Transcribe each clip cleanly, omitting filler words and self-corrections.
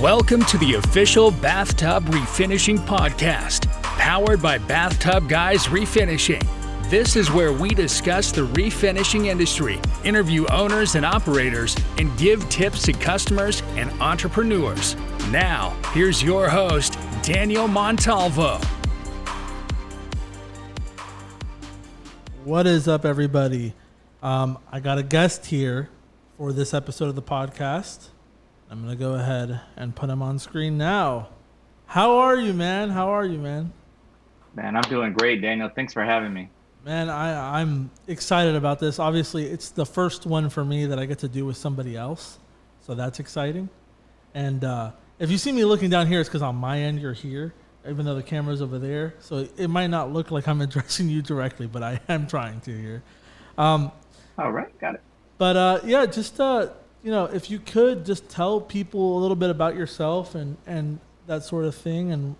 Welcome to the official Bathtub Refinishing Podcast, powered by BathTubGuys Refinishing. This is where we discuss the refinishing industry, interview owners and operators, and give tips to customers and entrepreneurs. Now, here's your host, Daniel Montalvo. What is up, everybody? I got a guest here for this episode of the podcast. I'm going to go ahead and put him on screen now. How are you, man? Man, I'm doing great, Daniel. Thanks for having me. Man, I'm excited about this. Obviously, it's the first one for me that I get to do with somebody else, so that's exciting. And if you see me looking down here, it's because on my end you're here, even though the camera's over there. So it might not look like I'm addressing you directly, but I am trying to here. All right, got it. But just if you could just tell people a little bit about yourself and that sort of thing, and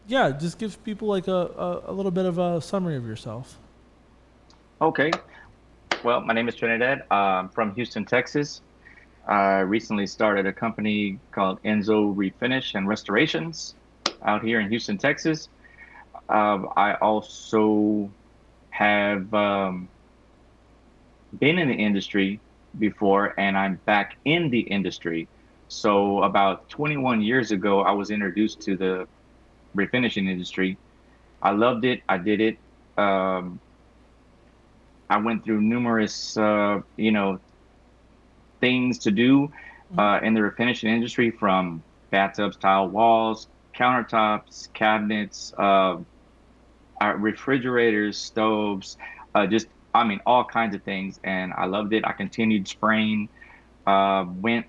just give people like a little bit of a summary of yourself. Okay. Well, my name is Trinidad. I'm from Houston, Texas. I recently started a company called ENSO Refinish and Restorations out here in Houston, Texas. I also have been in the industry before, and I'm back in the industry. So about 21 years ago, I was introduced to the refinishing industry. I loved it. I did it. I went through numerous, things to do in the refinishing industry, from bathtubs, tile walls, countertops, cabinets, refrigerators, stoves, all kinds of things. And I loved it. I continued spraying, went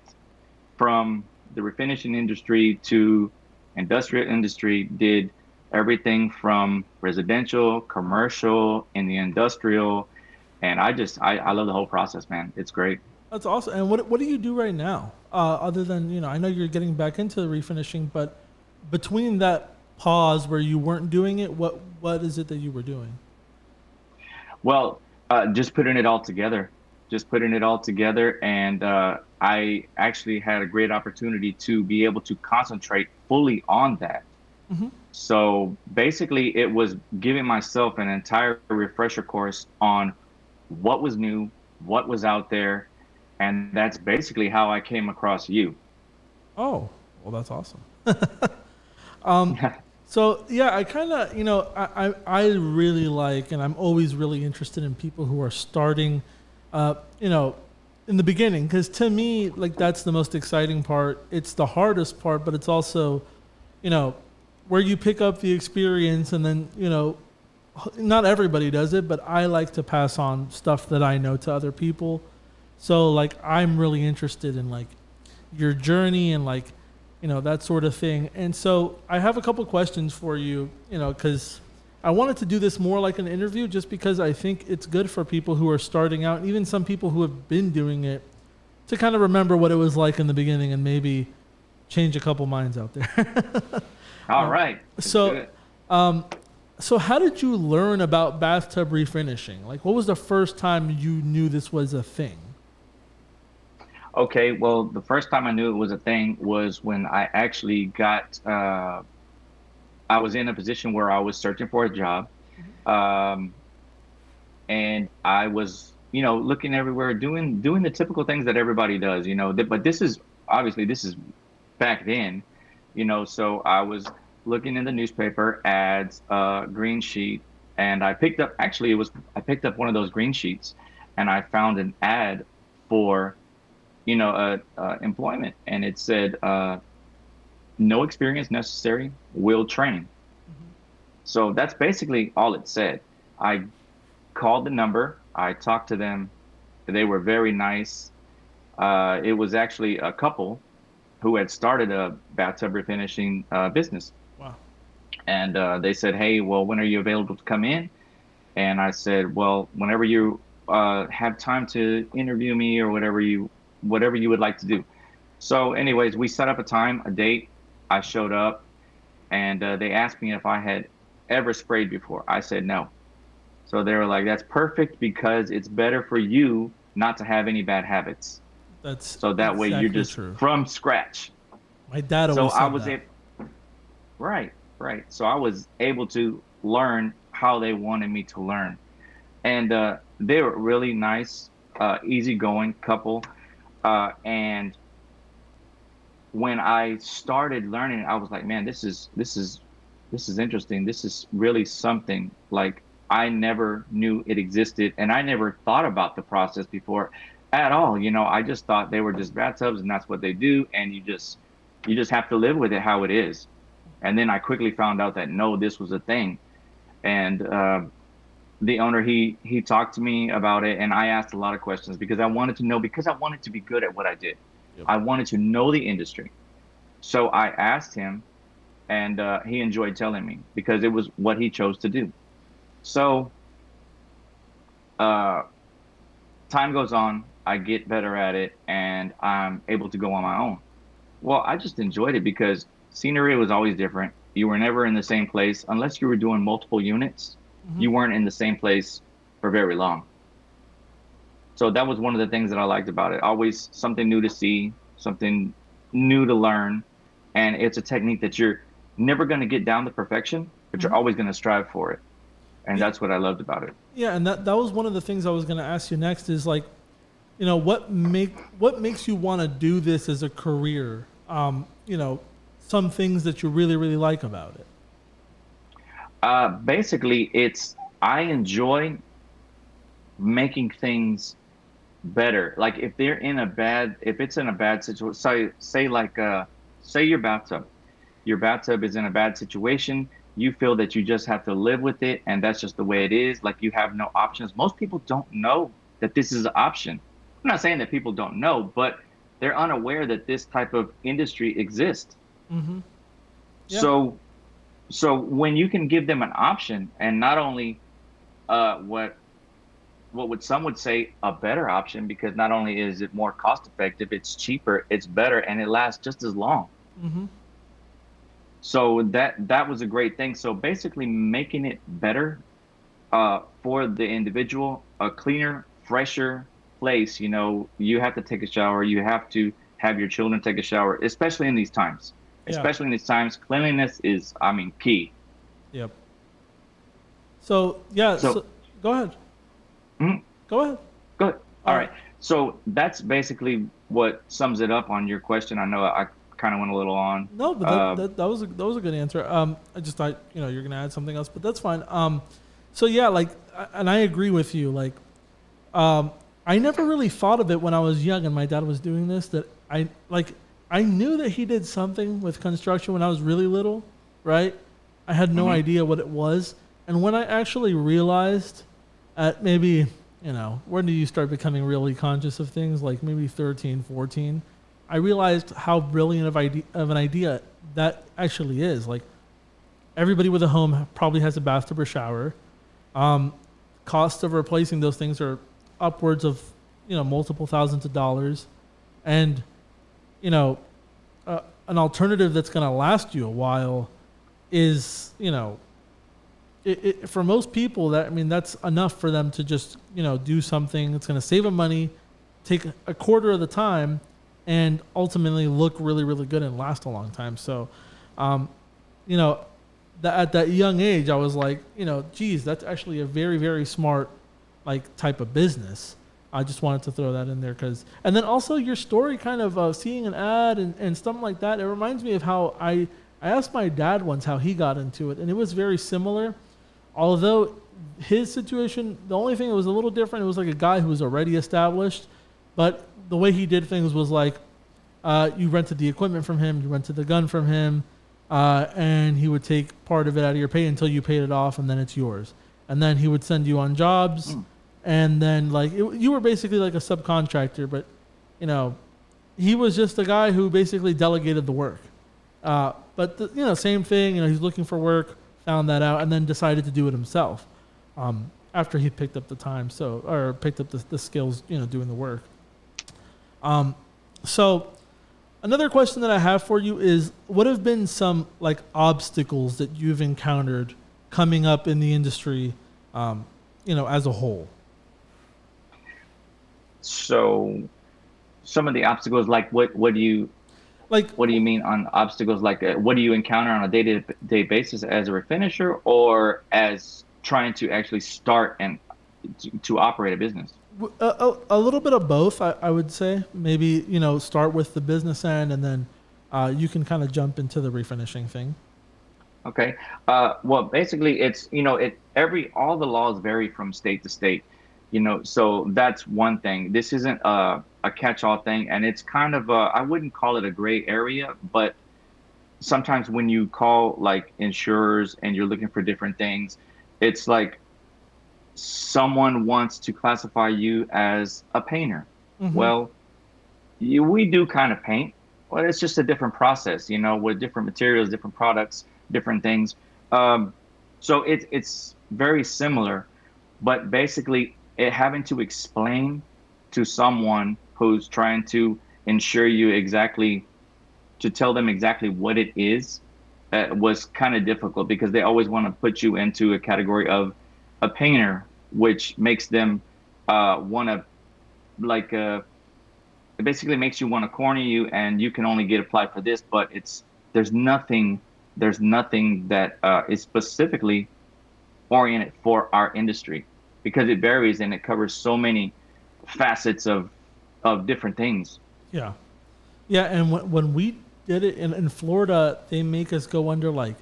from the refinishing industry to industrial industry, did everything from residential, commercial, in the industrial. And I love the whole process, man. It's great. That's awesome. And what do you do right now? Other than, I know you're getting back into the refinishing, but between that pause where you weren't doing it, what is it that you were doing? Well, just putting it all together. And I actually had a great opportunity to be able to concentrate fully on that. Mm-hmm. So basically, it was giving myself an entire refresher course on what was new, what was out there. And that's basically how I came across you. Oh, well, that's awesome. So, yeah, I kind of, I really like, and I'm always really interested in people who are starting, in the beginning. Because to me, like, that's the most exciting part. It's the hardest part, but it's also, where you pick up the experience, and then, not everybody does it, but I like to pass on stuff that I know to other people. So, like, I'm really interested in, like, your journey and, like, that sort of thing. And so I have a couple questions for you, because I wanted to do this more like an interview, just because I think it's good for people who are starting out, and even some people who have been doing it, to kind of remember what it was like in the beginning and maybe change a couple minds out there. All right. So how did you learn about bathtub refinishing? Like, what was the first time you knew this was a thing? Okay, well, the first time I knew it was a thing was when I actually got, I was in a position where I was searching for a job. And I was, looking everywhere, doing the typical things that everybody does, but this is back then, so I was looking in the newspaper ads, green sheet, and I picked up one of those green sheets, and I found an ad for employment, and it said, no experience necessary, will train. Mm-hmm. So that's basically all it said. I called the number, I talked to them. They were very nice. It was actually a couple who had started a bathtub refinishing business. Wow. And they said, hey, well, when are you available to come in? And I said, well, whenever you have time to interview me, or whatever you would like to do. So anyways, we set up a time, a date. I showed up, and they asked me if I had ever sprayed before. I said no. So they were like, that's perfect, because it's better for you not to have any bad habits. That's So that way you're exactly just true. from scratch. My dad So always I said was that. able, right, right. So I was able to learn how they wanted me to learn. And they were really nice, easygoing couple. And when I started learning, I was like, man, this is interesting. This is really something. Like I never knew it existed, and I never thought about the process before at all. I just thought they were just bathtubs, and that's what they do, and you just have to live with it how it is. And then I quickly found out that no, this was a thing. And the owner, he talked to me about it, and I asked a lot of questions because I wanted to know, because I wanted to be good at what I did. Yep. I wanted to know the industry. So I asked him, and he enjoyed telling me because it was what he chose to do. So uh, time goes on, I get better at it, and I'm able to go on my own. Well, I just enjoyed it because scenery was always different. You were never in the same place unless you were doing multiple units. Hmm. You weren't in the same place for very long. So that was one of the things that I liked about it. Always something new to see, something new to learn. And it's a technique that you're never going to get down to perfection, but you're Hmm. always going to strive for it. And Yeah, that's what I loved about it. yeah, and that was one of the things I was going to ask you next. Is like, what makes you want to do this as a career? Some things that you really really like about it. Basically, I enjoy making things better. Like if it's in a bad situation, say your bathtub is in a bad situation. You feel that you just have to live with it, and that's just the way it is. Like you have no options. Most people don't know that this is an option. I'm not saying that people don't know, but they're unaware that this type of industry exists. Mm-hmm. Yeah. So, so when you can give them an option, and not only what would some would say a better option, because not only is it more cost effective, it's cheaper, it's better, and it lasts just as long. Mm-hmm. So that was a great thing. So basically making it better for the individual, a cleaner, fresher place. You have to take a shower, you have to have your children take a shower, especially in these times. Yeah. Especially in these times, cleanliness is, I mean, key. Yep. So yeah. So, So go ahead. mhm, Go ahead. good. All Uh, right. So that's basically what sums it up on your question. I know I kind of went a little on. no, but Uh, that was a good answer. I just thought you're gonna add something else, but that's fine. So yeah, like, and I agree with you. Like, um, I never really thought of it when I was young and my dad was doing this. That I knew that he did something with construction when I was really little, right? I had no mhm. idea what it was, and when I actually realized, at maybe when do you start becoming really conscious of things? Like maybe 13, 14. I realized how brilliant of an idea that actually is. Like everybody with a home probably has a bathtub or shower. Um, Costs of replacing those things are upwards of multiple thousands of dollars, and you know an alternative that's going to last you a while is for most people that's enough for them to just do something that's going to save them money, take a quarter of the time, and ultimately look really really good and last a long time. So you know at that young age I was like, geez, that's actually a very very smart type of business. I just wanted to throw that in there and then also your story kind of seeing an ad and something like that. It reminds me of how I asked my dad once how he got into it, and it was very similar. Although his situation, the only thing that was a little different, it was like a guy who was already established, but the way he did things was like you rented the equipment from him, you rented the gun from him, and he would take part of it out of your pay until you paid it off, and then it's yours. And then he would send you on jobs, Mm. and then you were basically like a subcontractor, but you know he was just a guy who basically delegated the work. But same thing. He's looking for work, found that out, and then decided to do it himself after he picked up the time, or picked up the skills, doing the work. So another question that I have for you is, what have been some obstacles that you've encountered coming up in the industry, as a whole? So some of the obstacles, like Like, what do you mean on obstacles? Like, what do you encounter on a day-to-day basis as a refinisher, or as trying to actually start and to operate a business? a little bit of both, I would say. Maybe, start with the business end, and then you can kind of jump into the refinishing thing. Okay. Well, basically, it's, all the laws vary from state to state, so that's one thing. This isn't a catch-all thing, and it's kind of I wouldn't call it a gray area, but sometimes when you call like insurers and you're looking for different things, it's like someone wants to classify you as a painter. Hmm. Well, we do kind of paint, but it's just a different process, with different materials, different products, different things. Um, so it's very similar, but basically it having to explain to someone who's trying to ensure you exactly, to tell them exactly what it is, was kind of difficult because they always want to put you into a category of a painter, which makes them want to, like it basically makes you want to corner you, and you can only get applied for this, but there's nothing there's nothing that is specifically oriented for our industry, because it varies and it covers so many facets of different things. Yeah. Yeah, and when we did it in Florida, they make us go under like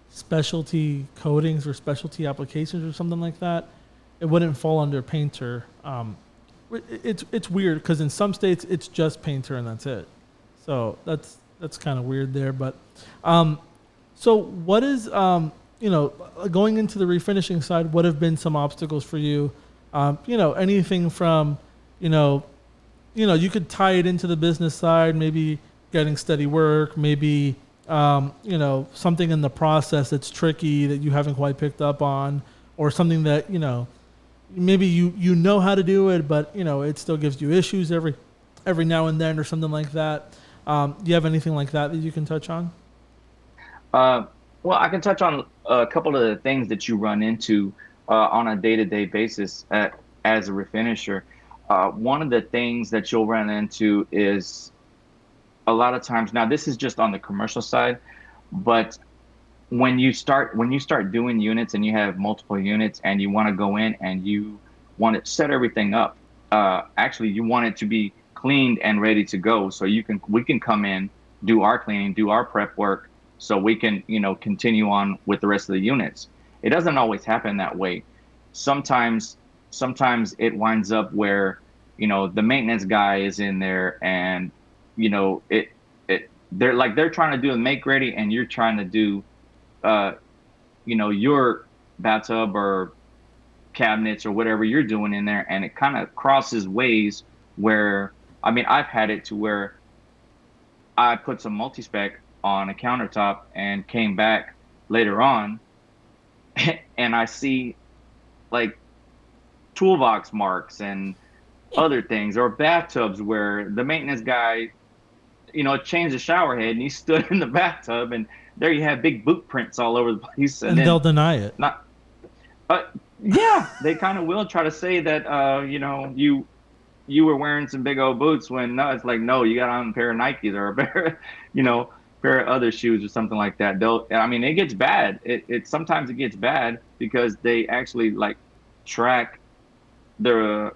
specialty coatings or specialty applications or something like that. It wouldn't fall under painter. It's weird because in some states it's just painter and that's it. So that's kind of weird there. But so what is going into the refinishing side? What have been some obstacles for you? Anything from you know you could tie it into the business side, maybe getting steady work, maybe something in the process that's tricky that you haven't quite picked up on, or something that maybe you know how to do it, but it still gives you issues every now and then, or something like that. Do you have anything like that you can touch on? Uh, well, I can touch on a couple of the things that you run into on a day-to-day basis as a refinisher. One of the things that you'll run into is a lot of times, now this is just on the commercial side, but when you start doing units and you have multiple units and you want to go in and you want to set everything up, actually you want it to be cleaned and ready to go, so we can come in, do our cleaning, do our prep work, so we can continue on with the rest of the units. It doesn't always happen that way. Sometimes it winds up where the maintenance guy is in there, and they're trying to do the make ready, and you're trying to do uh, your bathtub or cabinets or whatever you're doing in there, and it kind of crosses ways where, I mean, I've had it to where I put some multi-spec on a countertop and came back later on and I see like toolbox marks and other things, or bathtubs where the maintenance guy, changed the shower head and he stood in the bathtub, and there you have big boot prints all over the place. And And they'll then deny it. not, yeah, they kind of will try to say that, you were wearing some big old boots, when no, it's like, no, you got on a pair of Nikes or a pair, pair of other shoes or something like that. I mean, it gets bad. It sometimes it gets bad because they actually like track the,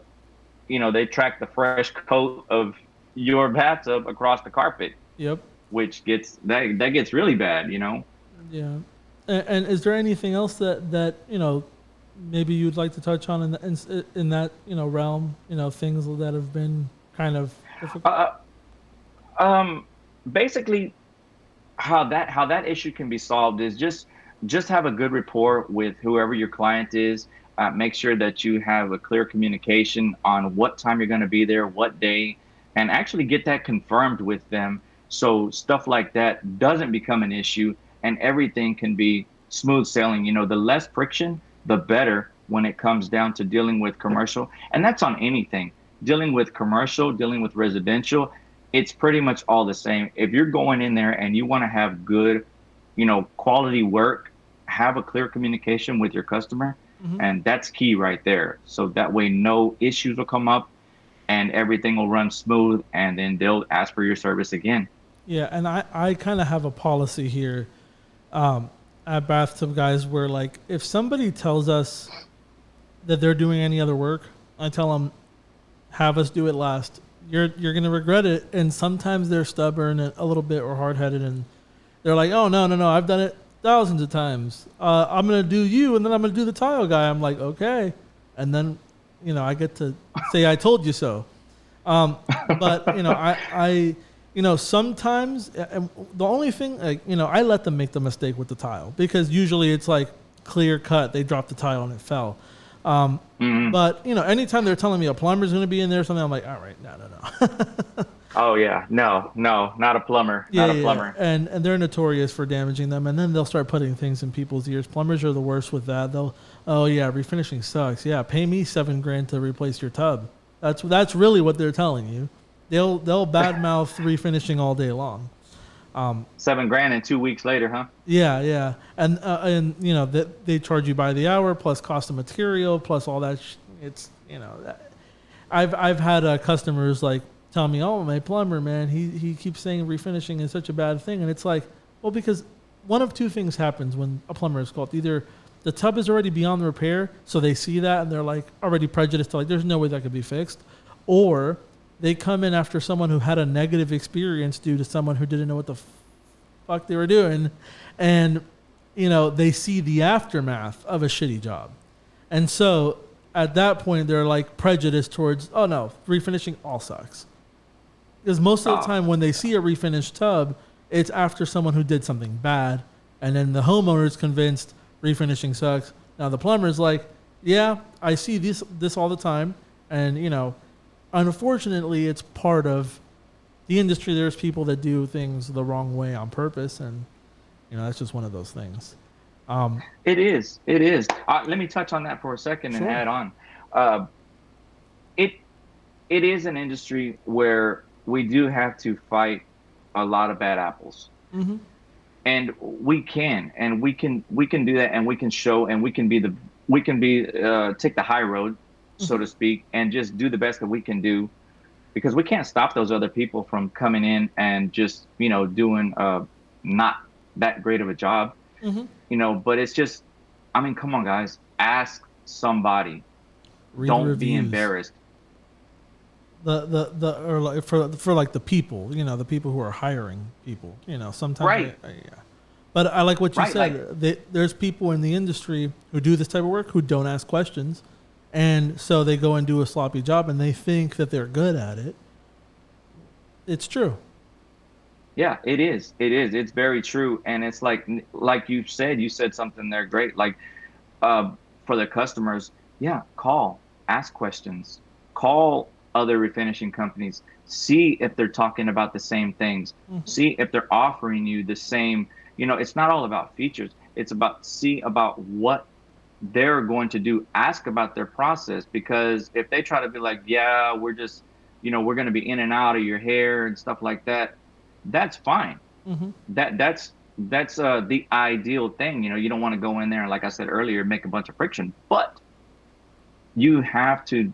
they track the fresh coat of your bathtub across the carpet, Yep. which that gets really bad. Yeah. And is there anything else that maybe you'd like to touch on in that realm? Things that have been kind of difficult. Basically, how that issue can be solved is just have a good rapport with whoever your client is. Make sure that you have a clear communication on what time you're going to be there, what day, and actually get that confirmed with them, so stuff like that doesn't become an issue and everything can be smooth sailing. The less friction, the better when it comes down to dealing with commercial. And that's on anything. Dealing with commercial, dealing with residential, it's pretty much all the same. If you're going in there and you want to have good, quality work, have a clear communication with your customer. Hmm. And that's key right there. So that way no issues will come up. and everything will run smooth, and then they'll ask for your service again. Yeah, and I kind of have a policy here at Bathtub Guys where, like, if somebody tells us that they're doing any other work, I tell them, have us do it last. You're gonna regret it. And sometimes they're stubborn and a little bit or hard headed, and they're like, oh no, I've done it thousands of times. I'm gonna do you, and then I'm gonna do the tile guy. I'm like, okay, and then I get to say I told you so. But I sometimes the only thing, like, I let them make the mistake with the tile because usually it's like clear cut. They dropped the tile and it fell. But anytime they're telling me a plumber's going to be in there or something, I'm like, all right, no. Oh yeah, no, not a plumber, not a plumber. And they're notorious for damaging them. And then they'll start putting things in people's ears. Plumbers are the worst with that. Oh yeah, refinishing sucks. Yeah, pay me $7,000 to replace your tub. That's really what they're telling you. They'll badmouth refinishing all day long. $7,000 and 2 weeks later, huh? Yeah, and they charge you by the hour plus cost of material plus all that. It's I've had customers like tell me, oh, my plumber, man, he keeps saying refinishing is such a bad thing, and it's like, well, because one of two things happens when a plumber is called. Either the tub is already beyond repair, so they see that and they're like already prejudiced to like there's no way that could be fixed, or they come in after someone who had a negative experience due to someone who didn't know what the fuck they were doing, and they see the aftermath of a shitty job, and so at that point they're like prejudiced towards, oh no, refinishing all sucks, because most of the time when they see a refinished tub, it's after someone who did something bad, and then the homeowner's convinced refinishing sucks. Now the plumber's like, yeah, I see this all the time, and unfortunately, it's part of the industry. There's people that do things the wrong way on purpose, and that's just one of those things. It is. Let me touch on that for a second and add on. It is an industry where we do have to fight a lot of bad apples, and we can do that, and we can show, and we can take the high road, so to speak, and just do the best that we can do, because we can't stop those other people from coming in and just, doing not that great of a job, but it's just, I mean, come on, guys, ask somebody. Don't be embarrassed. For like the people, the people who are hiring people, sometimes. Right. But I like what you said. There's people in the industry who do this type of work who don't ask questions. And so they go and do a sloppy job, and they think that they're good at it. It's true. Yeah, it is. It's very true. And it's like you said something there great. Like, for the customers, call, ask questions, call other refinishing companies, see if they're talking about the same things, see if they're offering you the same. It's not all about features. It's about what they're going to do. Ask about their process, because if they try to be like, yeah, we're just, we're going to be in and out of your hair and stuff like that, that's fine. That's the ideal thing. You don't want to go in there and, like I said earlier, make a bunch of friction, but you have to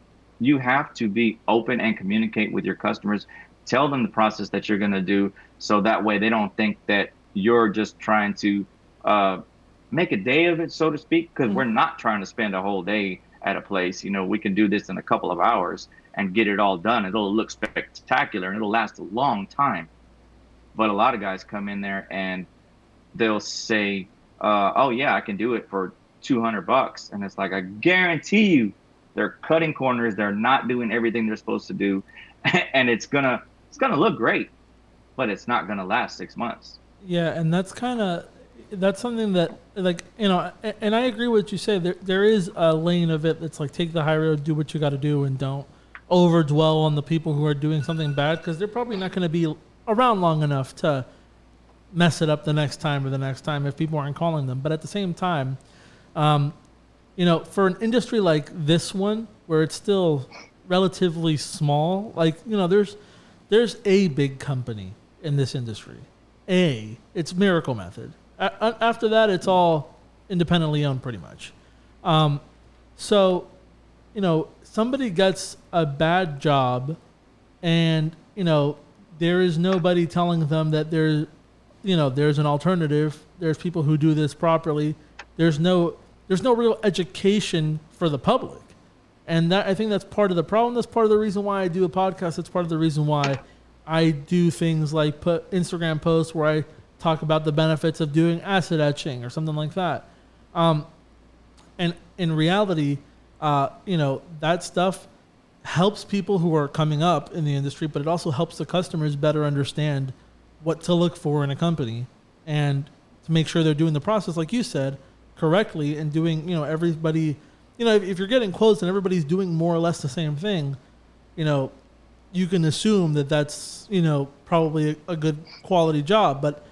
be open and communicate with your customers. Tell them the process that you're going to do, so that way they don't think that you're just trying to make a day of it, so to speak, because we're not trying to spend a whole day at a place. We can do this in a couple of hours and get it all done. It'll look spectacular and it'll last a long time. But a lot of guys come in there and they'll say, oh yeah, I can do it for $200. And it's like, I guarantee you they're cutting corners. They're not doing everything they're supposed to do. And it's gonna look great, but it's not gonna last 6 months. Yeah. And that's something that, like, and I agree with what you say. There is a lane of it that's like, take the high road, do what you got to do, and don't over dwell on the people who are doing something bad, because they're probably not going to be around long enough to mess it up the next time if people aren't calling them. But at the same time, for an industry like this one, where it's still relatively small, like, there's a big company in this industry. It's Miracle Method. After that, it's all independently owned pretty much. So somebody gets a bad job and, there is nobody telling them that there's an alternative. There's people who do this properly. There's no real education for the public. And I think that's part of the problem. That's part of the reason why I do a podcast. That's part of the reason why I do things like put Instagram posts where I talk about the benefits of doing acid etching or something like that. And in reality, that stuff helps people who are coming up in the industry, but it also helps the customers better understand what to look for in a company and to make sure they're doing the process, like you said, correctly and doing, everybody, if you're getting quotes and everybody's doing more or less the same thing, you can assume that that's, probably a good quality job. But,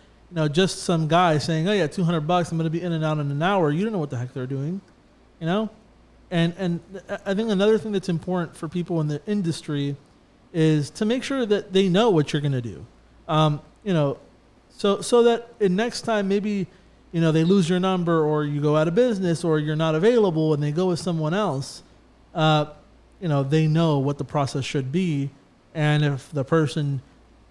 just some guy saying, oh yeah, $200, I'm going to be in and out in an hour. You don't know what the heck they're doing, And I think another thing that's important for people in the industry is to make sure that they know what you're going to do. So that next time maybe, they lose your number or you go out of business or you're not available and they go with someone else, they know what the process should be. And if the person,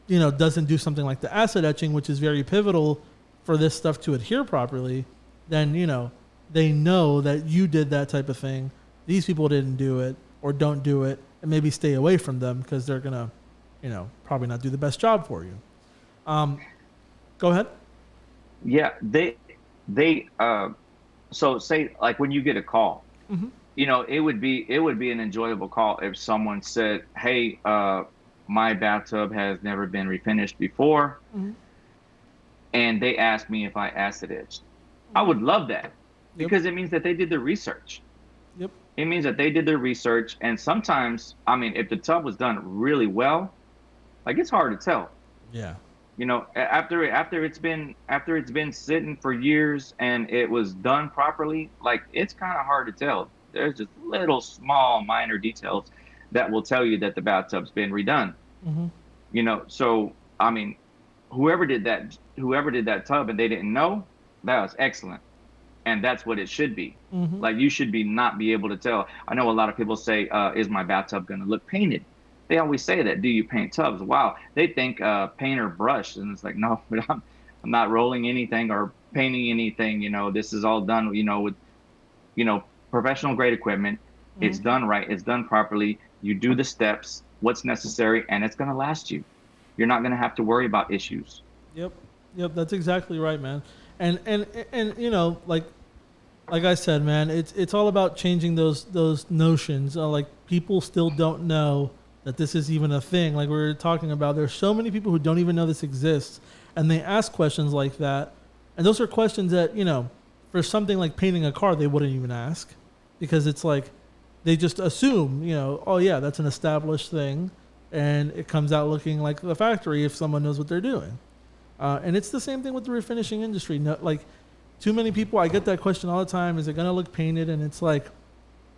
doesn't do something like the acid etching, which is very pivotal for this stuff to adhere properly, then, they know that you did that type of thing. These people didn't do it or don't do it, and maybe stay away from them because they're going to, probably not do the best job for you. Go ahead. Yeah, so say like when you get a call, mm-hmm. It would be an enjoyable call if someone said, hey, my bathtub has never been refinished before. Mm-hmm. And they asked me if I acid etched. Mm-hmm. I would love that. Because it means that they did their research. Yep. It means that they did their research. And sometimes, if the tub was done really well, like it's hard to tell. Yeah. After it's been sitting for years and it was done properly, like it's kind of hard to tell. There's just little small minor details that will tell you that the bathtub's been redone. Mm-hmm. So whoever did that tub and they didn't know, that was excellent. And that's what it should be. Mm-hmm. Like you should not be able to tell. I know a lot of people say, is my bathtub going to look painted? They always say that. Do you paint tubs? Wow. They think paint or brush. And it's like, no, I'm not rolling anything or painting anything. This is all done, with, professional grade equipment. Mm-hmm. It's done right. It's done properly. You do the steps, what's necessary, and it's going to last you. You're not going to have to worry about issues. Yep. That's exactly right, man. And like I said, man, it's all about changing those notions. Like people still don't know that this is even a thing. Like we were talking about, there's so many people who don't even know this exists, and they ask questions like that. And those are questions that, for something like painting a car, they wouldn't even ask, because it's like they just assume, oh yeah, that's an established thing, and it comes out looking like the factory if someone knows what they're doing. And it's the same thing with the refinishing industry. No, like too many people, I get that question all the time, is it going to look painted? And it's like,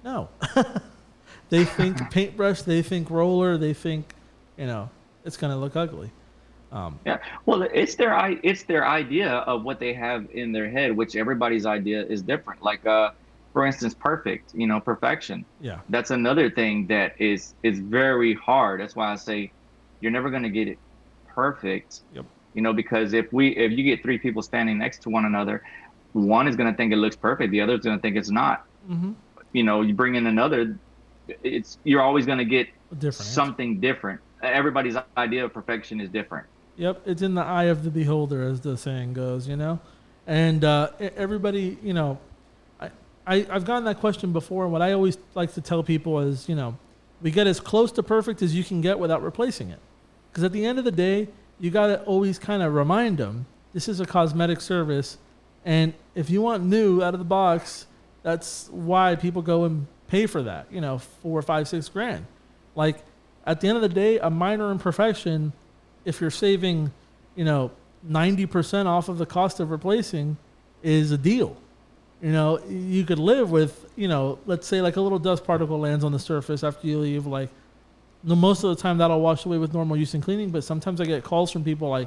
no. They think paintbrush, they think roller, they think, it's going to look ugly. Yeah, well, it's their idea of what they have in their head, which everybody's idea is different. Like, for instance, perfection. Yeah, that's another thing that is very hard. That's why I say you're never going to get it perfect. Yep. Because if you get three people standing next to one another, one is going to think it looks perfect, the other is going to think it's not. Mm-hmm. You bring in another, you're always going to get something different. Everybody's idea of perfection is different. Yep, it's in the eye of the beholder, as the saying goes, And everybody, I've gotten that question before, and what I always like to tell people is, we get as close to perfect as you can get without replacing it. Because at the end of the day, you got to always kind of remind them, this is a cosmetic service, and if you want new out of the box, that's why people go and pay for that, $4, $5, $6 Like, at the end of the day, a minor imperfection, if you're saving, 90% off of the cost of replacing, is a deal. You could live with, let's say like a little dust particle lands on the surface after you leave. Like, most of the time that'll wash away with normal use and cleaning, but sometimes I get calls from people like,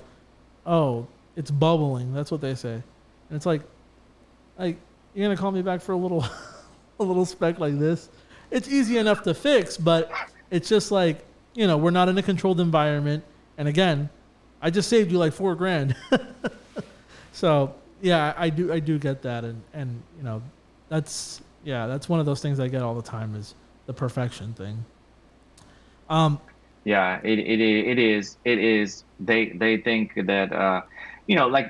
oh, it's bubbling. That's what they say. And it's like, you're going to call me back for a little speck like this? it's easy enough to fix, but it's just like, we're not in a controlled environment. And again, I just saved you like $4,000. So yeah, I do get that. And that's one of those things I get all the time is the perfection thing. Yeah, it is. They think that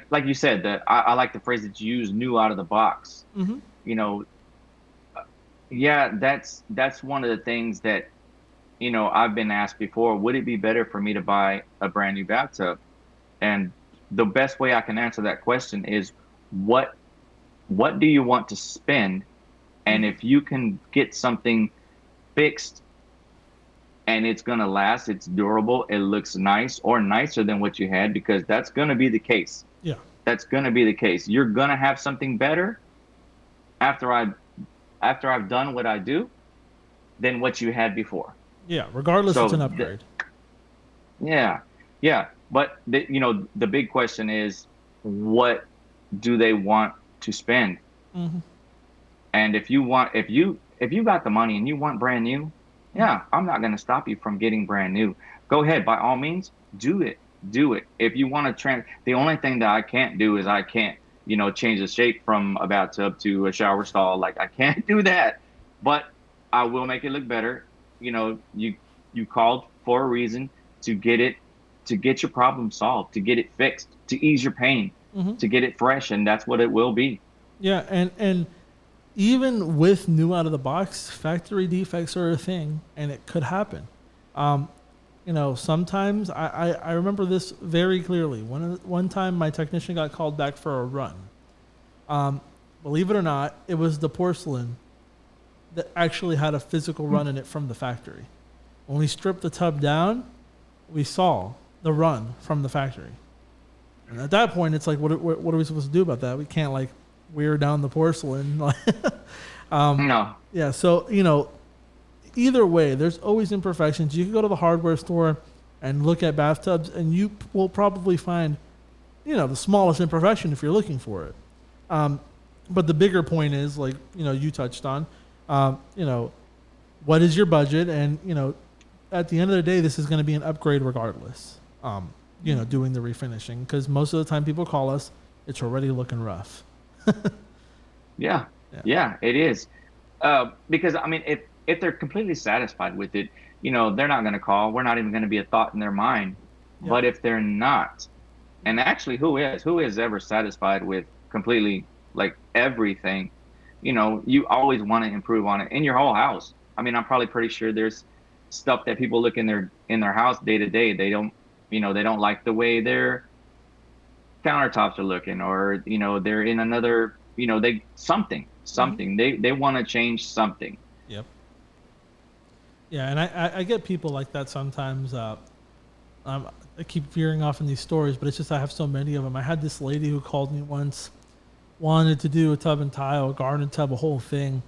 like you said, that I like the phrase that you use, new out of the box. Mm-hmm. You know, yeah, that's one of the things that I've been asked before. Would it be better for me to buy a brand new bathtub? And the best way I can answer that question is what do you want to spend? And if you can get something fixed and it's going to last, it's durable, it looks nice or nicer than what you had, because that's going to be the case. Yeah. That's going to be the case. You're going to have something better after I've done what I do than what you had before. Yeah, regardless, it's an upgrade. Yeah. But the big question is, what do they want to spend? Mm-hmm. And if you got the money and you want brand new, yeah, I'm not going to stop you from getting brand new. Go ahead, by all means, do it. If you want to the only thing that I can't do is I can't, change the shape from a bathtub to a shower stall. Like, I can't do that, but I will make it look better. You called for a reason, to get your problem solved, to get it fixed, to ease your pain, mm-hmm. to get it fresh, and that's what it will be. Yeah, and even with new out of the box, factory defects are a thing, and it could happen. Sometimes I remember this very clearly. One time my technician got called back for a run. Believe it or not, it was the porcelain that actually had a physical run in it from the factory. When we stripped the tub down, we saw the run from the factory. And at that point, it's like, what are we supposed to do about that? We can't wear down the porcelain. No. Yeah. So, either way, there's always imperfections. You can go to the hardware store and look at bathtubs, and you will probably find, the smallest imperfection if you're looking for it. But the bigger point is, you touched on, what is your budget? And, at the end of the day, this is going to be an upgrade regardless, doing the refinishing, because most of the time people call us, it's already looking rough. Yeah, it is. Because, I mean, if they're completely satisfied with it, they're not going to call. We're not even going to be a thought in their mind. Yeah. But if they're not, and actually who is ever satisfied with completely everything, you always want to improve on it in your whole house. I mean, I'm probably pretty sure there's stuff that people look in their house day to day. They don't like the way their countertops are looking, or they're in another, something mm-hmm. they want to change something. Yep. Yeah, and I get people like that sometimes. I keep veering off in these stories, but it's just I have so many of them. I had this lady who called me once, wanted to do a tub and tile, a garden tub, a whole thing,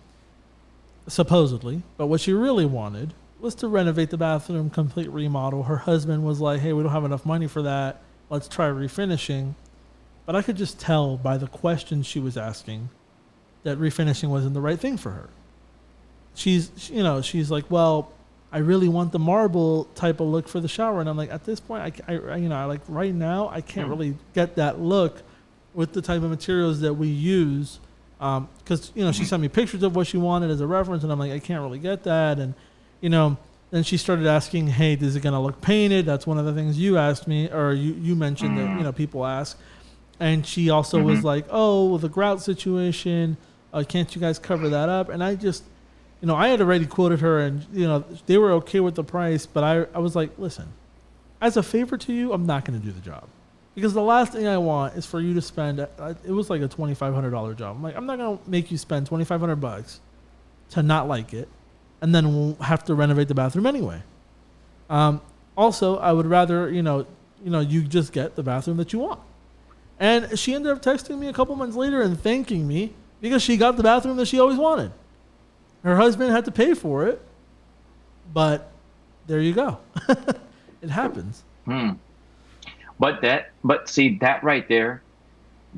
supposedly. But what she really wanted was to renovate the bathroom, complete remodel. Her husband was like, hey, we don't have enough money for that. Let's try refinishing. But I could just tell by the questions she was asking that refinishing wasn't the right thing for her. She's like, well, I really want the marble type of look for the shower. And I'm like, at this point, I right now, I can't really get that look with the type of materials that we use. Because, she sent me pictures of what she wanted as a reference, and I'm like, I can't really get that. And, then she started asking, hey, is it going to look painted? That's one of the things you asked me, or you mentioned that, people ask. And she also was like, oh, well, the grout situation, can't you guys cover that up? And I just, I had already quoted her, and, they were okay with the price, but I was like, listen, as a favor to you, I'm not going to do the job. Because the last thing I want is for you to spend, it was like a $2,500 job. I'm like, I'm not going to make you spend $2,500 to not like it, and then we'll have to renovate the bathroom anyway. Also, I would rather, you just get the bathroom that you want. And she ended up texting me a couple months later and thanking me because she got the bathroom that she always wanted. Her husband had to pay for it, but there you go. It happens. But see, that right there,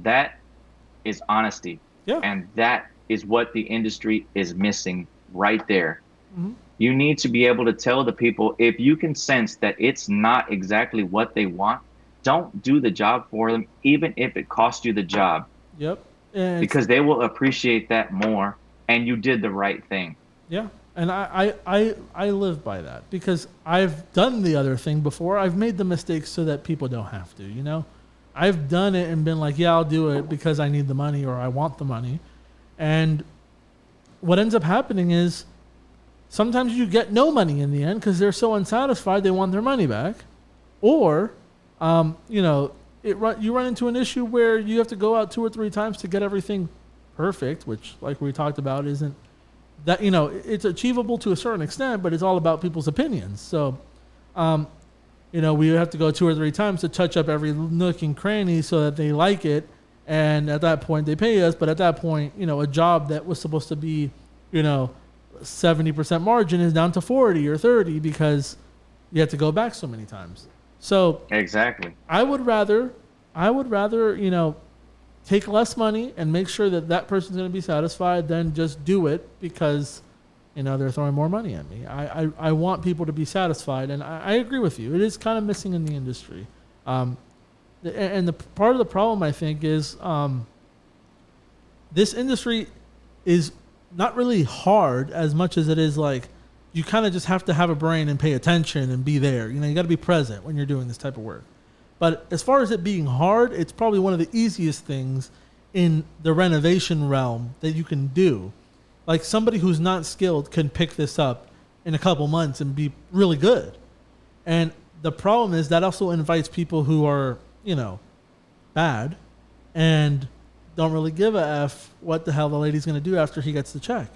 that is honesty. Yeah. And that is what the industry is missing right there. You need to be able to tell the people, if you can sense that it's not exactly what they want, don't do the job for them, even if it costs you the job, Yep. And because they will appreciate that more, and you did the right thing. yeah. And I live by that because I've done the other thing before. I've made the mistakes so that people don't have to, you know? I've done it and been like, yeah, I'll do it because I need the money or I want the money. And what ends up happening is sometimes you get no money in the end because they're so unsatisfied they want their money back. Or, you know, you run into an issue where you have to go out 2 or 3 times to get everything perfect, which, like we talked about, isn't that, you know, it's achievable to a certain extent, but it's all about people's opinions. So, you know, we have to go 2 or 3 times to touch up every nook and cranny so that they like it. And at that point, they pay us. But at that point, you know, a job that was supposed to be, you know, 70% margin is down to 40 or 30 because you have to go back so many times. So Exactly. I would rather, you know, take less money and make sure that that person's going to be satisfied than just do it because, you know, they're throwing more money at me. I want people to be satisfied, and I agree with you. It is kind of missing in the industry. And the part of the problem, I think, is this industry is not really hard as much as it is like you kind of just have to have a brain and pay attention and be there. You know, you got to be present when you're doing this type of work. But as far as it being hard, it's probably one of the easiest things in the renovation realm that you can do. Like somebody who's not skilled can pick this up in a couple months and be really good. And the problem is that also invites people who are, you know, bad and don't really give a F what the hell the lady's going to do after he gets the check.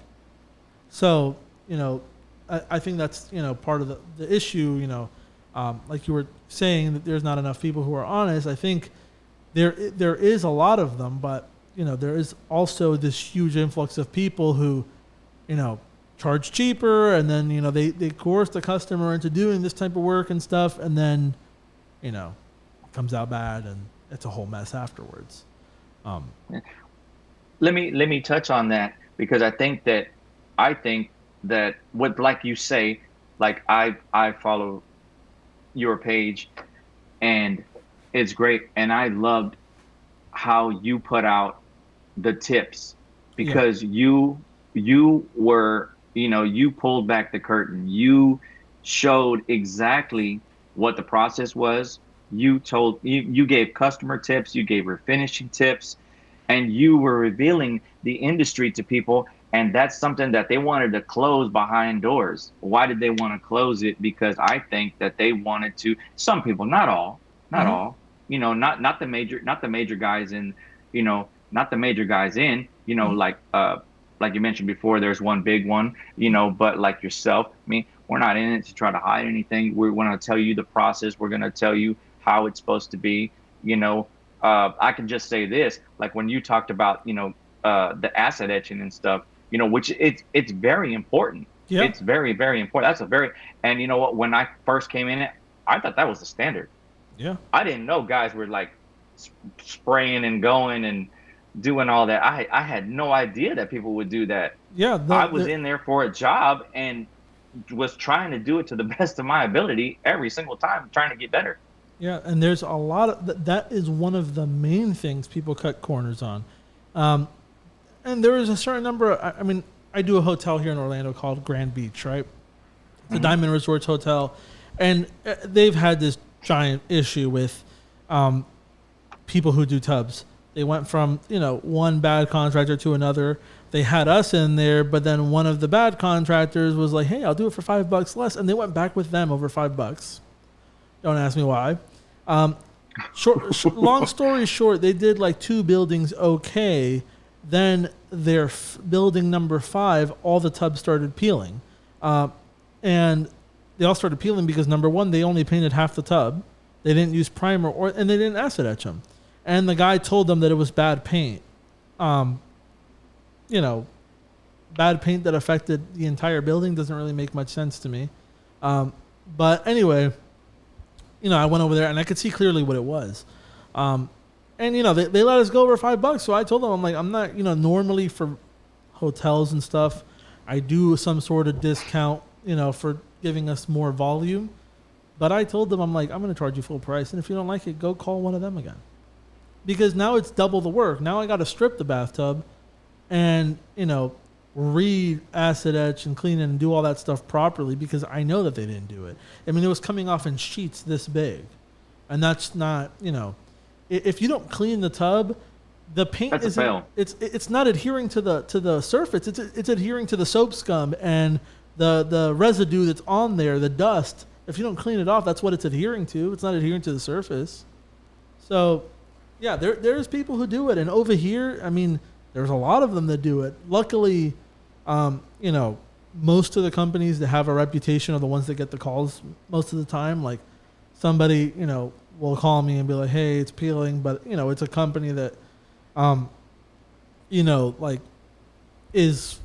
So, you know, I think that's, you know, part of the issue, you know, like you were saying that there's not enough people who are honest. I think there is a lot of them, but, you know, there is also this huge influx of people who, you know, charge cheaper and then, you know, they coerce the customer into doing this type of work and stuff. And then, you know, it comes out bad and it's a whole mess afterwards. Let me touch on that, because I think that what, like you say, like I follow your page and it's great, and I loved how you put out the tips, because you were, you know, you pulled back the curtain. You showed exactly what the process was. You gave customer tips, you gave refinishing tips, and you were revealing the industry to people. And that's something that they wanted to close behind doors. Why did they want to close it? Because I think that they wanted to, some people, not all, you know, not the major guys in, you know, not the major guys in, you know, like you mentioned before, there's one big one, you know, but like yourself, I mean, we're not in it to try to hide anything. We're going to tell you the process. We're going to tell you how it's supposed to be. You know, I can just say this, like when you talked about, you know, the acid etching and stuff, you know, which it's very important. Yeah. It's very, very important. And you know what, when I first came in it, I thought that was the standard. Yeah. I didn't know guys were like spraying and going and doing all that. I had no idea that people would do that. Yeah. I was in there for a job and was trying to do it to the best of my ability every single time, trying to get better. Yeah, and there's a lot of that is one of the main things people cut corners on. And there is a certain number. I mean, I do a hotel here in Orlando called Grand Beach, right? It's a Diamond Resorts hotel, and they've had this giant issue with people who do tubs. They went from, you know, one bad contractor to another. They had us in there, but then one of the bad contractors was like, "Hey, I'll do it for $5 less," and they went back with them over $5. Don't ask me why. Long story short, they did like 2 buildings okay. Then their building number 5, all the tubs started peeling. And they all started peeling because, number one, they only painted half the tub. They didn't use primer, and they didn't acid etch them. And the guy told them that it was bad paint. You know, bad paint that affected the entire building doesn't really make much sense to me. But anyway, you know, I went over there and I could see clearly what it was. And, you know, they let us go over $5. So I told them, I'm like, I'm not, you know, normally for hotels and stuff, I do some sort of discount, for giving us more volume. But I told them, I'm like, I'm going to charge you full price. And if you don't like it, go call one of them again. Because now it's double the work. Now I got to strip the bathtub and, re-acid etch and clean it and do all that stuff properly because I know that they didn't do it. I mean, it was coming off in sheets this big. And that's not, if you don't clean the tub, the paint it's not adhering to the surface. It's adhering to the soap scum and the residue that's on there, the dust. If you don't clean it off, that's what it's adhering to. It's not adhering to the surface. So, yeah, there's people who do it. And over here, I mean, there's a lot of them that do it. Luckily, most of the companies that have a reputation are the ones that get the calls most of the time. Like somebody, will call me and be like, hey, it's peeling. But, it's a company that, is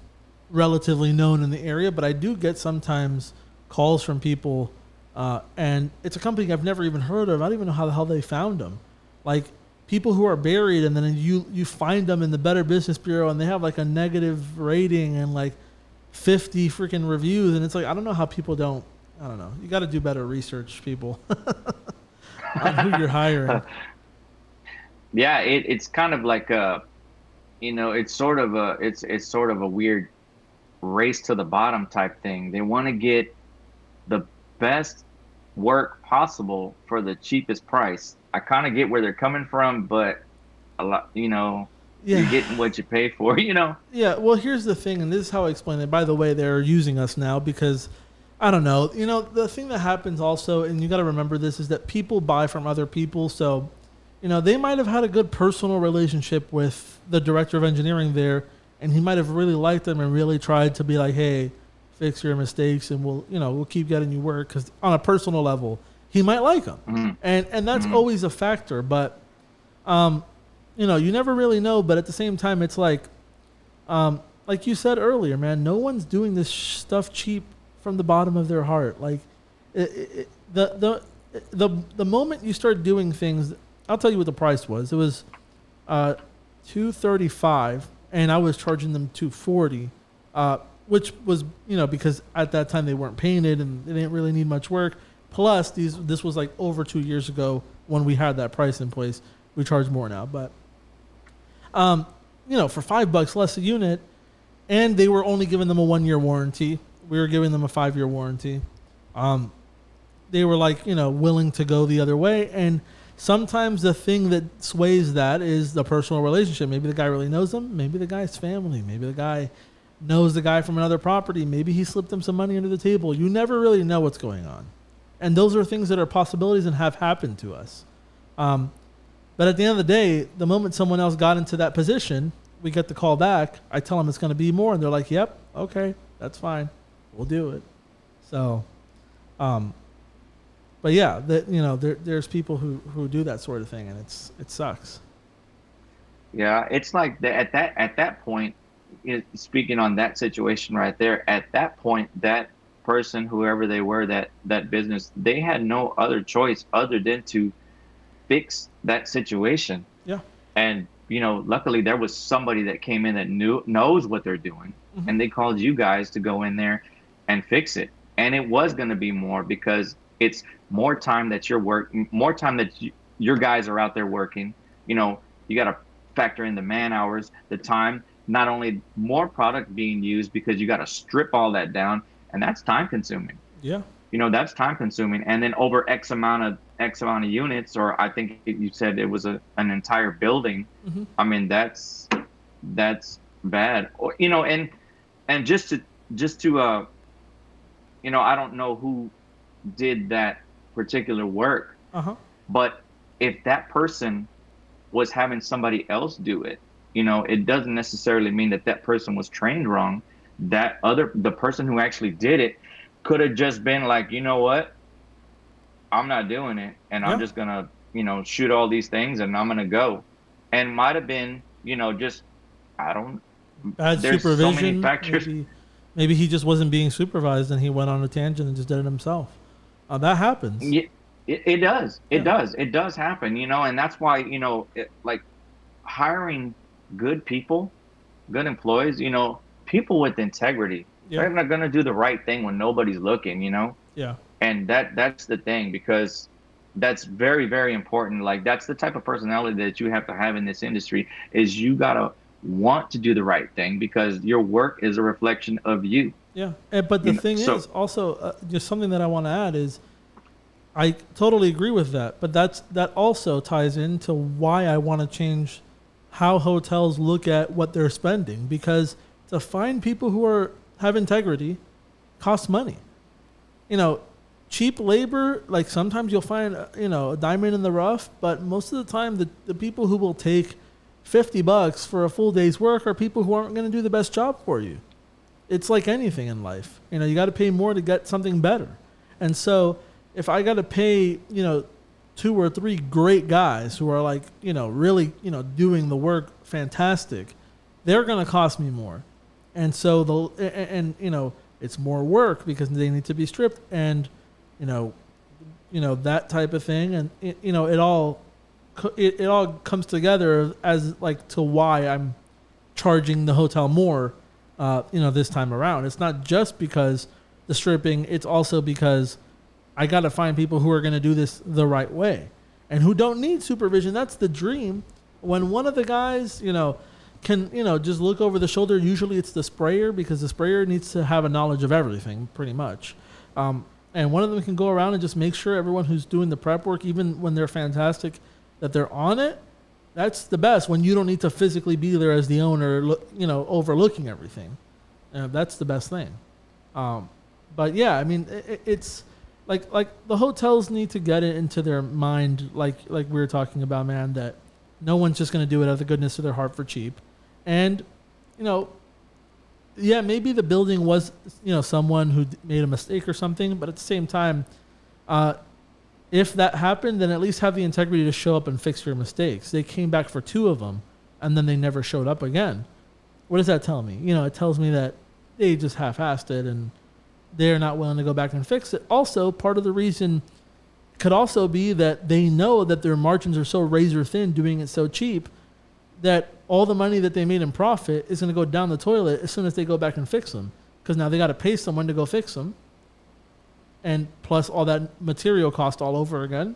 relatively known in the area. But I do get sometimes calls from people, and it's a company I've never even heard of. I don't even know how the hell they found them. Like people who are buried, and then you find them in the Better Business Bureau, and they have like a negative rating and like 50 freaking reviews, and it's like I don't know how people don't. I don't know. You got to do better research, people, on who you're hiring. Yeah, it's kind of like it's sort of a weird race to the bottom type thing. They want to get the best work possible for the cheapest price. I kind of get where they're coming from, but a lot, you're getting what you pay for, Yeah, well, here's the thing, and this is how I explain it. By the way, they're using us now because, I don't know, the thing that happens also, and you got to remember this, is that people buy from other people. So, they might have had a good personal relationship with the director of engineering there, and he might have really liked them and really tried to be like, hey, fix your mistakes, and we'll keep getting you work, because on a personal level, he might like them. Mm-hmm. And that's always a factor. But, you never really know. But at the same time, it's like you said earlier, man, no one's doing this stuff cheap from the bottom of their heart. Like the moment you start doing things, I'll tell you what the price was. It was $235, and I was charging them $240, which was because at that time they weren't painted and they didn't really need much work. Plus, this was like over 2 years ago when we had that price in place. We charge more now, but for $5 less a unit, and they were only giving them a 1 year warranty. We were giving them a 5 year warranty. They were willing to go the other way, and sometimes the thing that sways that is the personal relationship. Maybe the guy really knows them. Maybe the guy's family. Maybe the guy knows the guy from another property. Maybe he slipped them some money under the table. You never really know what's going on. And those are things that are possibilities and have happened to us. But at the end of the day, the moment someone else got into that position, we get the call back. I tell them it's going to be more, and they're like, yep, okay, that's fine. We'll do it. So, but yeah, there's people who do that sort of thing, and it sucks. Yeah, it's like at that point, speaking on that situation right there, at that point, that person, whoever they were, that business, they had no other choice other than to fix that situation. Yeah. And luckily there was somebody that came in that knows what they're doing, mm-hmm. and they called you guys to go in there and fix it. And it was going to be more because it's more time that you're working, more time that your guys are out there working. You got to factor in the man hours, the time, not only more product being used because you got to strip all that down. And that's time consuming. Yeah. That's time consuming. And then over X amount of units, or I think you said it was an entire building. Mm-hmm. I mean, that's bad. Or, and just to I don't know who did that particular work, but if that person was having somebody else do it, it doesn't necessarily mean that person was trained wrong. The person who actually did it could have just been like, you know what, I'm not doing it, and I'm just gonna, shoot all these things, and I'm gonna go, and might have been, just bad there's supervision. So many factors. Maybe he just wasn't being supervised, and he went on a tangent and just did it himself. That happens. Yeah, it does. It does happen. And that's why like hiring good people, good employees, people with integrity, Yeah. They're not going to do the right thing when nobody's looking, Yeah. And that's the thing, because that's very, very important. Like, that's the type of personality that you have to have in this industry, is you got to want to do the right thing, because your work is a reflection of you. Yeah. But the thing So is also just something that I want to add is I totally agree with that, but that also ties into why I want to change how hotels look at what they're spending, because to find people who have integrity costs money. Cheap labor, like sometimes you'll find a diamond in the rough, but most of the time the people who will take $50 for a full day's work are people who aren't going to do the best job for you. It's like anything in life. You got to pay more to get something better. And so if I got to pay, 2 or 3 great guys who are like, really, doing the work fantastic, they're going to cost me more. And so it's more work because they need to be stripped and, that type of thing. And, it all comes together as like to why I'm charging the hotel more, this time around. It's not just because the stripping, it's also because I got to find people who are going to do this the right way and who don't need supervision. That's the dream. When one of the guys, can, just look over the shoulder, usually it's the sprayer, because the sprayer needs to have a knowledge of everything pretty much. And one of them can go around and just make sure everyone who's doing the prep work, even when they're fantastic, that they're on it. That's the best, when you don't need to physically be there as the owner, overlooking everything. That's the best thing. But yeah, I mean, it's like the hotels need to get it into their mind, like we were talking about, man, that no one's just going to do it out of the goodness of their heart for cheap. And, yeah, maybe the building was, someone who made a mistake or something, but at the same time, if that happened, then at least have the integrity to show up and fix your mistakes. They came back for 2 of them, and then they never showed up again. What does that tell me? It tells me that they just half-assed it, and they're not willing to go back and fix it. Also, part of the reason could also be that they know that their margins are so razor thin doing it so cheap that all the money that they made in profit is going to go down the toilet as soon as they go back and fix them, because now they got to pay someone to go fix them, and plus all that material cost all over again.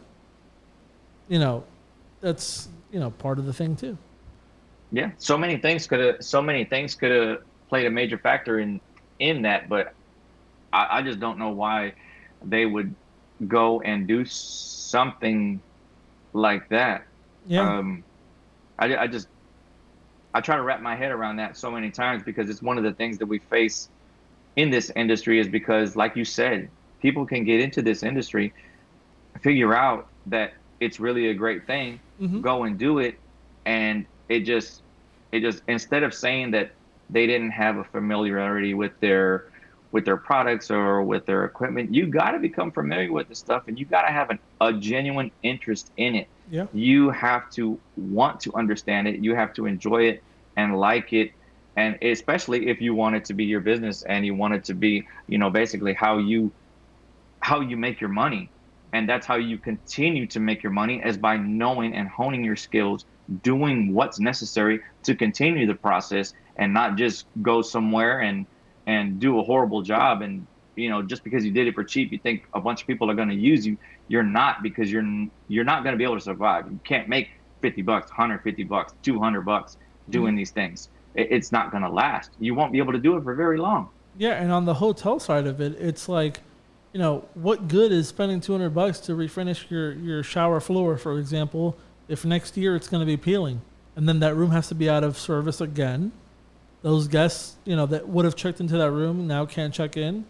That's part of the thing too. Yeah, so many things could have played a major factor in that, but I just don't know why they would go and do something like that. Yeah. I try to wrap my head around that so many times, because it's one of the things that we face in this industry, is because, like you said, people can get into this industry, figure out that it's really a great thing, go and do it, and it just instead of saying that they didn't have a familiarity with their products or with their equipment, you got to become familiar with the stuff, and you got to have a genuine interest in it. Yeah. You have to want to understand it. You have to enjoy it and like it. And especially if you want it to be your business and you want it to be, basically how you make your money. And that's how you continue to make your money, is by knowing and honing your skills, doing what's necessary to continue the process, and not just go somewhere and do a horrible job. And, just because you did it for cheap, you think a bunch of people are going to use you. You're not, because you're not going to be able to survive. You can't make $50, $150, $200 doing these things. It's not going to last. You won't be able to do it for very long. Yeah. And on the hotel side of it, it's like, what good is spending $200 to refinish your shower floor, for example, if next year it's going to be peeling, and then that room has to be out of service again? Those guests, that would have checked into that room now can't check in.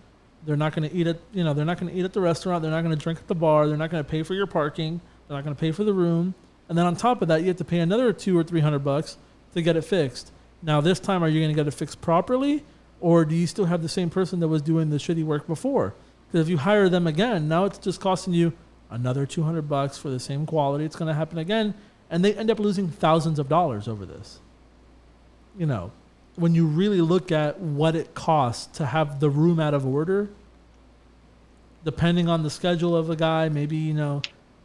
They're not going to eat at, they're not going to eat at the restaurant. They're not going to drink at the bar. They're not going to pay for your parking. They're not going to pay for the room. And then on top of that, you have to pay another $200 or $300 to get it fixed. Now, this time, are you going to get it fixed properly, or do you still have the same person that was doing the shitty work before? Because if you hire them again, now it's just costing you another $200 for the same quality. It's going to happen again, and they end up losing thousands of dollars over this. When you really look at what it costs to have the room out of order, depending on the schedule of the guy, maybe,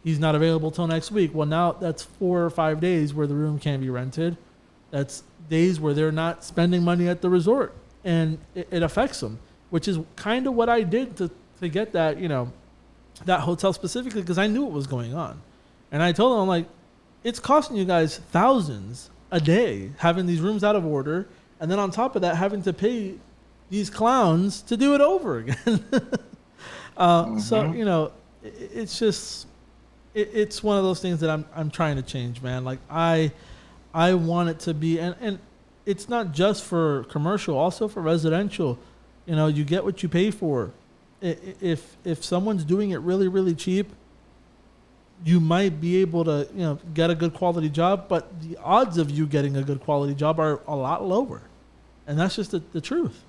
he's not available till next week. Well, now that's 4 or 5 days where the room can't be rented. That's days where they're not spending money at the resort, and it affects them. which is kind of what I did to get that, that hotel specifically, because I knew what was going on. And I told them, I'm like, it's costing you guys thousands a day having these rooms out of order. And then on top of that, having to pay these clowns to do it over again. So, it's just, it's one of those things that I'm trying to change, man. Like I want it to be, and it's not just for commercial, also for residential. You get what you pay for. If someone's doing it really, really cheap, you might be able to, get a good quality job, but the odds of you getting a good quality job are a lot lower. And that's just the truth.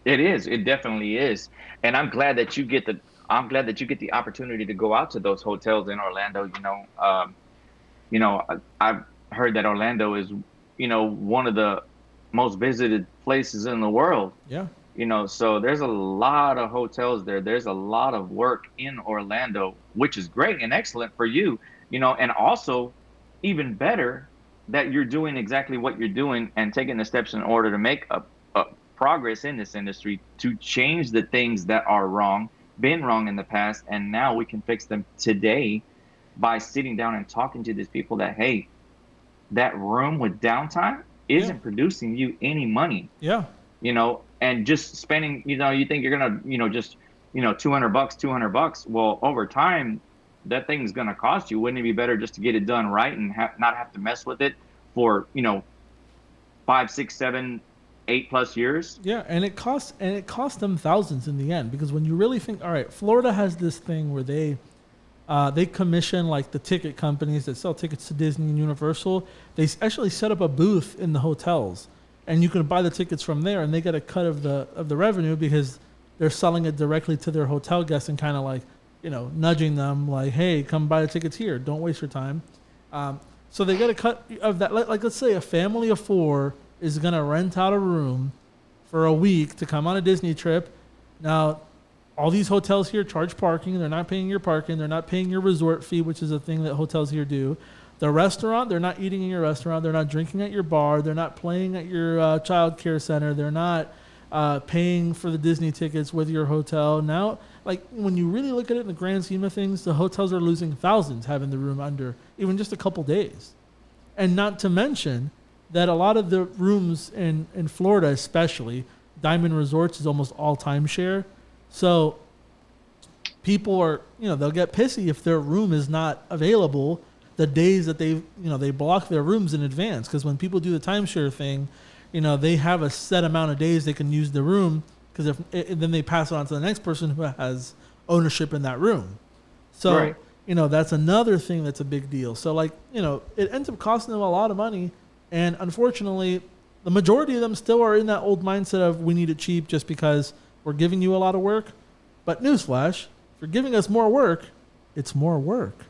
It is. It definitely is. And I'm glad that you get the opportunity to go out to those hotels in Orlando. I've heard that Orlando is, one of the most visited places in the world. Yeah. So there's a lot of hotels there. There's a lot of work in Orlando, which is great and excellent for you, and also even better that you're doing exactly what you're doing and taking the steps in order to make a progress in this industry to change the things that are been wrong in the past. And now we can fix them today by sitting down and talking to these people that, hey, that room with downtime isn't producing you any money. Yeah. And just spending, you think you're going to, just, $200. Well, over time, that thing's going to cost you. Wouldn't it be better just to get it done right and not have to mess with it for, 5, 6, 7, 8+ years? Yeah. And it costs them thousands in the end, because when you really think, all right, Florida has this thing where they commission like the ticket companies that sell tickets to Disney and Universal. They actually set up a booth in the hotels, and you can buy the tickets from there, and they get a cut of the revenue because they're selling it directly to their hotel guests and kind of like, nudging them like, hey, come buy the tickets here. Don't waste your time. So they get a cut of that. Like let's say a family of 4 is going to rent out a room for a week to come on a Disney trip. Now, all these hotels here charge parking. They're not paying your parking. They're not paying your resort fee, which is a thing that hotels here do. The restaurant, they're not eating in your restaurant. They're not drinking at your bar. They're not playing at your child care center. They're not paying for the Disney tickets with your hotel. Now, like when you really look at it in the grand scheme of things, the hotels are losing thousands having the room under even just a couple days. And not to mention that a lot of the rooms in Florida, especially, Diamond Resorts is almost all timeshare. So people are, they'll get pissy if their room is not available the days that they block their rooms in advance. Because when people do the timeshare thing, they have a set amount of days they can use the room, because then they pass it on to the next person who has ownership in that room. So, right. That's another thing that's a big deal. So it ends up costing them a lot of money. And unfortunately, the majority of them still are in that old mindset of we need it cheap just because we're giving you a lot of work. But newsflash, if you're giving us more work, it's more work.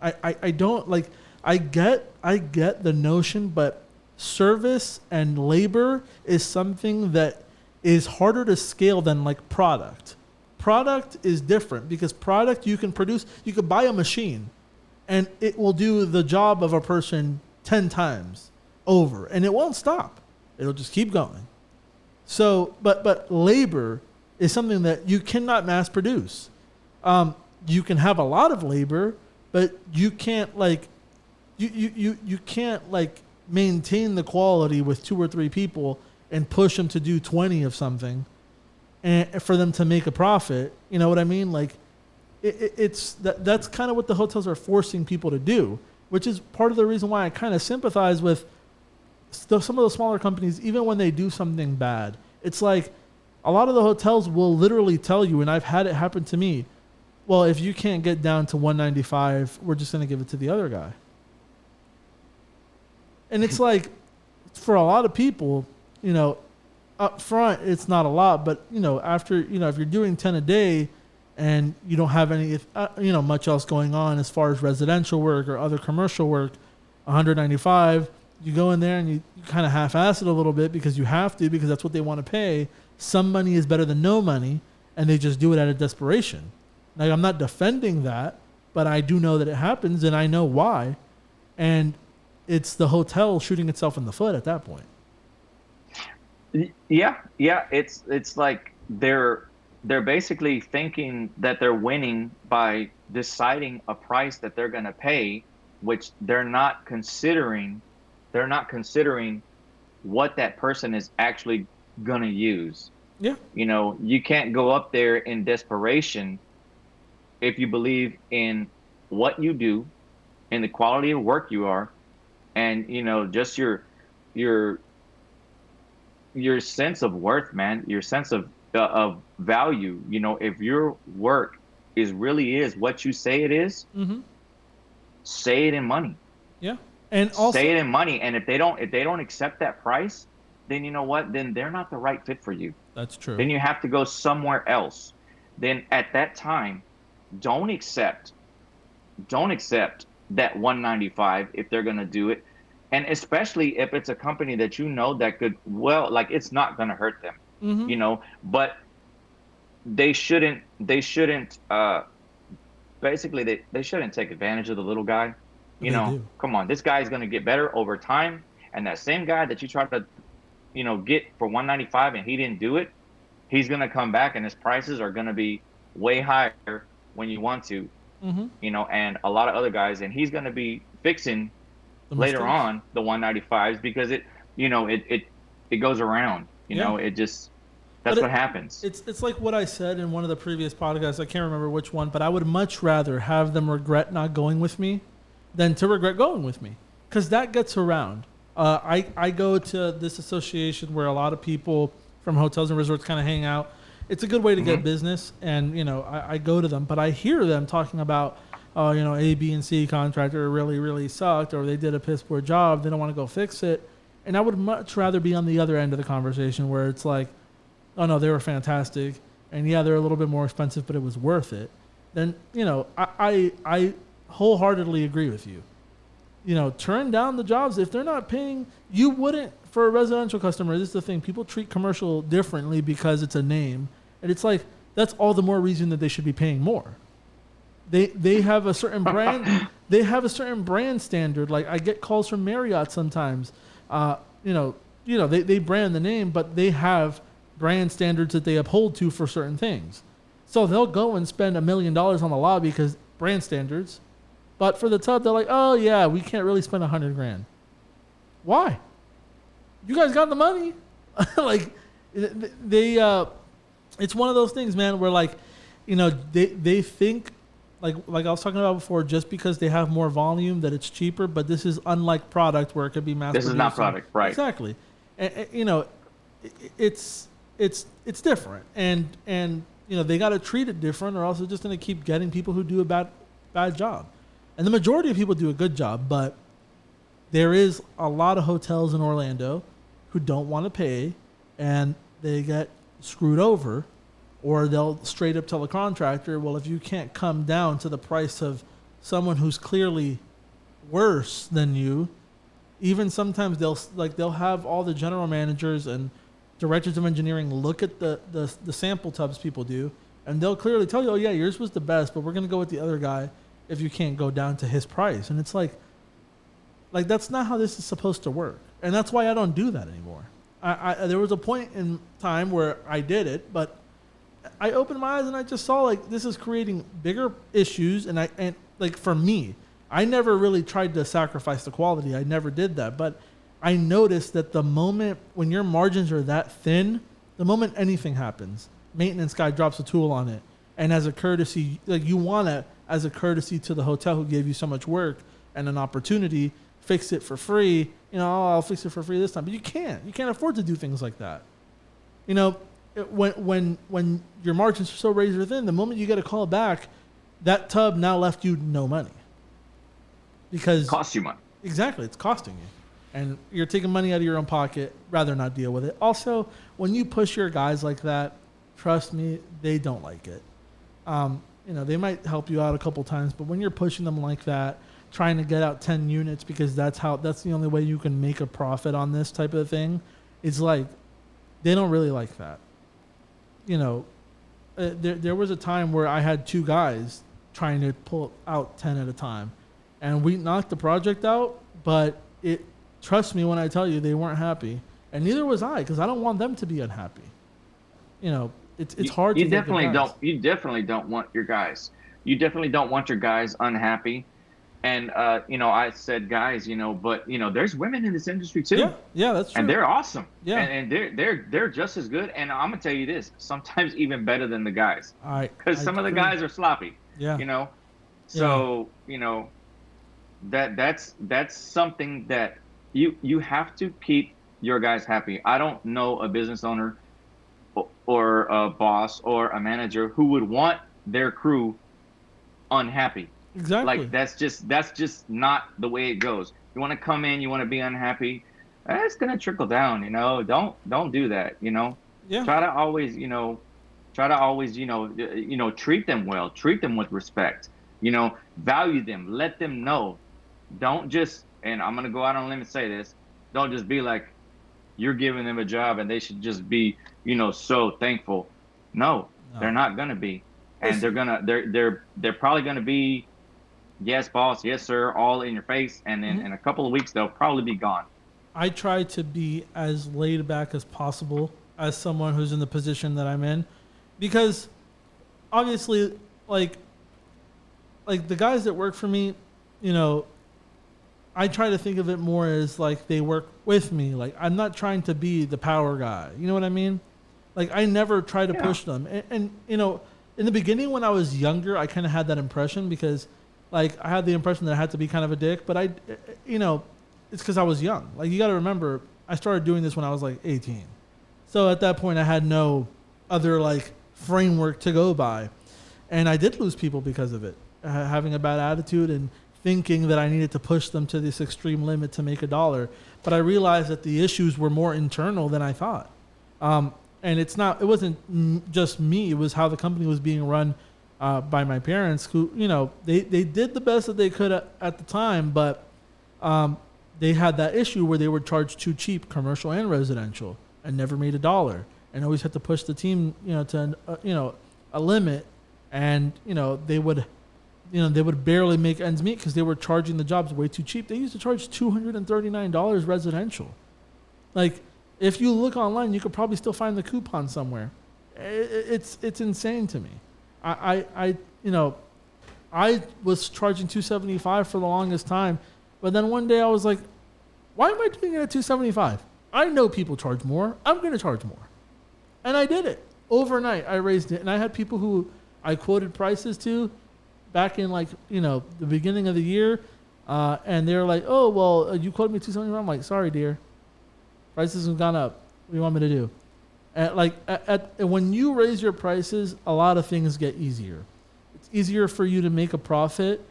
I don't like, I get the notion, but service and labor is something that is harder to scale than like product. Product is different because product you can produce, you could buy a machine and it will do the job of a person 10 times over and it won't stop. It'll just keep going. So, but labor is something that you cannot mass produce. You can have a lot of labor, but you can't like, you can't like maintain the quality with 2 or 3 people and push them to do 20 of something and for them to make a profit. You know what I mean? Like that's kind of what the hotels are forcing people to do, which is part of the reason why I kind of sympathize with some of the smaller companies, even when they do something bad. It's like a lot of the hotels will literally tell you, and I've had it happen to me, well, if you can't get down to 195, we're just going to give it to the other guy. And it's like, for a lot of people, up front, it's not a lot, but, after, if you're doing 10 a day and you don't have any, much else going on as far as residential work or other commercial work, 195, you go in there and you kind of half-ass it a little bit because you have to, because that's what they want to pay. Some money is better than no money, and they just do it out of desperation. Now, I'm not defending that, but I do know that it happens, and I know why. And it's the hotel shooting itself in the foot at that point. Yeah. It's like they're basically thinking that they're winning by deciding a price that they're going to pay, which they're not considering. They're not considering what that person is actually going to use. Yeah. You can't go up there in desperation if you believe in what you do, in the quality of work you are, and just your your sense of worth, man, your sense of value. If your work really is what you say it is, Mm-hmm. say it in money. Yeah. And Say also, it in money. And if they don't accept that price, then you know what? Then they're not the right fit for you. that's true. Then you have to go somewhere else. Then at that time, don't accept don't accept that 195 if they're going to do it. And especially if it's a company that that could, well, like, it's not going to hurt them, Mm-hmm. but they shouldn't basically they shouldn't take advantage of the little guy. They do. Come on, this guy's going to get better over time, and that same guy that you try to get for 195 and he didn't do it, he's going to come back and his prices are going to be way higher when you want to, Mm-hmm. and a lot of other guys, and he's going to be fixing The later mistakes. on the 195s because it goes around, Yeah. it just, But that's what happens. It's like what I said in one of the previous podcasts. I can't remember which one, but I would much rather have them regret not going with me than to regret going with me, because that gets around. I go to this association where a lot of people from hotels and resorts kind of hang out. It's a good way to get business, and I go to them, but I hear them talking about, A, B, and C contractor really, really sucked, or they did a piss poor job. They don't want to go fix it, and I would much rather be on the other end of the conversation where it's like, oh no, they were fantastic, and yeah, they're a little bit more expensive, but it was worth it. Then I wholeheartedly agree with you. Turn down the jobs if they're not paying. You wouldn't for a residential customer. This is the thing: people treat commercial differently because it's a name, and it's like that's all the more reason that they should be paying more. They have a certain brand. They have a certain brand standard. Like I get calls from Marriott sometimes. They brand the name, but they have brand standards that they uphold to for certain things. So they'll go and spend $1 million on the lobby because brand standards. But for the tub, they're like, oh yeah, we can't really spend $100,000. Why? You guys got the money. Like it's one of those things, man, where they think like I was talking about before, just because they have more volume that it's cheaper, but this is unlike product where it could be mass produced. This is not product, right? Exactly. And it's different, and they got to treat it different, or else they're just going to keep getting people who do a bad job. And the majority of people do a good job, but there is a lot of hotels in Orlando who don't want to pay, and they get screwed over, or they'll straight up tell the contractor, well, if you can't come down to the price of someone who's clearly worse than you, even sometimes they'll have all the general managers and directors of engineering look at the sample tubs people do, and they'll clearly tell you, oh yeah, yours was the best, but we're going to go with the other guy if you can't go down to his price. And it's like that's not how this is supposed to work. And that's why I don't do that anymore. There was a point in time where I did it, but I opened my eyes and I just saw this is creating bigger issues. And for me, I never really tried to sacrifice the quality. I never did that. But I noticed that the moment when your margins are that thin, the moment anything happens, maintenance guy drops a tool on it. And as a courtesy, you want to, as a courtesy to the hotel who gave you so much work and an opportunity, fix it for free. I'll fix it for free this time. But you can't. You can't afford to do things like that. When your margins are so razor thin, the moment you get a call back, that tub now left you no money. Because It costs you money. Exactly, it's costing you. And you're taking money out of your own pocket, rather not deal with it. Also, when you push your guys like that, trust me, they don't like it. They might help you out a couple times, but when you're pushing them like that, trying to get out 10 units because that's the only way you can make a profit on this type of thing, it's like they don't really like that. There was a time where I had 2 guys trying to pull out 10 at a time, and we knocked the project out, but trust me when I tell you, they weren't happy. and neither was I, because I don't want them to be unhappy. You know, it's hard You to get good definitely guys. don't. You definitely don't want your guys. You definitely don't want your guys unhappy. And I said guys, but there's women in this industry too, Yeah, yeah, that's and true. they're awesome, Yeah, and they're just as good. And I'm gonna tell you this, sometimes even better than the guys, because I some of the agree. guys are sloppy, Yeah, you know. yeah. So that's something that you have to keep your guys happy. I don't know a business owner or a boss or a manager who would want their crew unhappy. Like Exactly. that's just not the way it goes. You want to come in, you want to be unhappy, it's gonna trickle down. Don't do that. Yeah. Try to always treat them well, treat them with respect. Value them, let them know. Don't just, and I'm gonna go out on a limb and say this. Don't just be like you're giving them a job and they should just be so thankful. No, they're No. not gonna be, and Listen, they're probably gonna be yes, boss, yes, sir, all in your face, and then mhm. in a couple of weeks they'll probably be gone. I try to be as laid back as possible as someone who's in the position that I'm in, because obviously, like the guys that work for me, you know, I try to think of it more as like they work with me. Like I'm not trying to be the power guy. You know what I mean? Like I never try to Yeah, push them. And in the beginning when I was younger, I kind of had that impression because like I had the impression that I had to be kind of a dick, but you know, it's because I was young. Like you got to remember, I started doing this when I was like 18. So at that point, I had no other like framework to go by, and I did lose people because of it, having a bad attitude and thinking that I needed to push them to this extreme limit to make a dollar. But I realized that the issues were more internal than I thought. And it wasn't just me. It was how the company was being run by my parents, who, they did the best that they could at the time, but they had that issue where they were charged too cheap, commercial and residential, and never made a dollar, and always had to push the team, to a limit, and they would barely make ends meet because they were charging the jobs way too cheap. They used to charge $239 residential. Like, if you look online, you could probably still find the coupon somewhere. It's insane to me. I was charging $275 for the longest time, but then one day I was like, why am I doing it at $275? I know people charge more. I'm going to charge more, and I did it overnight. I raised it, and I had people who I quoted prices to back in the beginning of the year, and they're like, oh well, you quoted me $275. I'm like, sorry, dear, prices have gone up. What do you want me to do? When you raise your prices, a lot of things get easier. It's easier for you to make a profit,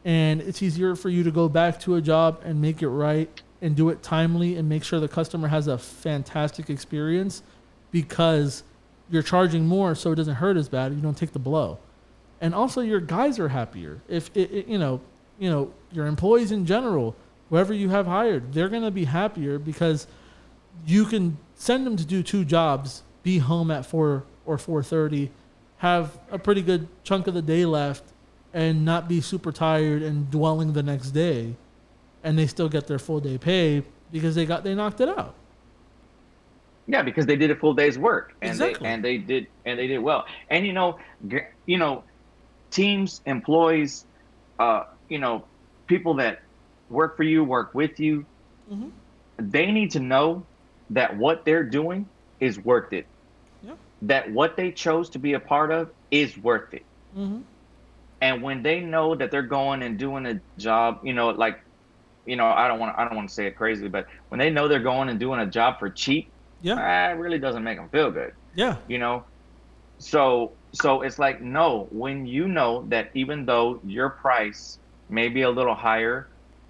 and it's easier for you to go back to a job and make it right and do it timely and make sure the customer has a fantastic experience, because you're charging more so it doesn't hurt as bad. You don't take the blow. And also your guys are happier. If your employees in general, whoever you have hired, they're going to be happier because you can send them to do two jobs, be home at 4 or 4:30, have a pretty good chunk of the day left, and not be super tired and dwelling the next day, and they still get their full day pay because they knocked it out. yeah, because they did a full day's work, and they Exactly. and they did well. And teams, employees, uh, you know, people that work for you, work with you, Hmm. they need to know that what they're doing is worth it. Yeah. That what they chose to be a part of is worth it. Hmm. And when they know that they're going and doing a job, I don't want to say it crazy, but when they know they're going and doing a job for cheap, Yeah. it really doesn't make them feel good. Yeah. You know, so it's like, no, when you know that even though your price may be a little higher,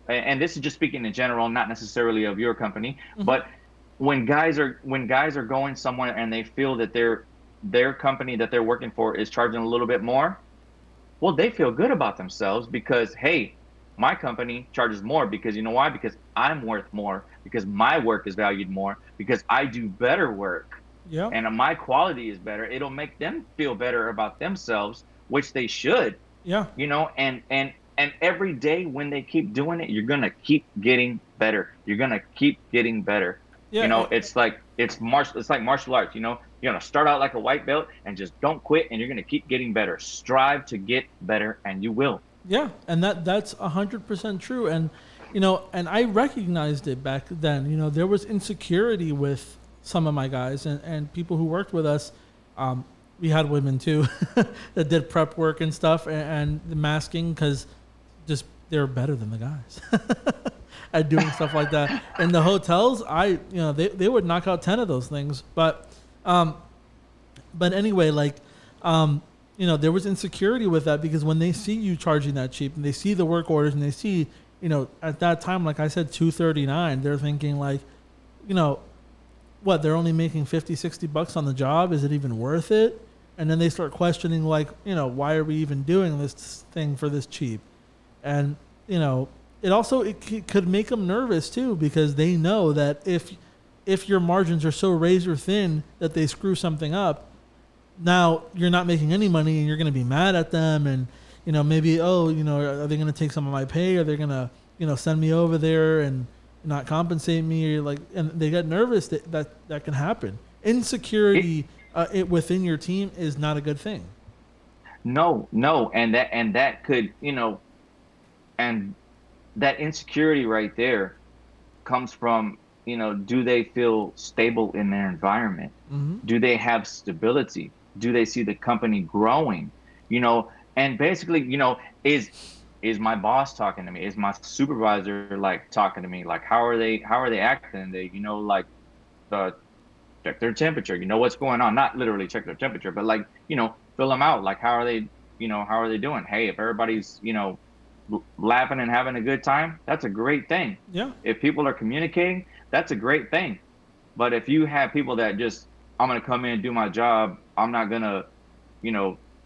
and this is just speaking in general, not necessarily of your company, Hmm. but when guys are going somewhere and they feel that their company that they're working for is charging a little bit more, well, they feel good about themselves because, hey, my company charges more, because you know why? Because I'm worth more, because my work is valued more, because I do better work, Yeah. and my quality is better. It'll make them feel better about themselves, which they should, Yeah. and every day when they keep doing it, you're gonna keep getting better. You're gonna keep getting better. You know, Yeah. it's like martial arts, you know. You're gonna start out like a white belt and just don't quit, and you're gonna keep getting better. Strive to get better, and you will. Yeah, and that's 100% true. And and I recognized it back then. There was insecurity with some of my guys and people who worked with us. We had women too that did prep work and stuff and the masking because just they're better than the guys at doing stuff like that. In the hotels, they would knock out 10 of those things, but anyway, there was insecurity with that because when they see you charging that cheap and they see the work orders and they see, at that time, like I said, 239, they're thinking like, what, they're only making 50, 60 bucks on the job. Is it even worth it? And then they start questioning like, why are we even doing this thing for this cheap? And, it could make them nervous too, because they know that if your margins are so razor thin that they screw something up, now you're not making any money and you're going to be mad at them. And, maybe, are they going to take some of my pay? Are they going to, send me over there and not compensate me? Or and they get nervous that can happen. Insecurity within your team is not a good thing. No, and that could, and that insecurity right there comes from, do they feel stable in their environment? Mm-hmm. Do they have stability? Do they see the company growing? And basically, is my boss talking to me? Is my supervisor like talking to me? Like how are they acting? They, check their temperature, what's going on. Not literally check their temperature, but fill them out. Like how are they doing? Hey, if everybody's, laughing and having a good time, that's a great thing. Yeah. If people are communicating, that's a great thing. But if you have people that just, I'm going to come in and do my job, I'm not going to,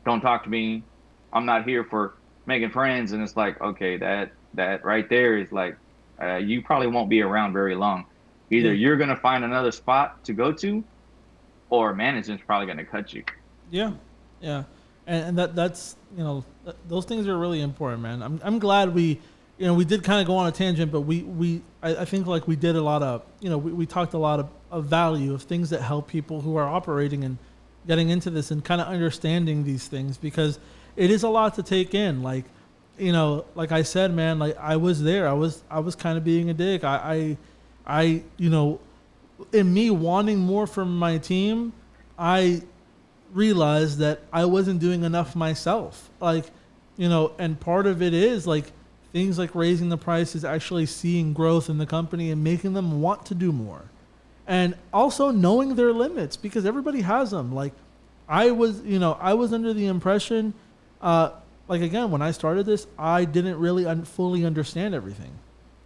don't talk to me, I'm not here for making friends, and it's like, okay, that right there is like, you probably won't be around very long. Either you're going to find another spot to go to, or management's probably going to cut you. Yeah. And that's those things are really important, man. I'm glad we did kind of go on a tangent, but I think like we did a lot of we talked a lot of value of things that help people who are operating and getting into this and kind of understanding these things, because it is a lot to take in. Like I said, man, like I was there. I was kind of being a dick. I in me wanting more from my team, I realized that I wasn't doing enough myself. And part of it is like things like raising the prices, actually seeing growth in the company and making them want to do more. And also knowing their limits, because everybody has them. Like I was under the impression, again, when I started this, I didn't really fully understand everything.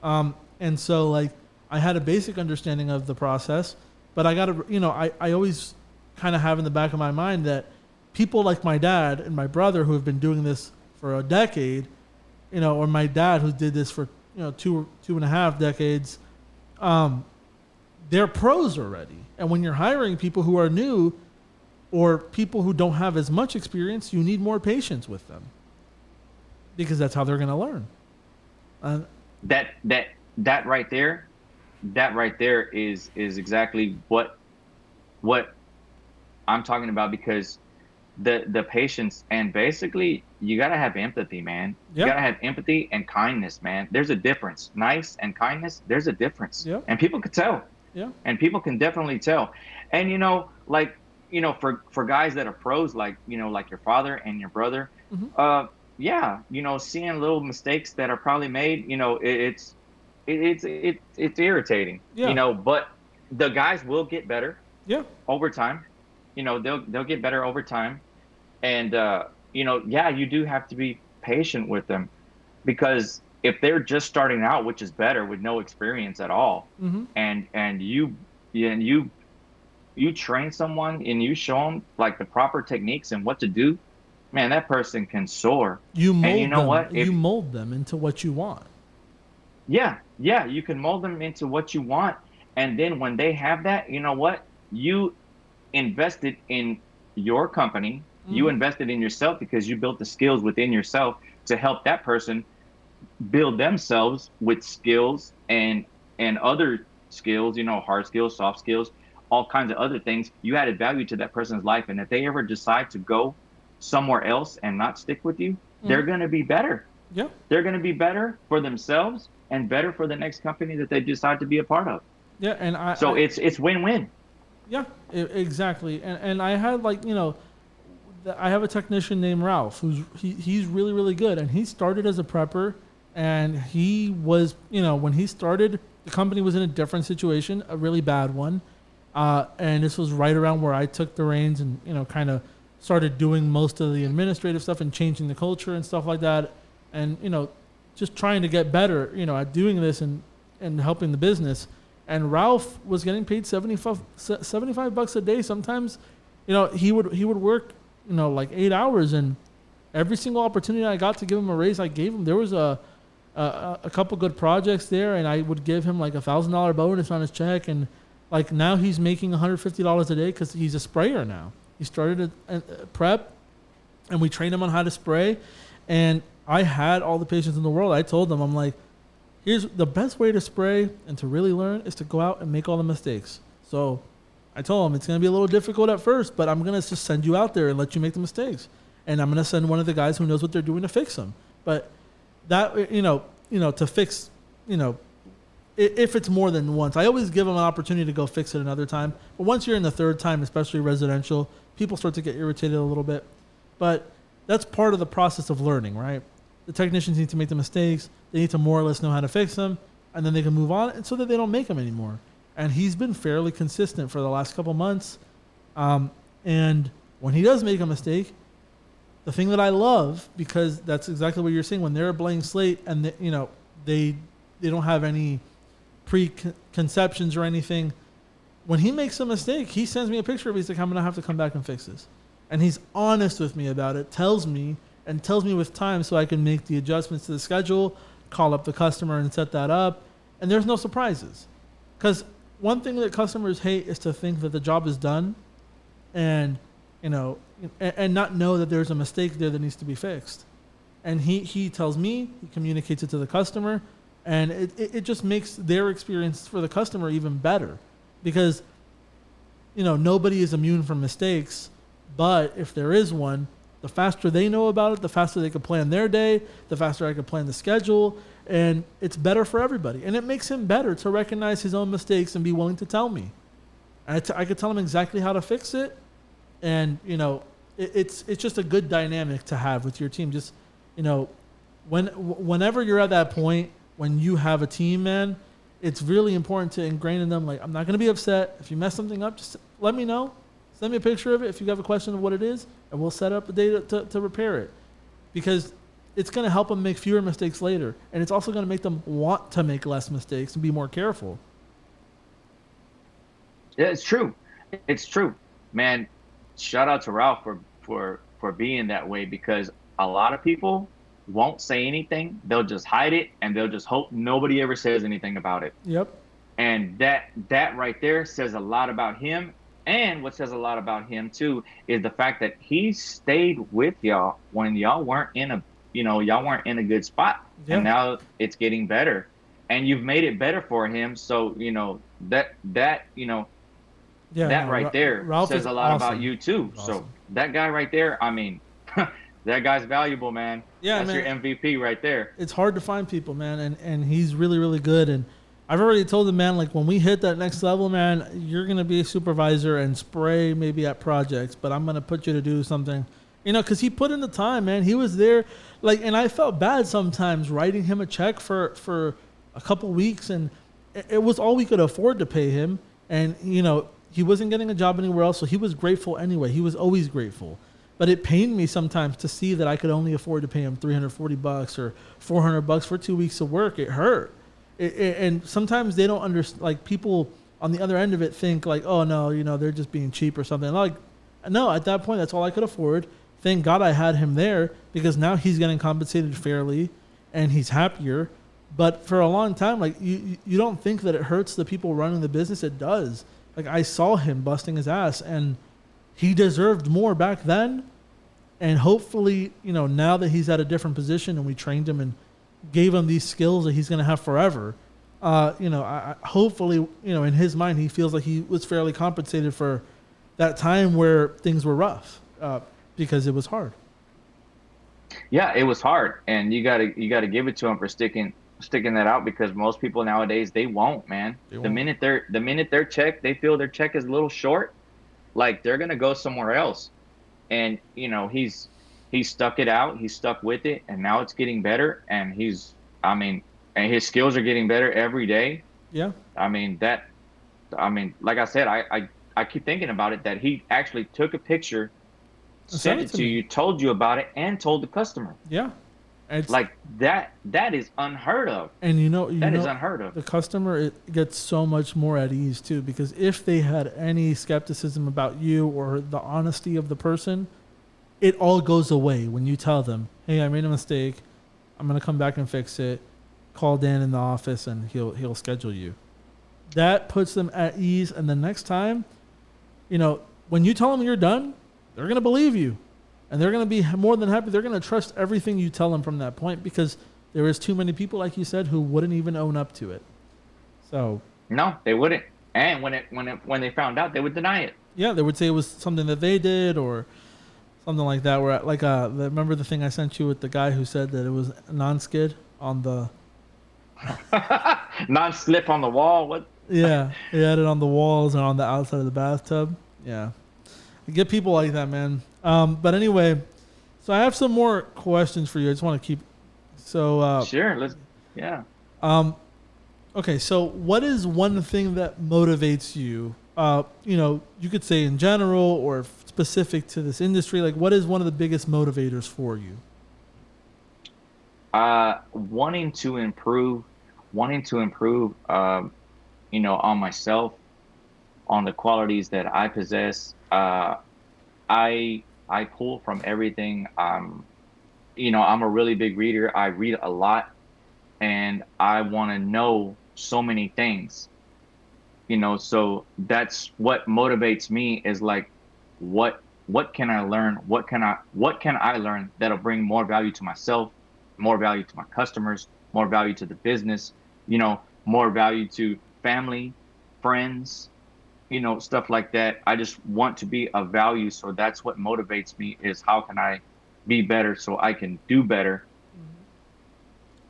And so like I had a basic understanding of the process, but I always kind of have in the back of my mind that people like my dad and my brother who have been doing this for a decade, or my dad who did this for, 2.5 decades, they're pros already. And when you're hiring people who are new or people who don't have as much experience, you need more patience with them, because that's how they're going to learn. That right there is exactly what I'm talking about, because the patience, and basically you got to have empathy, man. Yep. You got to have empathy and kindness, man. There's a difference. Nice and kindness, there's a difference. Yep. And people could tell. Yeah. And people can definitely tell. And for guys that are pros, like your father and your brother, mm-hmm. Seeing little mistakes that are probably made, it's irritating. Yeah. But the guys will get better. Yeah. Over time. They'll get better over time. And you do have to be patient with them, because if they're just starting out, which is better, with no experience at all, mm-hmm. and you train someone and you show them like the proper techniques and what to do, man, that person can soar. You mold and you know them. what? You mold them into what you want. Yeah, you can mold them into what you want. And then when they have that, you know what? You invested in your company. Mm-hmm. You invested in yourself, because you built the skills within yourself to help that person build themselves with skills and other skills, hard skills, soft skills, all kinds of other things. You added value to that person's life. And if they ever decide to go somewhere else and not stick with you, they're going to be better. Yeah. They're going to be better for themselves and better for the next company that they decide to be a part of. Yeah. And it's win-win. Yeah, exactly. And I had I have a technician named Ralph he's really, really good. And he started as a prepper, and he was, when he started, the company was in a different situation, a really bad one. And this was right around where I took the reins and, kind of started doing most of the administrative stuff and changing the culture and stuff like that. And, just trying to get better, at doing this and helping the business. And Ralph was getting paid $75 a day. Sometimes, he would work, like 8 hours, and every single opportunity I got to give him a raise, I gave him. There was a couple good projects there, and I would give him like $1,000 bonus on his check. And like now he's making $150 a day because he's a sprayer now. He started a prep, and we trained him on how to spray. And I had all the patience in the world. I told them, I'm like, here's the best way to spray and to really learn is to go out and make all the mistakes. So I told him it's going to be a little difficult at first, but I'm going to just send you out there and let you make the mistakes. And I'm going to send one of the guys who knows what they're doing to fix them. But that, to fix, if it's more than once, I always give them an opportunity to go fix it another time. But once you're in the third time, especially residential, people start to get irritated a little bit. But that's part of the process of learning, right? The technicians need to make the mistakes. They need to more or less know how to fix them, and then they can move on, and so that they don't make them anymore. And he's been fairly consistent for the last couple months. And when he does make a mistake, the thing that I love, because that's exactly what you're saying, when they're a blank slate and they don't have any preconceptions or anything, when he makes a mistake, he sends me a picture of it. He's like, I'm going to have to come back and fix this. And he's honest with me about it, tells me with time so I can make the adjustments to the schedule, call up the customer and set that up. And there's no surprises. Because one thing that customers hate is to think that the job is done and, and not know that there's a mistake there that needs to be fixed. And he tells me, he communicates it to the customer, and it just makes their experience for the customer even better. Because, nobody is immune from mistakes, but if there is one, the faster they know about it, the faster they can plan their day, the faster I can plan the schedule, and it's better for everybody. And it makes him better to recognize his own mistakes and be willing to tell me. I could tell him exactly how to fix it, and it's just a good dynamic to have with your team. Just whenever you're at that point when you have a team, man, it's really important to ingrain in them, like, I'm not going to be upset if you mess something up. Just let me know. Send me a picture of it if you have a question of what it is, and we'll set up a day to repair it. Because it's going to help them make fewer mistakes later. And it's also going to make them want to make less mistakes and be more careful. Yeah, it's true. It's true. Man, shout out to Ralph for being that way, because a lot of people won't say anything. They'll just hide it, and they'll just hope nobody ever says anything about it. Yep. And that right there says a lot about him. And what says a lot about him too is the fact that he stayed with y'all when y'all weren't in a good spot. Yeah. And now it's getting better, and you've made it better for him. So that right there Ralph says a lot awesome. About you too. Awesome. So that guy right there, I mean, that guy's valuable, man. Yeah, that's man. Your MVP right there. It's hard to find people, man, and he's really, really good. And I've already told him, man, like, when we hit that next level, man, you're going to be a supervisor and spray maybe at projects, but I'm going to put you to do something, because he put in the time, man. He was there, and I felt bad sometimes writing him a check for a couple weeks, and it was all we could afford to pay him. And, he wasn't getting a job anywhere else, so he was grateful anyway. He was always grateful. But it pained me sometimes to see that I could only afford to pay him $340 or $400 for 2 weeks of work. It hurt. And sometimes they don't understand, like, people on the other end of it think like, oh no, they're just being cheap or something. Like, no, at that point, that's all I could afford. Thank God I had him there, because now he's getting compensated fairly and he's happier. But for a long time, like, you don't think that it hurts the people running the business. It does. Like, I saw him busting his ass, and he deserved more back then. And hopefully, now that he's at a different position and we trained him and gave him these skills that he's going to have forever, Hopefully, in his mind, he feels like he was fairly compensated for that time where things were rough, because it was hard. Yeah, it was hard, and you gotta give it to him for sticking that out, because most people nowadays, they won't, man. They The won't. minute their check, they feel their check is a little short, like they're gonna go somewhere else. And he's stuck it out, he's stuck with it, and now it's getting better, and I mean, and his skills are getting better every day. Yeah. I mean that I mean, like I said, I keep thinking about it, that he actually took a picture, Send sent it it to to me. you, told you about it, and told the customer. Yeah. It's Like that is unheard of. and That is unheard of. the customer, it gets so much more at ease too, because if they had any skepticism about you or the honesty of the person, it all goes away when you tell them, "Hey, I made a mistake. I'm gonna come back and fix it." Call Dan in the office and he'll schedule you. That puts them at ease, and the next time, when you tell them you're done, they're gonna believe you, and they're gonna be more than happy. They're gonna trust everything you tell them from that point, because there is too many people, like you said, who wouldn't even own up to it. So No, they wouldn't. And when they found out, they would deny it. yeah, they would say it was something that they did or something like that. Where remember the thing I sent you with the guy who said that it was non-skid on the. Non-slip on the wall. What? Yeah, he had it on the walls and on the outside of the bathtub. Yeah, you get people like that, man. But anyway, so I have some more questions for you. I just want to keep. So Sure. Yeah. okay. So what is one thing that motivates you? You could say in general or specific to this industry. Like, what is one of the biggest motivators for you? Wanting to improve, on myself, on the qualities that I possess. I pull from everything. I'm a really big reader. I read a lot, and I want to know so many things. So that's what motivates me, is like, what can I learn? What can I learn that'll bring more value to myself, more value to my customers, more value to the business, more value to family, friends, stuff like that. I just want to be of value. So that's what motivates me, is how can I be better so I can do better.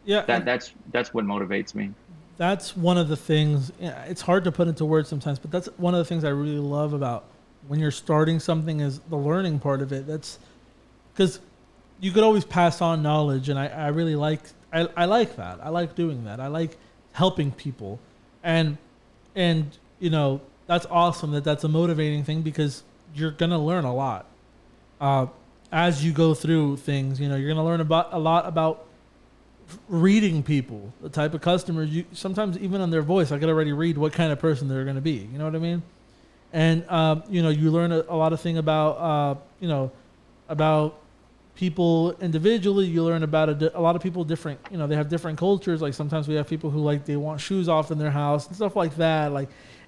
Yeah, That's what motivates me. that's one of the things. It's hard to put into words sometimes, but that's one of the things I really love about when you're starting something, is the learning part of it. That's because you could always pass on knowledge, and I really like I like that. I like doing that. I like helping people, and that's awesome. That's a motivating thing, because you're gonna learn a lot as you go through things. You're gonna learn a lot about reading people, the type of customers. You sometimes, even on their voice, I could already read what kind of person they're going to be. You know what I mean? And you learn a lot of things about about people individually. You learn about a lot of people different. They have different cultures. Like sometimes we have people who they want shoes off in their house and stuff like that.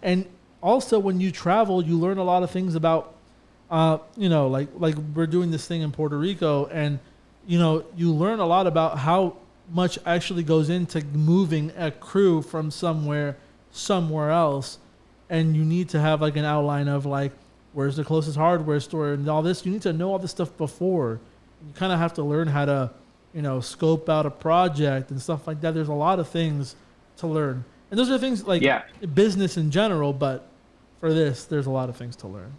And also when you travel, you learn a lot of things about like we're doing this thing in Puerto Rico, and you learn a lot about how much actually goes into moving a crew from somewhere else, and you need to have an outline of where's the closest hardware store and all this. You need to know all this stuff before. You kind of have to learn how to scope out a project and stuff like that. There's a lot of things to learn, and those are things business in general, but for this there's a lot of things to learn.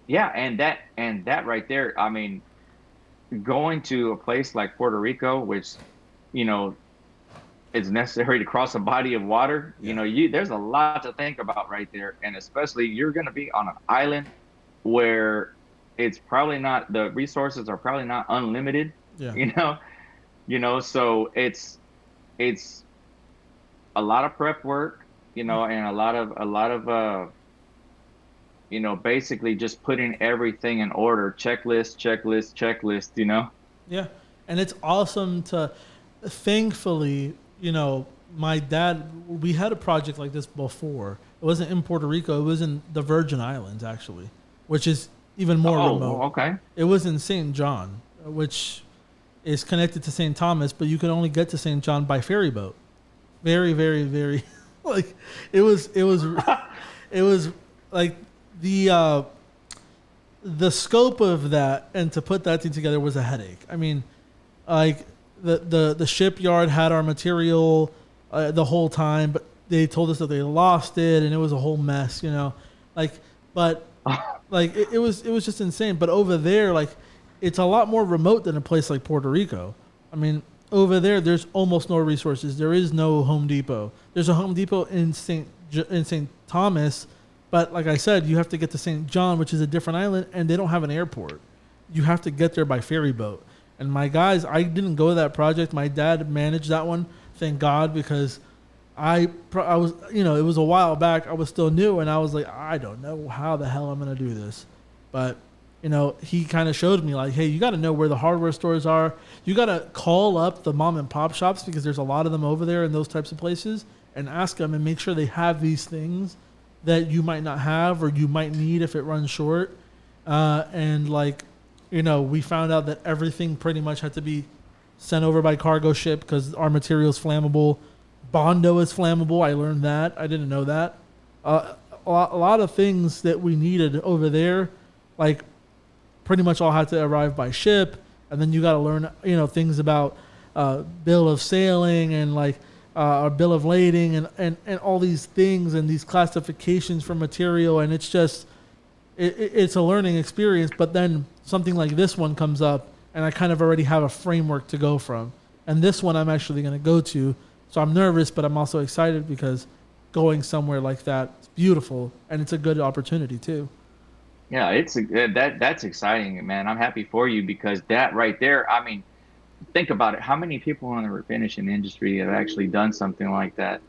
Yeah, and that right there, I mean, going to a place like Puerto Rico, which it's necessary to cross a body of water. There's a lot to think about right there, and especially you're going to be on an island where it's probably not, the resources are probably not unlimited. Yeah. So it's a lot of prep work, and a lot of basically just putting everything in order, checklist. Yeah, and it's awesome to, thankfully, my dad, we had a project like this before. It wasn't in Puerto Rico. It was in the Virgin Islands, actually, which is even more remote. Okay. It was in St. John, which is connected to St. Thomas, but you can only get to St. John by ferry boat. Very, very, very. Like it was like the scope of that and to put that thing together was a headache. I mean, like the shipyard had our material the whole time, but they told us that they lost it and it was a whole mess, you know. Like, but like it was just insane. But over there, like, it's a lot more remote than a place like Puerto Rico. I mean, over there, there's almost no resources. There is no Home Depot. There's a Home Depot in St. Thomas, but like I said, you have to get to St. John, which is a different island, and they don't have an airport. You have to get there by ferry boat. And my guys, I didn't go to that project. My dad managed that one, thank God, because I was, you know, it was a while back. I was still new, and I was like, I don't know how the hell I'm going to do this. But, you know, he kind of showed me, like, hey, you got to know where the hardware stores are. You got to call up the mom and pop shops because there's a lot of them over there in those types of places and ask them and make sure they have these things that you might not have or you might need if it runs short. And, like, you know, we found out that everything pretty much had to be sent over by cargo ship because our material is flammable. Bondo is flammable. I learned that. I didn't know that. A lot of things that we needed over there, like, pretty much all had to arrive by ship. And then you got to learn, you know, things about bill of sailing and, like, our bill of lading and all these things and these classifications for material. And it's just, it's a learning experience. But then something like this one comes up and I kind of already have a framework to go from. And this one I'm actually going to go to. So I'm nervous, but I'm also excited because going somewhere like that is beautiful and it's a good opportunity too. Yeah, that's exciting, man. I'm happy for you because that right there, I mean, think about it. How many people in the refinishing industry have actually done something like that?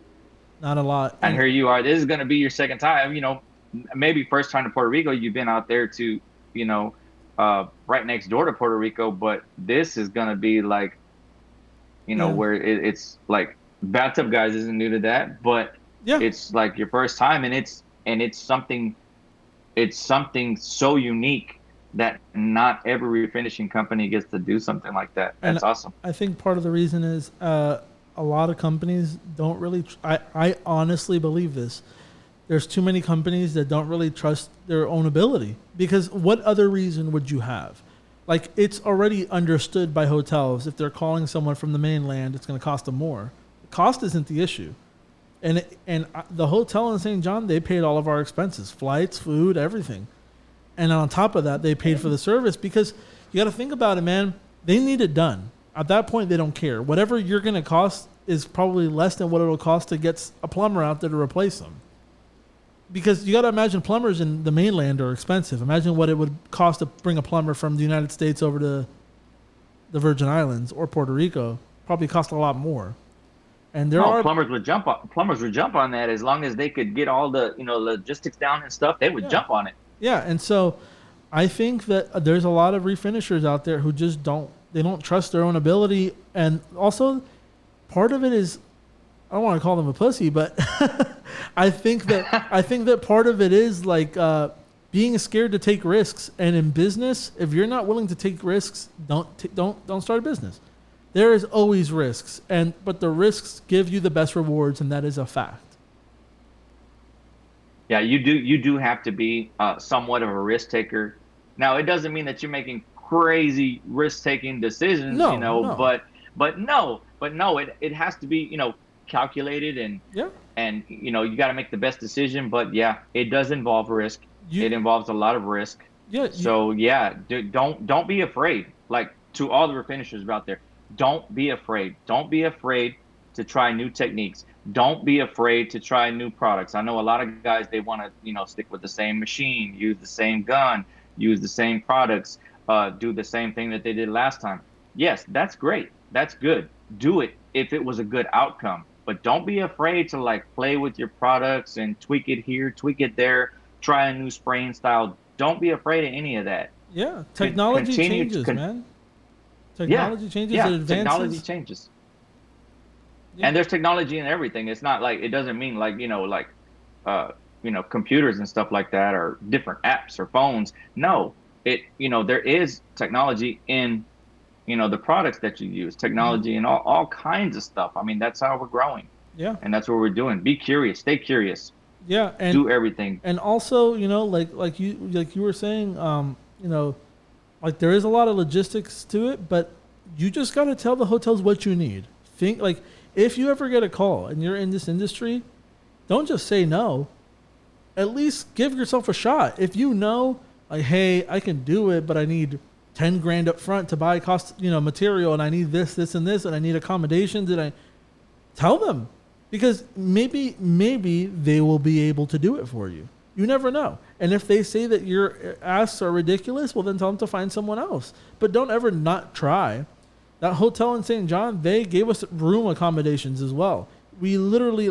Not a lot. And here you are. This is going to be your second time. You know, maybe first time to Puerto Rico. You've been out there to, you know, right next door to Puerto Rico. But this is going to be like, you know, where it's like Bathtub Guys isn't new to that, but it's like your first time, and it's something so unique that not every refinishing company gets to do something like that. That's awesome. I think part of the reason is a lot of companies don't really, I honestly believe this. There's too many companies that don't really trust their own ability because what other reason would you have? Like, it's already understood by hotels. If they're calling someone from the mainland, it's going to cost them more. Cost isn't the issue. And the hotel in St. John, they paid all of our expenses, flights, food, everything. And on top of that, they paid for the service because you got to think about it, man. They need it done. At that point, they don't care. Whatever you're going to cost is probably less than what it'll cost to get a plumber out there to replace them. Because you got to imagine plumbers in the mainland are expensive. Imagine what it would cost to bring a plumber from the United States over to the Virgin Islands or Puerto Rico. Probably cost a lot more. And plumbers would jump on that as long as they could get all the, you know, logistics down and stuff. They would jump on it. Yeah, and so I think that there's a lot of refinishers out there who just don't trust their own ability, and also part of it is, I don't want to call them a pussy, but I think that part of it is like being scared to take risks. And in business, if you're not willing to take risks, don't start a business. There is always risks, but the risks give you the best rewards, and that is a fact. Yeah, you do have to be somewhat of a risk taker. Now, it doesn't mean that you're making crazy risk-taking decisions, you know, no. but it has to be, you know, calculated and you know, you got to make the best decision. But yeah, it does involve risk. It involves a lot of risk. Yeah. So yeah, don't be afraid. Like, to all the refinishers out there, don't be afraid. Don't be afraid to try new techniques. Don't be afraid to try new products. I know a lot of guys, they want to, you know, stick with the same machine, use the same gun, use the same products, do the same thing that they did last time. Yes, that's great. That's good. Do it if it was a good outcome. But don't be afraid to, like, play with your products and tweak it here, tweak it there, try a new spraying style. Don't be afraid of any of that. Yeah, technology changes, man. Technology changes, it advances. Technology changes. Yeah. And there's technology in everything. It's not like, it doesn't mean like, you know, like, you know, computers and stuff like that or different apps or phones. No, you know, there is technology in, you know, the products that you use, technology and all kinds of stuff. I mean, that's how we're growing. Yeah. And that's what we're doing. Be curious, stay curious, Yeah. do everything. And also, like you were saying, like there is a lot of logistics to it, but you just got to tell the hotels what you need. Think like if you ever get a call and you're in this industry, don't just say no. At least give yourself a shot. If you know, like, hey, I can do it, but I need 10 grand up front to buy material, and I need this, and this, and I need accommodations, and I tell them, because maybe they will be able to do it for you. You never know. And if they say that your asks are ridiculous, well, then tell them to find someone else. But don't ever not try. That hotel in St. John, they gave us room accommodations as well. We literally,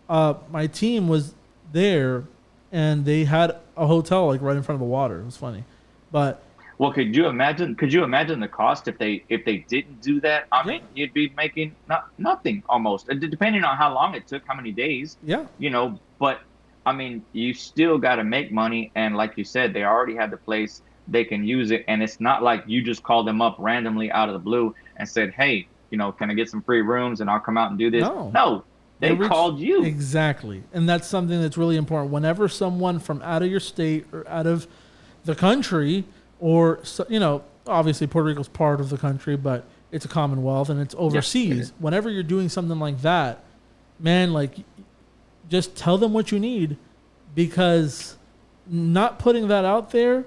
my team was there, and they had a hotel like right in front of the water. It was funny, but well, could you imagine the cost if they didn't do that? I mean, you'd be making nothing almost, depending on how long it took, how many days. Yeah. But I mean, you still got to make money, and like you said, they already have the place, they can use it, and it's not like you just called them up randomly out of the blue and said, "Hey, can I get some free rooms and I'll come out and do this?" No. They called you. Exactly. And that's something that's really important. Whenever someone from out of your state or out of the country, or, obviously Puerto Rico's part of the country, but it's a commonwealth and it's overseas. Yes, Whenever you're doing something like that, man, just tell them what you need, because not putting that out there,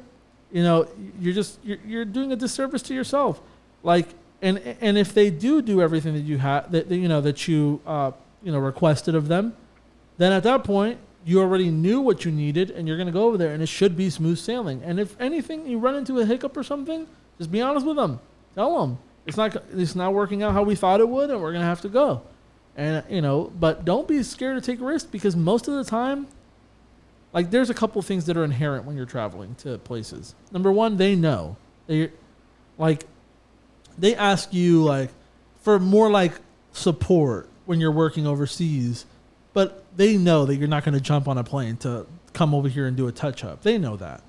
you're doing a disservice to yourself. And if they do everything that you have, that you requested of them, then at that point you already knew what you needed, and you're going to go over there, and it should be smooth sailing. And if anything, you run into a hiccup or something, just be honest with them. Tell them it's not working out how we thought it would, and we're going to have to go. And but don't be scared to take risks, because most of the time, there's a couple things that are inherent when you're traveling to places. Number one, they know they ask you for more support when you're working overseas, but they know that you're not going to jump on a plane to come over here and do a touch-up. They know that.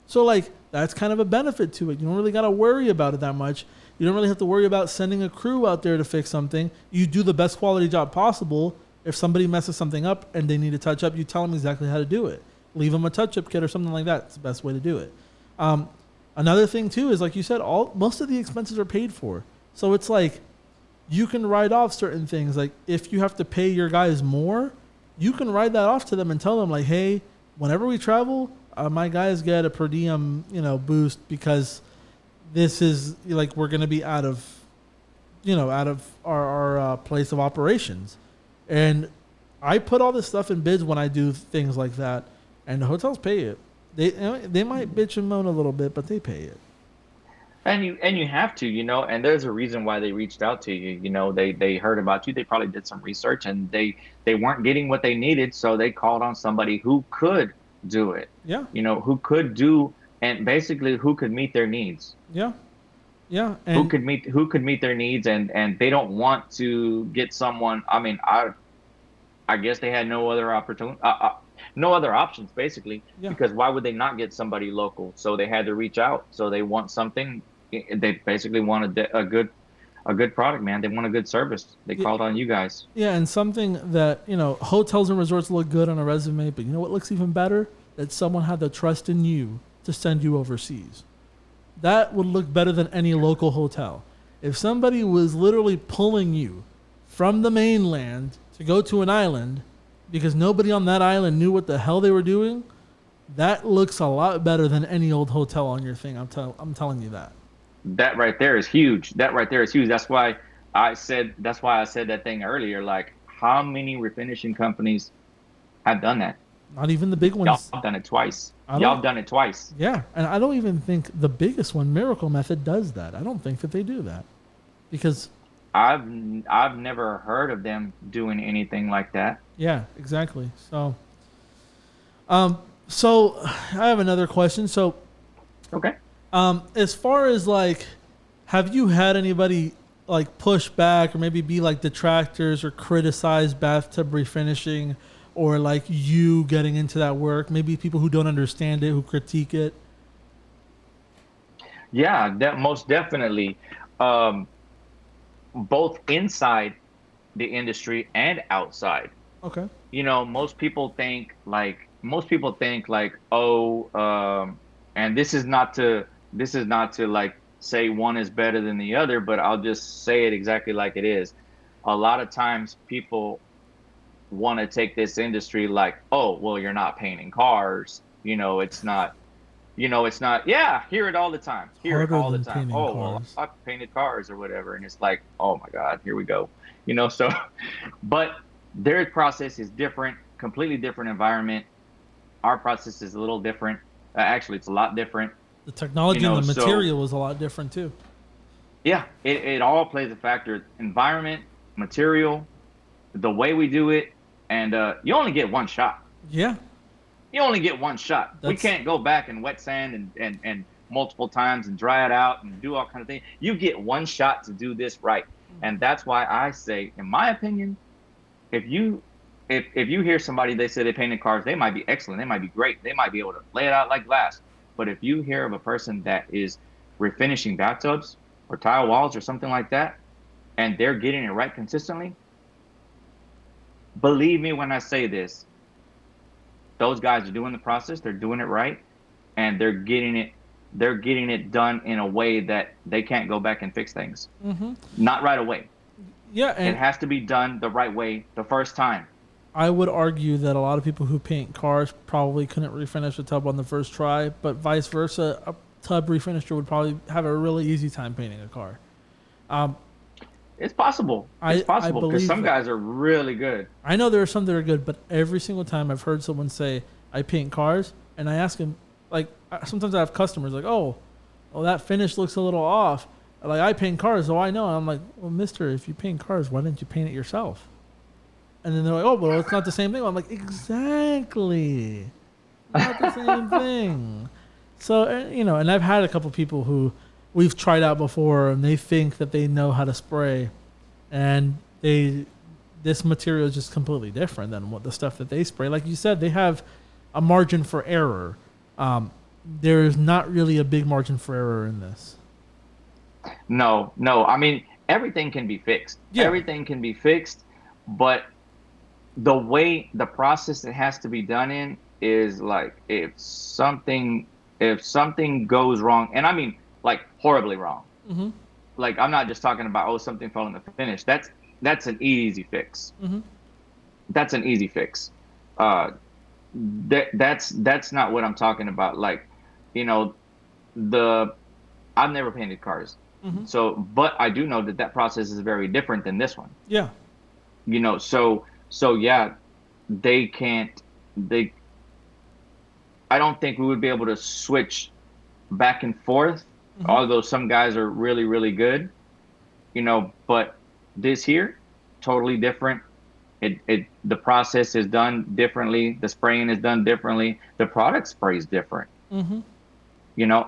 So, that's kind of a benefit to it. You don't really got to worry about it that much. You don't really have to worry about sending a crew out there to fix something. You do the best quality job possible. If somebody messes something up and they need a touch-up, you tell them exactly how to do it. Leave them a touch-up kit or something like that. It's the best way to do it. Another thing, too, is like you said, most of the expenses are paid for. So it's you can write off certain things. If you have to pay your guys more, you can write that off to them and tell them hey, whenever we travel, my guys get a per diem, boost, because this is we're going to be out of our place of operations. And I put all this stuff in bids when I do things like that, and the hotels pay it. They might bitch and moan a little bit, but they pay it. And you have to, and there's a reason why they reached out to you. They heard about you. They probably did some research, and they weren't getting what they needed, so they called on somebody who could do it. Yeah. Who could do, and basically who could meet their needs. Yeah. Yeah. And who could meet their needs, and they don't want to get someone. I mean, I guess they had no other opportunity. No other options, basically, because why would they not get somebody local? So they had to reach out. So they want something. They basically want a good product, man. They want a good service. They called on you guys. Yeah, and something that hotels and resorts look good on a resume, but you know what looks even better? That someone had the trust in you to send you overseas. That would look better than any local hotel. If somebody was literally pulling you from the mainland to go to an island because nobody on that island knew what the hell they were doing, that looks a lot better than any old hotel on your thing. I'm telling you that. That right there is huge. That's why I said that thing earlier. How many refinishing companies have done that? Not even the big ones. Y'all have done it twice. Yeah, and I don't even think the biggest one, Miracle Method, does that. I don't think that they do that, because I've never heard of them doing anything like that. Yeah, exactly. So I have another question. So, okay. As far as have you had anybody push back or maybe be detractors or criticize bathtub refinishing, or you getting into that work? Maybe people who don't understand it, who critique it. Yeah, that most definitely. Both inside the industry and outside. Okay. Most people think like, oh, and this is not to like say one is better than the other, but I'll just say it exactly like it is. A lot of times people want to take this industry like, oh, well, you're not painting cars. It's not. Yeah, hear it all the time. Hear it Harder all the than time. painting Oh, well, cars. I've painted cars or whatever, and it's like, oh my God, here we go. So, but their process is different, completely different environment. Our process is a little different. Actually, it's a lot different. The technology and the So material is a lot different too. yeah, it all plays a factor. Environment, material, the way we do it, and you only get one shot. Yeah. You only get one shot. We That's can't go back and wet sand and multiple times and dry it out and do all kind of things. You get one shot to do this right. And that's why I say, in my opinion, if you hear somebody, they say they painted cars, they might be excellent, they might be great, they might be able to lay it out like glass. But if you hear of a person that is refinishing bathtubs or tile walls or something like that, and they're getting it right consistently, believe me when I say this, those guys are doing the process, they're doing it right, and they're getting it done in a way that they can't go back and fix things. hmm Not right away. yeah, It and has to be done the right way the first time. I would argue that a lot of people who paint cars probably couldn't refinish a tub on the first try, but vice versa, a tub refinisher would probably have a really easy time painting a car. Um, It's possible. I It's possible because believe some that. guys are really good. I know there are some that are good, but every single time I've heard someone say, I paint cars, and I ask them, like, sometimes I have customers like, oh, that finish looks a little off. Like, I paint cars, so I know. And I'm like, well, mister, if you paint cars, why didn't you paint it yourself? And then they're like, oh, well, it's not the same thing. I'm like, exactly. Not the same thing. So, and I've had a couple people who we've tried out before, and they think that they know how to spray, and this material is just completely different than what the stuff that they spray. Like you said, they have a margin for error. There is not really a big margin for error in this. No, no. I mean, everything can be fixed. Yeah. Everything can be fixed, but the process that has to be done in is like if something goes wrong, and I mean like horribly wrong. Mm-hmm. Like I'm not just talking about, oh, something fell in the finish. That's an easy fix. Mm-hmm. That's an easy fix. That's not what I'm talking about. Like, you know, I've never painted cars, Mm-hmm. but I do know that process is very different than this one. Yeah. So yeah, they can't. They. I don't think we would be able to switch back and forth. Mm-hmm. Although some guys are really, really good, but this here, totally different. The process is done differently. The spraying is done differently. The product sprays different. Mm-hmm.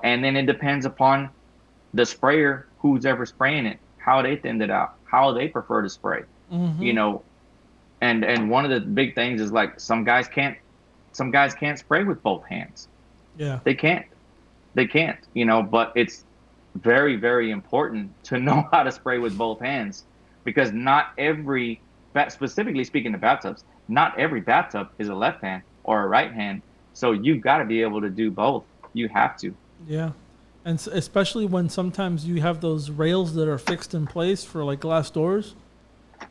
And then it depends upon the sprayer, who's ever spraying it, how they thinned it out, how they prefer to spray. Mm-hmm. And one of the big things is like some guys can't spray with both hands. Yeah. They can't, but it's very, very important to know how to spray with both hands, because specifically speaking of bathtubs, not every bathtub is a left hand or a right hand. So you've got to be able to do both. You have to. Yeah. And especially when sometimes you have those rails that are fixed in place for like glass doors.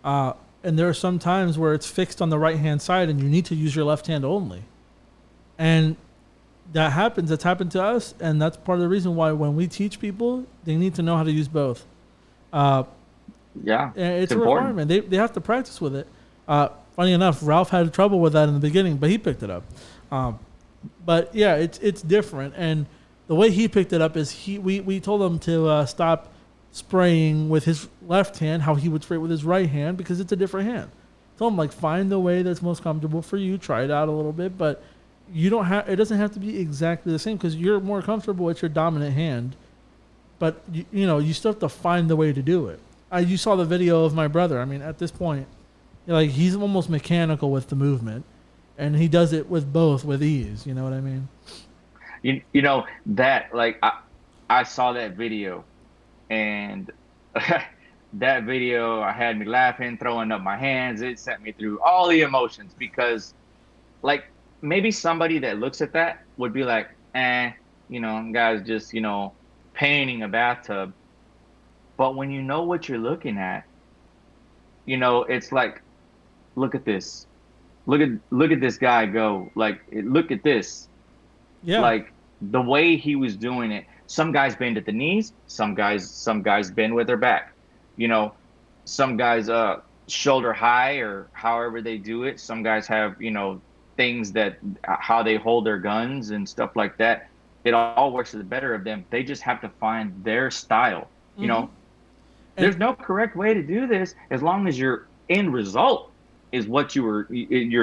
And there are some times where it's fixed on the right hand side and you need to use your left hand only. And that happens. That's happened to us. And that's part of the reason why when we teach people, they need to know how to use both. Yeah. It's a important. requirement. They have to practice with it. Funny enough, Ralph had trouble with that in the beginning, but he picked it up. But yeah, it's different. And the way he picked it up is we told him to stop spraying with his left hand, how he would spray with his right hand, because it's a different hand. Told him, like, find the way that's most comfortable for you. Try it out a little bit, but it doesn't have to be exactly the same, because you're more comfortable with your dominant hand. But you still have to find the way to do it. You saw the video of my brother. I mean, at this point, like, he's almost mechanical with the movement, and he does it with both with ease. You know what I mean? That, like, I saw that video, and that video had me laughing, throwing up my hands. It sent me through all the emotions because, like, maybe somebody that looks at that would be like, guys just, painting a bathtub. But when you know what you're looking at, it's like, look at this. Look at this guy go. Like, look at this. Yeah. Like the way he was doing it. Some guys bend at the knees. Some guys bend with their back. Some guys shoulder high or however they do it. Some guys have things that how they hold their guns and stuff like that. It all works to the better of them. They just have to find their style. There's no correct way to do this as long as your end result is what your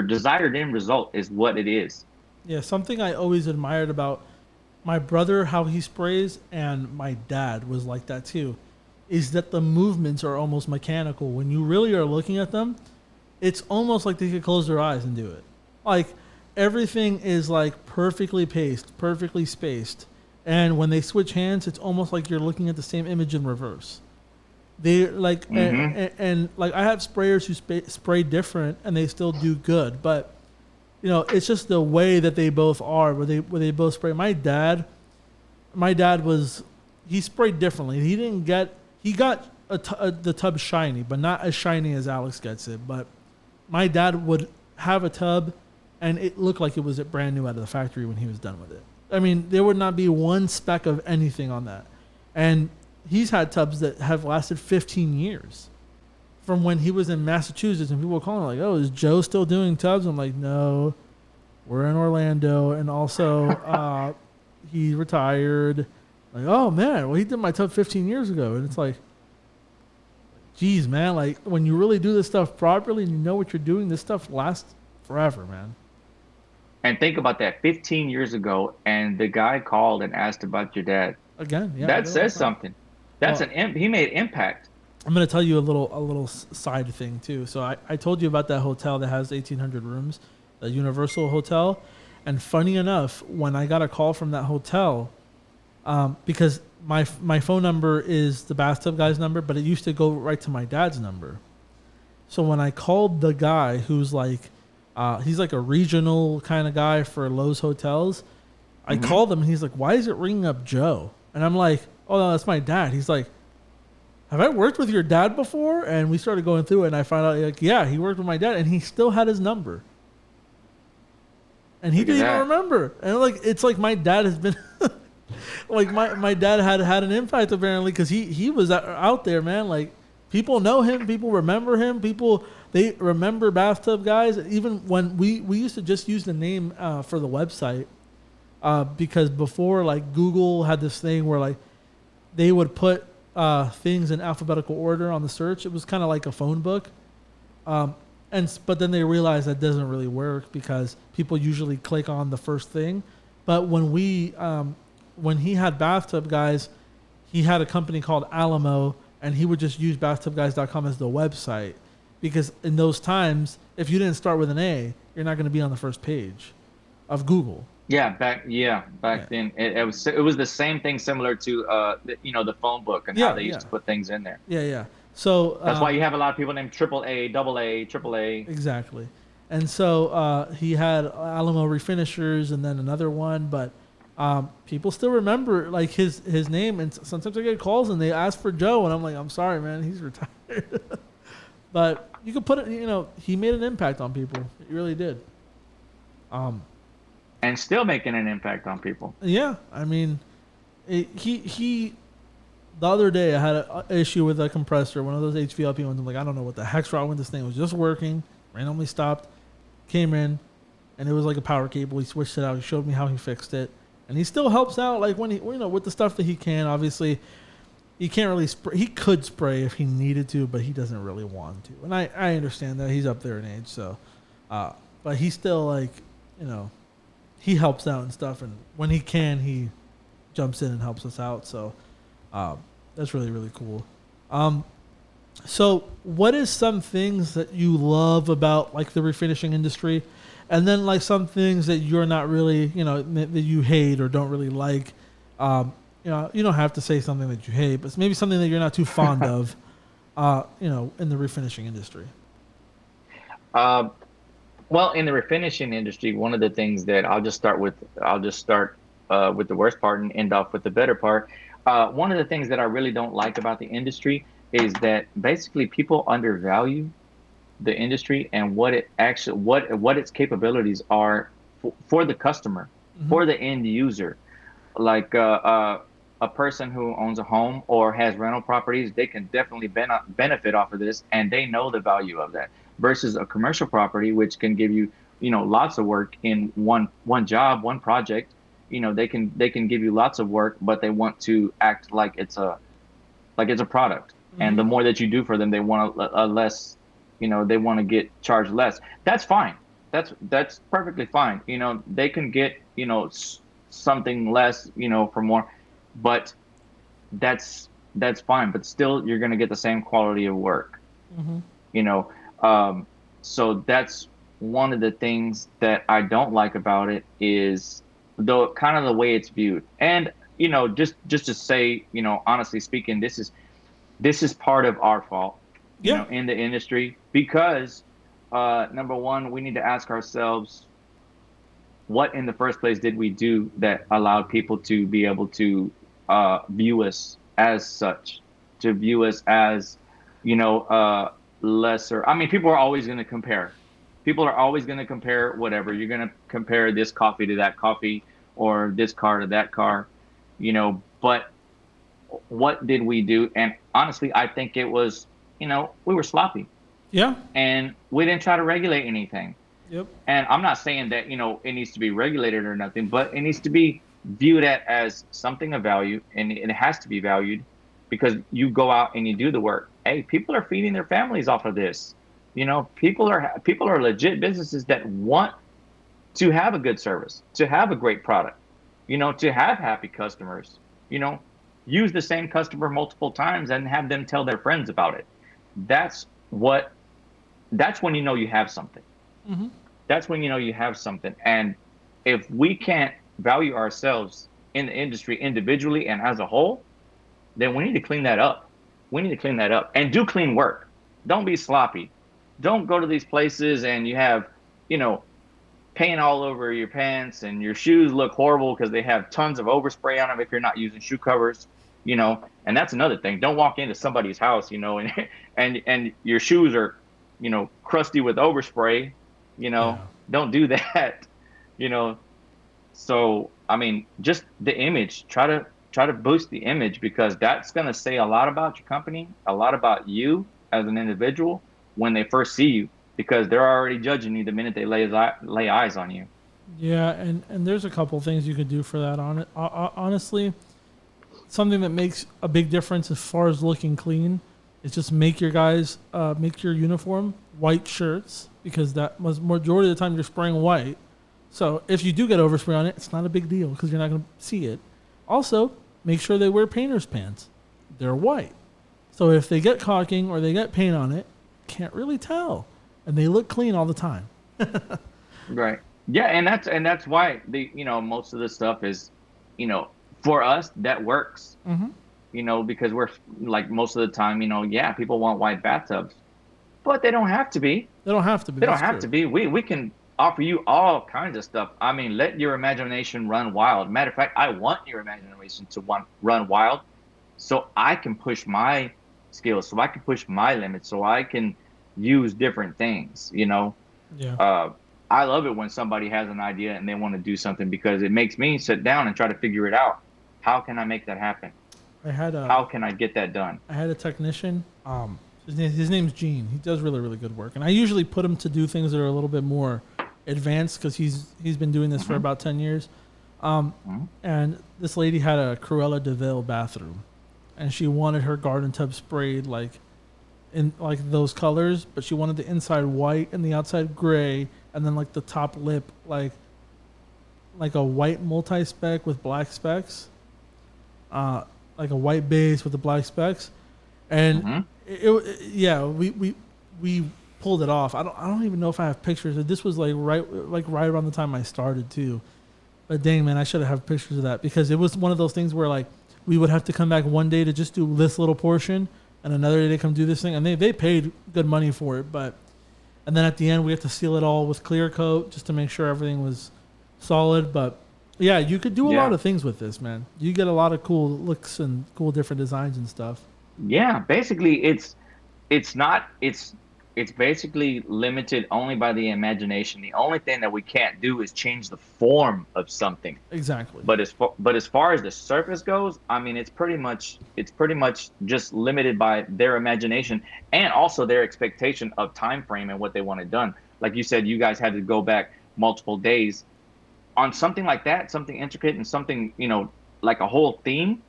desired end result is what it is. Yeah, something I always admired about my brother, how he sprays, and my dad was like that too, is that the movements are almost mechanical. When you really are looking at them, it's almost like they could close their eyes and do it. Like everything is like perfectly paced, perfectly spaced. And when they switch hands, it's almost like you're looking at the same image in reverse. They like and like I have sprayers who spray different and they still do good, but it's just the way that they both are, where they both spray. My dad he sprayed differently. He got the tub shiny, but not as shiny as Alex gets it. But my dad would have a tub, and it looked like it was brand new out of the factory when he was done with it. I mean, there would not be one speck of anything on that, and he's had tubs that have lasted 15 years from when he was in Massachusetts, and people were calling like, "Oh, is Joe still doing tubs?" I'm like, "No, we're in Orlando, and also he retired." Like, "Oh man, well he did my tub 15 years ago," and it's like, "Geez, man, like when you really do this stuff properly and you know what you're doing, this stuff lasts forever, man." And think about that, 15 years ago, and the guy called and asked about your dad. Again, yeah, that says something. That's he made impact. I'm going to tell you a little side thing too. So I told you about that hotel that has 1,800 rooms, the Universal Hotel. And funny enough, when I got a call from that hotel, because my phone number is the Bathtub Guys number, but it used to go right to my dad's number. So when I called the guy who's like, he's like a regional kind of guy for Lowe's hotels, I called him and he's like, "Why is it ringing up Joe?" And I'm like, "Oh no, that's my dad." He's like, "Have I worked with your dad before?" And we started going through it, and I found out, like, yeah, he worked with my dad, and he still had his number. And he didn't even remember. And like, it's like my dad has been, like my dad had an impact apparently, because he was out there, man. Like people know him, people remember him, they remember Bathtub Guys. Even when we used to just use the name for the website, because before, like, Google had this thing where like they would put things in alphabetical order on the search. It was kind of like a phone book. But then they realized that doesn't really work because people usually click on the first thing. But when when he had Bathtub Guys, he had a company called Alamo, and he would just use bathtubguys.com as the website, because in those times, if you didn't start with an A, you're not going to be on the first page of Google. Yeah, back then it was the same thing, similar to the phone book and how they used to put things in there. Yeah. So that's why you have a lot of people named AAA, AA, AAA. Exactly. And so he had Alamo Refinishers and then another one, but people still remember like his name, and sometimes I get calls and they ask for Joe, and I'm like, "I'm sorry, man, he's retired." But you could put it, he made an impact on people. He really did. And still making an impact on people. Yeah, I mean, he. The other day, I had an issue with a compressor, one of those HVLP ones. I'm like, I don't know what the heck's wrong with this thing. It was just working, randomly stopped, came in, and it was like a power cable. He switched it out. He showed me how he fixed it, and he still helps out, like when he, with the stuff that he can. Obviously, he can't really spray. He could spray if he needed to, but he doesn't really want to. And I understand that he's up there in age, so, but he's still like, he helps out and stuff, and when he can, he jumps in and helps us out. So. That's really, really cool. So what is some things that you love about like the refinishing industry, and then like some things that you're not really, that you hate or don't really like? You don't have to say something that you hate, but maybe something that you're not too fond of. in the refinishing industry? Uh, well, in the refinishing industry, one of the things that I'll just start with the worst part and end off with the better part. One of the things that I really don't like about the industry is that basically people undervalue the industry and what it actually what its capabilities are for the customer, Mm-hmm. for the end user. Like a person who owns a home or has rental properties, they can definitely benefit off of this, and they know the value of that. Versus a commercial property, which can give you, lots of work in one job, one project. They can give you lots of work, but they want to act like it's a product. And Mm-hmm. the more that you do for them, they want a less, they want to get charged less. That's fine. That's perfectly fine. They can get, something less, for more, but that's fine. But still, you're going to get the same quality of work, Mm-hmm. you know. Um, so that's one of the things that I don't like about it is the kind of the way it's viewed. And, just to say, honestly speaking, this is part of our fault, Yeah. in the industry because number one, we need to ask ourselves, what in the first place did we do that allowed people to be able to view us as such, to view us as, lesser? I mean, people are always going to compare. People are always going to compare whatever. You're going to compare this coffee to that coffee or this car to that car, but what did we do? And honestly, I think it was, we were sloppy Yeah. and we didn't try to regulate anything. Yep. And I'm not saying that, it needs to be regulated or nothing, but it needs to be viewed as something of value, and it has to be valued because you go out and you do the work. Hey, people are feeding their families off of this. People are legit businesses that want to have a good service, to have a great product, to have happy customers, you know, use the same customer multiple times and have them tell their friends about it. That's what, that's when you have something. Mm-hmm. That's when you have something. And if we can't value ourselves in the industry individually and as a whole, then we need to clean that up. We need to clean that up and do clean work. Don't be sloppy. Don't go to these places and you have, you know, paint all over your pants and your shoes look horrible because they have tons of overspray on them if you're not using shoe covers, and that's another thing. Don't walk into somebody's house, and and your shoes are, crusty with overspray, you Yeah. know. Don't do that, you know. So, I mean, just the image, try to boost the image because that's going to say a lot about your company, a lot about you as an individual when they first see you because they're already judging you the minute they lay eyes on you. Yeah, and there's a couple things you could do for that. On it, honestly, something that makes a big difference as far as looking clean is just make your guys make your uniform white shirts because that was majority of the time you're spraying white. So if you do get overspray on it, it's not a big deal because you're not going to see it. Also, make sure they wear painter's pants. They're white. So if they get caulking or they get paint on it, can't really tell. And they look clean all the time. Right. Yeah, and that's why most of the stuff is, for us that works. Mm-hmm. Because we're like most of the time, yeah, people want white bathtubs, but they don't have to be. They don't have to be. They don't That's have true. to be. We can offer you all kinds of stuff. I mean, let your imagination run wild. Matter of fact, I want your imagination to run wild, so I can push my skills, so I can push my limits, so I can use different things. Yeah. I love it when somebody has an idea and they want to do something because it makes me sit down and try to figure it out. How can I make that happen? How can I get that done? I had a technician. His name's Gene. He does really, really good work, and I usually put him to do things that are a little bit more advanced because he's been doing this for about 10 years. And this lady had a Cruella de Vil bathroom, and she wanted her garden tub sprayed like in like those colors, but she wanted the inside white and the outside gray, and then like the top lip like a white multi-spec with black specks. Like a white base with the black specks, and yeah, we pulled it off. I don't even know if I have pictures. This was like right around the time I started too, but dang man, I should have pictures of that because it was one of those things where like we would have to come back one day to just do this little portion, and another day they come do this thing, and they paid good money for it, and then at the end we have to seal it all with clear coat just to make sure everything was solid. But yeah, you could do a lot of things with this, man. You get a lot of cool looks and cool different designs and stuff. Yeah, basically it's basically limited only by the imagination. The only thing that we can't do is change the form of something. Exactly. But as far as the surface goes, I mean, it's pretty much just limited by their imagination and also their expectation of time frame and what they want it done. Like you said, you guys had to go back multiple days on something like that, something intricate and something, like a whole theme.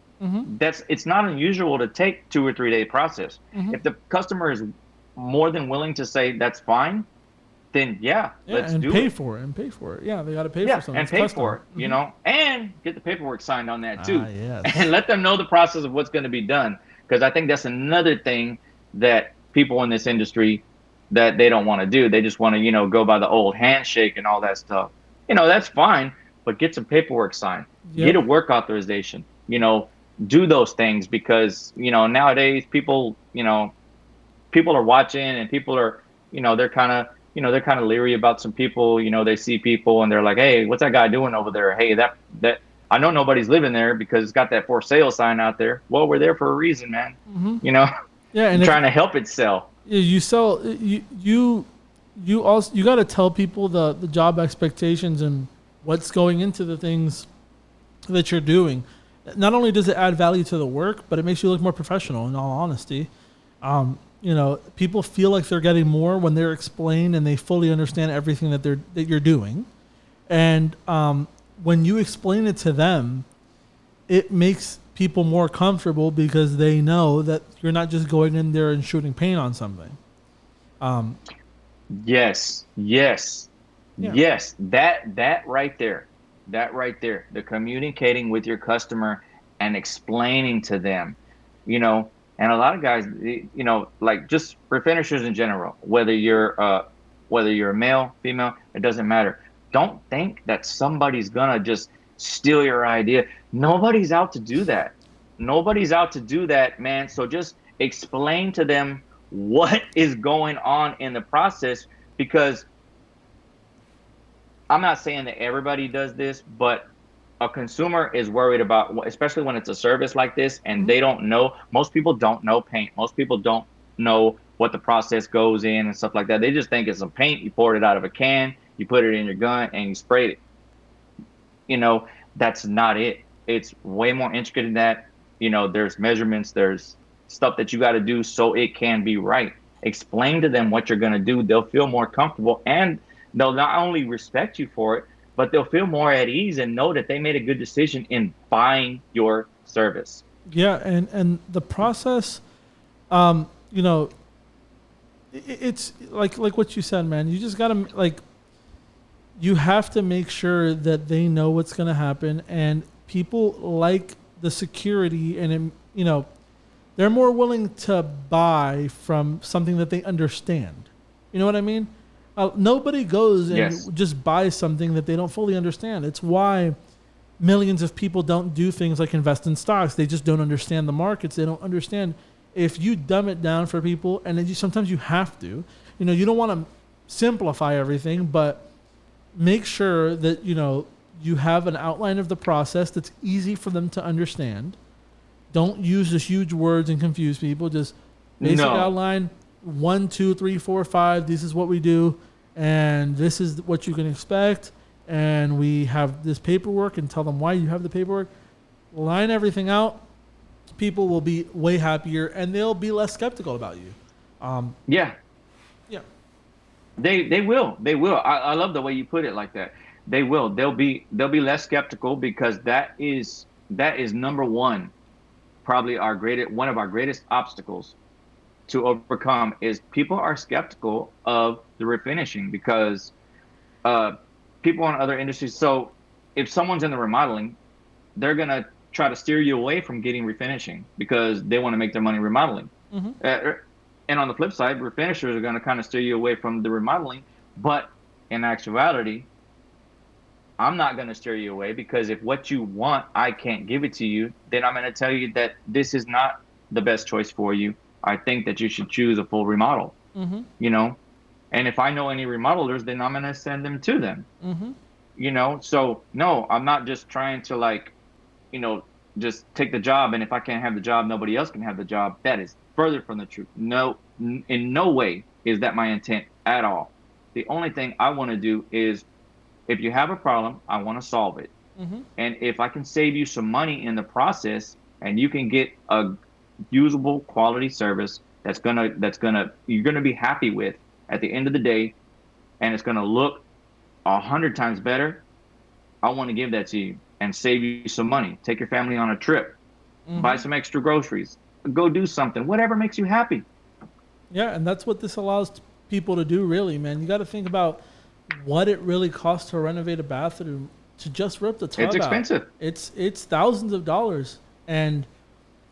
It's not unusual to take 2 or 3 day process. If the customer is more than willing to say that's fine, then let's do it. And pay for it. Yeah, they got to pay for something. And pay for it, and get the paperwork signed on that too. Yes. And let them know the process of what's going to be done. Because I think that's another thing that people in this industry that they don't want to do. They just want to, go by the old handshake and all that stuff. That's fine, but get some paperwork signed. Yep. Get a work authorization. Do those things because, nowadays people are watching and people are, they're kind of leery about some people. They see people and they're like, hey, what's that guy doing over there? Hey, that I know nobody's living there because it's got that for sale sign out there. Well, we're there for a reason, man. Yeah, and trying to help it sell. You sell you also got to tell people the job expectations and what's going into the things that you're doing. Not only does it add value to the work, but it makes you look more professional. In all honesty, people feel like they're getting more when they're explained and they fully understand everything that you're doing. And when you explain it to them, it makes people more comfortable because they know that you're not just going in there and shooting paint on something. Yes. That right there. The communicating with your customer and explaining to them, and a lot of guys, like just refinishers in general, whether you're a male, female, it doesn't matter. Don't think that somebody's gonna just steal your idea. Nobody's out to do that. Man. So just explain to them what is going on in the process, because I'm not saying that everybody does this, but a consumer is worried about, especially when it's a service like this and they don't know. Most people don't know paint. Most people don't know what the process goes in and stuff like that. They just think it's some paint. You poured it out of a can, you put it in your gun, and you sprayed it. That's not it. It's way more intricate than that. There's measurements, there's stuff that you got to do so it can be right. Explain to them what you're going to do. They'll feel more comfortable, and they'll not only respect you for it, but they'll feel more at ease and know that they made a good decision in buying your service. Yeah, and the process, it's like what you said, man. You just gotta you have to make sure that they know what's gonna happen, and people like the security, and they're more willing to buy from something that they understand. You know what I mean? Nobody goes and just buys something that they don't fully understand. It's why millions of people don't do things like invest in stocks. They just don't understand the markets. They don't understand. If you dumb it down for people, and then sometimes you have to, you don't want to simplify everything, but make sure that, you have an outline of the process that's easy for them to understand. Don't use the huge words and confuse people. Just basic outline. 1, 2, 3, 4, 5. This is what we do, and this is what you can expect. And we have this paperwork, and tell them why you have the paperwork. Line everything out. People will be way happier, and they'll be less skeptical about you. Yeah. They will. I love the way you put it like that. They will. They'll be less skeptical, because that is number one, probably one of our greatest obstacles to overcome, is people are skeptical of the refinishing, because people in other industries. So if someone's in the remodeling, they're gonna try to steer you away from getting refinishing because they want to make their money remodeling. And on the flip side, refinishers are going to kind of steer you away from the remodeling. But in actuality, I'm not going to steer you away, because if what you want, I can't give it to you, then I'm going to tell you that this is not the best choice for you. I think that you should choose a full remodel. Mm-hmm. You know, and if I know any remodelers, then I'm gonna send them to them. Mm-hmm. You know, so no, I'm not just trying to like, you know, just take the job, and if I can't have the job, nobody else can have the job. That is further from the truth. No, in no way is that my intent at all. The only thing I want to do is, if you have a problem, I want to solve it. Mm-hmm. And if I can save you some money in the process, and you can get a usable quality service that's gonna you're gonna be happy with at the end of the day, and it's gonna look 100 times better, I want to give that to you and save you some money. Take your family on a trip, buy Mm-hmm. some extra groceries, go do something, whatever makes you happy. Yeah, and that's what this allows people to do, really, man. You got to think about what it really costs to renovate a bathroom to just rip the tub It's out. expensive. It's thousands of dollars, and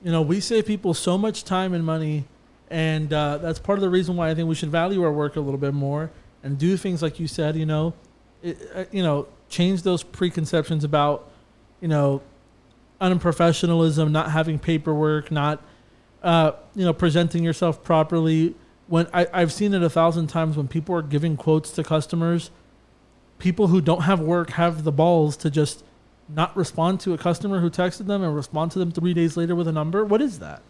we save people so much time and money, and that's part of the reason why I think we should value our work a little bit more and do things like you said. Change those preconceptions about unprofessionalism, not having paperwork, not presenting yourself properly. When I've seen it 1,000 times when people are giving quotes to customers, people who don't have work have the balls to just not respond to a customer who texted them and respond to them 3 days later with a number. What is that?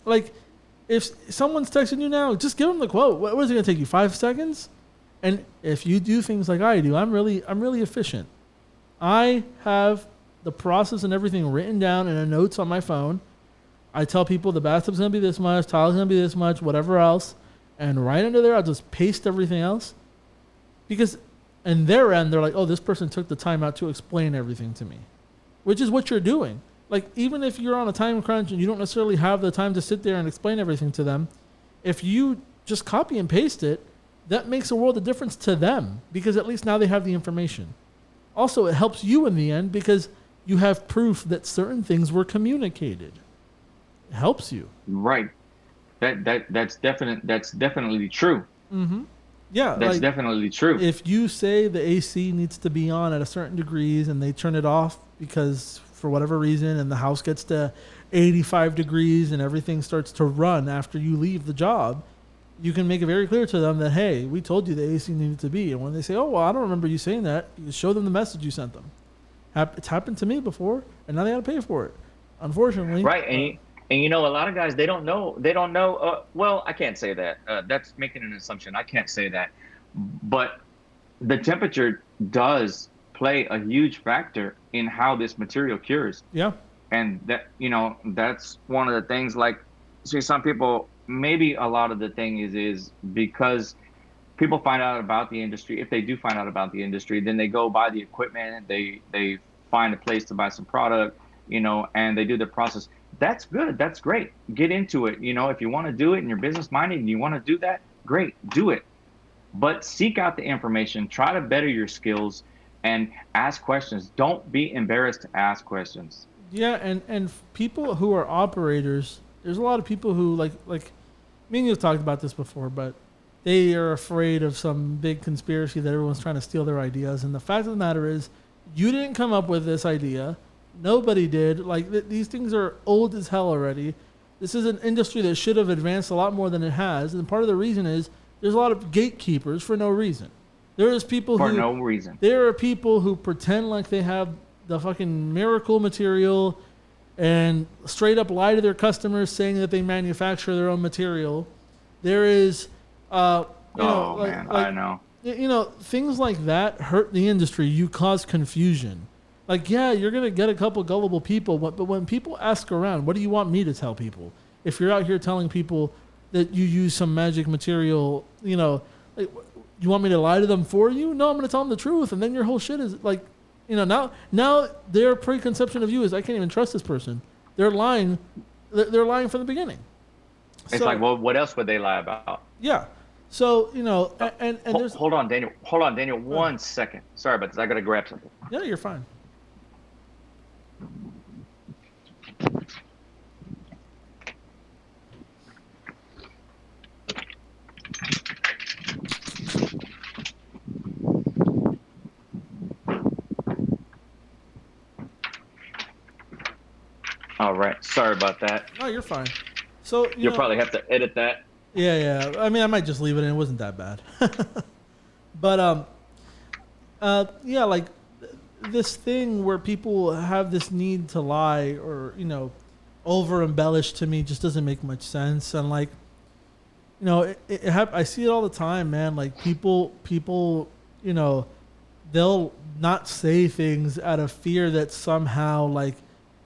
Like, if someone's texting you now, just give them the quote. What is it going to take you, 5 seconds? And if you do things like I do, I'm really efficient. I have the process and everything written down in a notes on my phone. I tell people the bathtub's going to be this much, tile's going to be this much, whatever else. And right under there, I'll just paste everything else. Because in their end, they're like, oh, this person took the time out to explain everything to me. Which is what you're doing. Like, even if you're on a time crunch and you don't necessarily have the time to sit there and explain everything to them, if you just copy and paste it, that makes a world of difference to them. Because at least now they have the information. Also, it helps you in the end because you have proof that certain things were communicated. It helps you. Right. That's definitely true. Mm-hmm. Yeah, That's definitely true. If you say the AC needs to be on at a certain degrees and they turn it off because for whatever reason and the house gets to 85 degrees and everything starts to run after you leave the job, you can make it very clear to them that, hey, we told you the AC needed to be. And when they say, oh, well, I don't remember you saying that, you show them the message you sent them. It's happened to me before, and now they got to pay for it, unfortunately. Right, and a lot of guys, they don't know. Well, I can't say that. That's making an assumption. I can't say that. But the temperature does play a huge factor in how this material cures. Yeah. And that's one of the things. Like, see, some people, maybe a lot of the thing is because people find out about the industry. If they do find out about the industry, then they go buy the equipment. They find a place to buy some product, and they do the process. That's good. That's great. Get into it. If you want to do it and you're business minded and you want to do that, great, do it. But seek out the information, try to better your skills, and ask questions. Don't be embarrassed to ask questions. Yeah, and people who are operators, there's a lot of people who like me and you have talked about this before, but they are afraid of some big conspiracy that everyone's trying to steal their ideas. And the fact of the matter is, you didn't come up with this idea. Nobody did. Like, these things are old as hell already. This is an industry that should have advanced a lot more than it has. And part of the reason is there's a lot of gatekeepers for no reason. There are people who pretend like they have the fucking miracle material and straight up lie to their customers saying that they manufacture their own material. There is, I know. Things like that hurt the industry. You cause confusion. Like, yeah, you're going to get a couple gullible people, but when people ask around, what do you want me to tell people? If you're out here telling people that you use some magic material, like, you want me to lie to them for you? No, I'm going to tell them the truth. And then your whole shit is like, now their preconception of you is, I can't even trust this person. They're lying. They're lying from the beginning. It's like, well, what else would they lie about? Yeah. So, and there's... Hold on, Daniel, 1 second. Sorry about this. I got to grab something. Yeah, you're fine. All right. Sorry about that. No, you're fine. So You'll probably have to edit that. Yeah. I mean, I might just leave it in. It wasn't that bad. But yeah, like this thing where people have this need to lie or over embellish to me just doesn't make much sense. And like, I see it all the time, man. Like people, they'll not say things out of fear that somehow like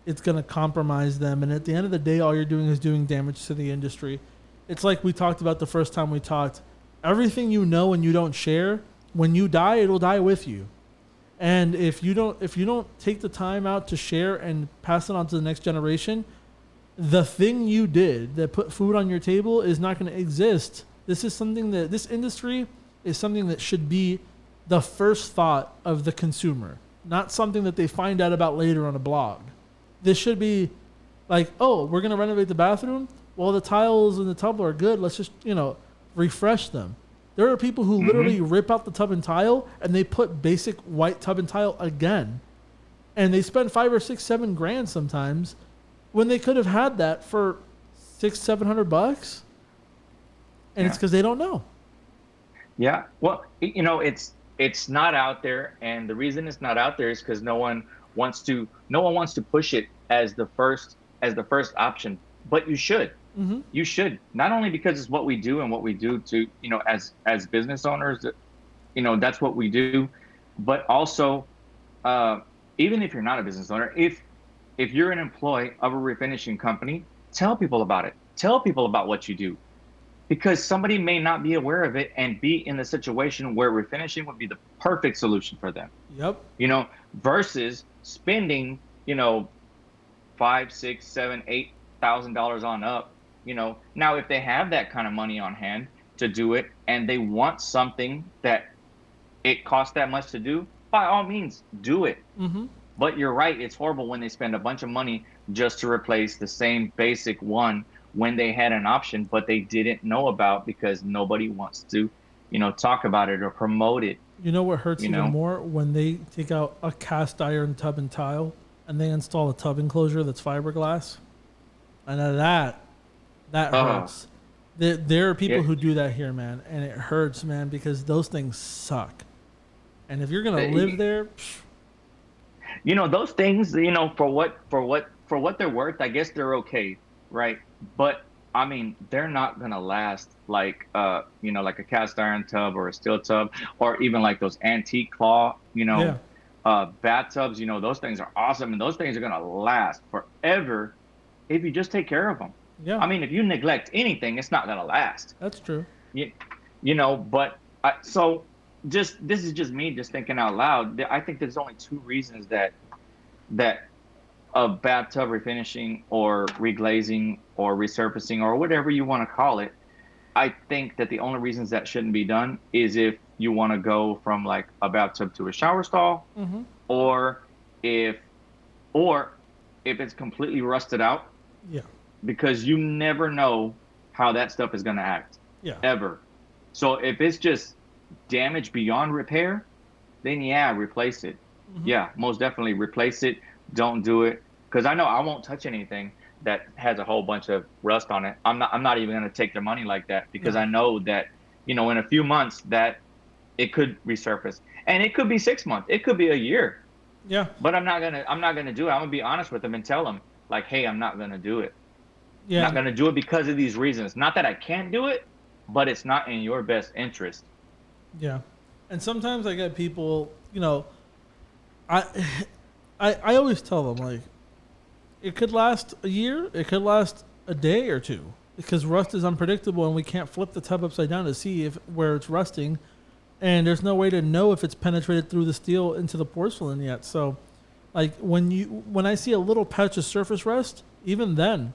it's gonna compromise them. And at the end of the day, all you're doing is doing damage to the industry. It's like we talked about the first time we talked. Everything you know and you don't share, when you die, it'll die with you. And if you don't take the time out to share and pass it on to the next generation, the thing you did that put food on your table is not going to exist. This industry is something that should be the first thought of the consumer, not something that they find out about later on a blog. This should be like, oh, we're going to renovate the bathroom. Well, the tiles in the tub are good. Let's just, refresh them. There are people who literally rip out the tub and tile and they put basic white tub and tile again. And they spend $500 or $600, $700 sometimes when they could have had that for $600-$700. And it's because they don't know. Yeah. Well, it's not out there. And the reason it's not out there is because no one wants to push it as the first option, but you should. Mm-hmm. You should, not only because it's what we do and what we do to, as business owners, that's what we do, but also, even if you're not a business owner, if you're an employee of a refinishing company, tell people about it. Tell people about what you do, because somebody may not be aware of it and be in the situation where refinishing would be the perfect solution for them. Yep. Versus spending, $5,000, $6,000, $7,000, $8,000 on up. Now if they have that kind of money on hand to do it and they want something that it costs that much to do, by all means do it. Mm-hmm. But you're right, it's horrible when they spend a bunch of money just to replace the same basic one when they had an option but they didn't know about because nobody wants to talk about it or promote it. You know what hurts even more? When they take out a cast iron tub and tile and they install a tub enclosure that's fiberglass. And that hurts. There are people who do that here, man, and it hurts, man, because those things suck. And if you're gonna live there, those things, for what they're worth, I guess they're okay, right? But I mean, they're not gonna last like like a cast iron tub or a steel tub, or even like those antique claw, bathtubs. Those things are awesome, and those things are gonna last forever if you just take care of them. Yeah. I mean, if you neglect anything, it's not gonna last. That's true. But this is just me just thinking out loud. I think there's only two reasons that a bathtub refinishing or reglazing or resurfacing or whatever you want to call it. I think that the only reasons that shouldn't be done is if you want to go from like a bathtub to a shower stall, or if it's completely rusted out. Yeah. Because you never know how that stuff is going to act. Yeah. Ever. So if it's just damage beyond repair, then replace it. Mm-hmm. Yeah, most definitely replace it. Don't do it. Because I know I won't touch anything that has a whole bunch of rust on it. I'm not even going to take their money like that, because I know that, in a few months that it could resurface. And it could be 6 months. It could be a year. Yeah. But I'm not gonna do it. I'm gonna be honest with them and tell them, like, hey, I'm not gonna do it. Yeah. I'm not gonna do it because of these reasons. Not that I can't do it, but it's not in your best interest. Yeah. And sometimes I get people, I always tell them, like, it could last a year, it could last a day or two, because rust is unpredictable and we can't flip the tub upside down to see where it's rusting, and there's no way to know if it's penetrated through the steel into the porcelain yet. So, like, when I see a little patch of surface rust, even then,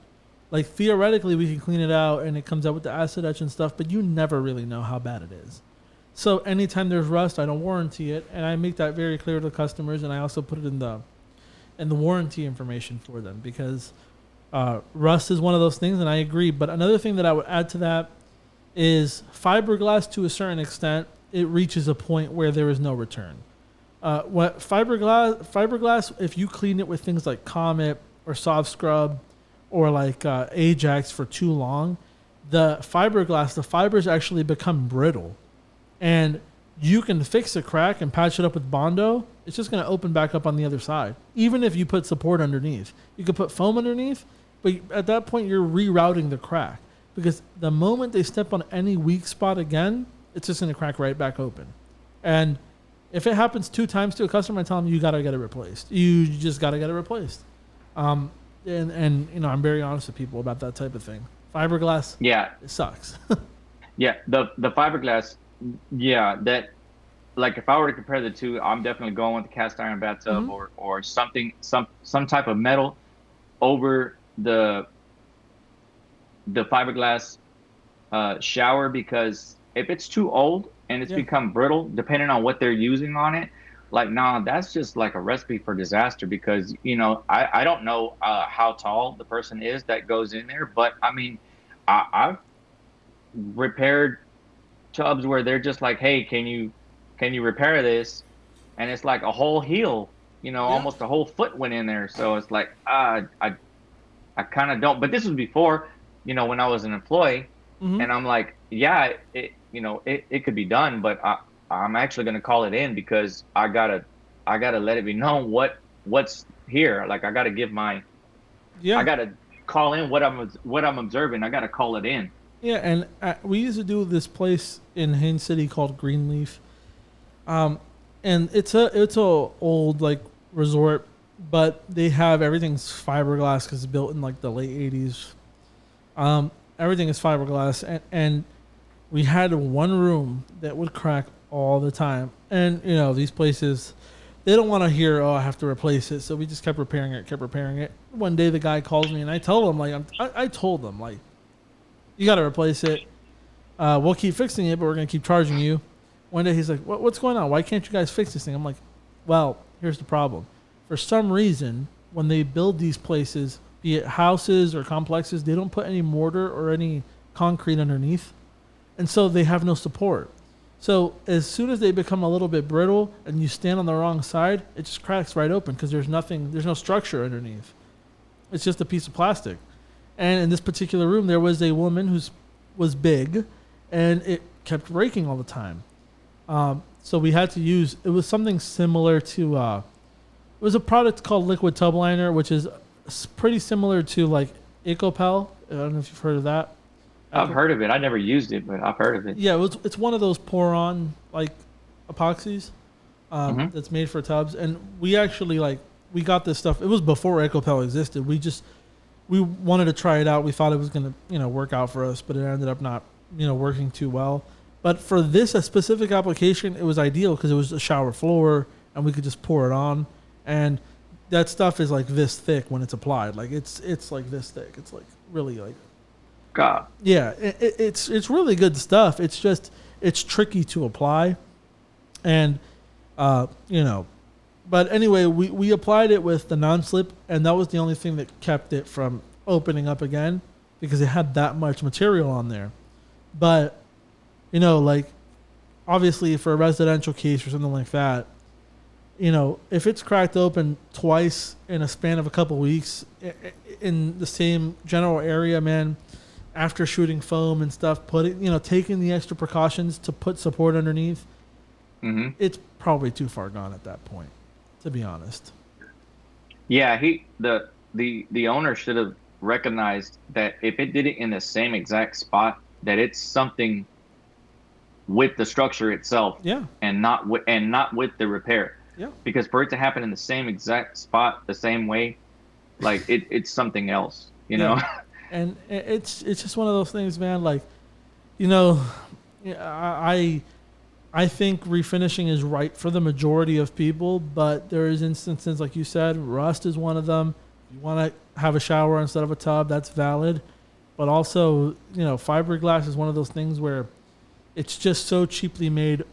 like, theoretically we can clean it out and it comes out with the acid etch and stuff, but you never really know how bad it is. So anytime there's rust, I don't warranty it, and I make that very clear to the customers, and I also put it in the warranty information for them, because rust is one of those things, and I agree. But another thing that I would add to that is fiberglass, to a certain extent, it reaches a point where there is no return. Fiberglass, if you clean it with things like Comet or Soft Scrub or like Ajax for too long, the fibers actually become brittle, and you can fix a crack and patch it up with Bondo. It's just going to open back up on the other side, even if you put support underneath. You could put foam underneath, but at that point you're rerouting the crack, because the moment they step on any weak spot again, it's just going to crack right back open. And if it happens 2 times to a customer, I tell them you got to get it replaced. You just got to get it replaced. And you know, I'm very honest with people about that type of thing. Fiberglass, Yeah, it sucks. yeah. The fiberglass, yeah. That, like, if I were to compare the two, I'm definitely going with the cast iron bathtub, or something, some type of metal over the fiberglass shower, because if it's too old and it's become brittle, depending on what they're using on it, like, nah, that's just like a recipe for disaster. Because, you know, I don't know how tall the person is that goes in there, but I mean, I've repaired tubs where they're just like, hey, can you repair this? And it's like a whole heel, you know, almost a whole foot went in there. So it's like, I kind of don't. But this was before, you know, when I was an employee, and I'm like, yeah, it could be done, but I'm actually going to call it in, because I gotta let it be known what's here. Like, I gotta give I gotta call in what I'm observing. I gotta call it in. Yeah, and we used to do this place in Haines City called Greenleaf, and it's a old like resort, but they have everything's fiberglass because it's built in like the late '80s. Everything is fiberglass, and we had one room that would crack all the time. And you know, these places, they don't want to hear, oh, I have to replace it, so we just kept repairing it. One day the guy calls me, and I told him, like, I told them, like, you got to replace it. We'll keep fixing it, but we're going to keep charging you. One day he's like, what's going on? Why can't you guys fix this thing? I'm like, well, here's the problem. For some reason, when they build these places, be it houses or complexes, they don't put any mortar or any concrete underneath. And so they have no support. So as soon as they become a little bit brittle and you stand on the wrong side, it just cracks right open, because there's no structure underneath. It's just a piece of plastic. And in this particular room, there was a woman who was big, and it kept breaking all the time. So we had to use, it was something similar to, it was a product called Liquid Tub Liner, which is pretty similar to like Ecopel. I don't know if you've heard of that. I've heard of it. I never used it, but I've heard of it. Yeah, it's one of those pour-on like epoxies that's made for tubs. And we actually we got this stuff. It was before Ecopel existed. We wanted to try it out. We thought it was going to work out for us, but it ended up not working too well. But for this specific application, it was ideal because it was a shower floor and we could just pour it on. And that stuff is like this thick when it's applied. Like it's like this thick. It's like really like. God. Yeah, it's really good stuff. It's just it's tricky to apply, and But anyway, we applied it with the non-slip, and that was the only thing that kept it from opening up again, because it had that much material on there. But obviously for a residential case or something like that, if it's cracked open twice in a span of a couple weeks in the same general area, man, after shooting foam and stuff, taking the extra precautions to put support underneath, it's probably too far gone at that point, to be honest. Yeah, the owner should have recognized that if it did it in the same exact spot, that it's something with the structure itself, and not with the repair. Yeah. Because for it to happen in the same exact spot, the same way, like it's something else, you know? And it's just one of those things, man. I think refinishing is right for the majority of people, but there is instances, like you said, rust is one of them. You want to have a shower instead of a tub, that's valid. But also, fiberglass is one of those things where it's just so cheaply made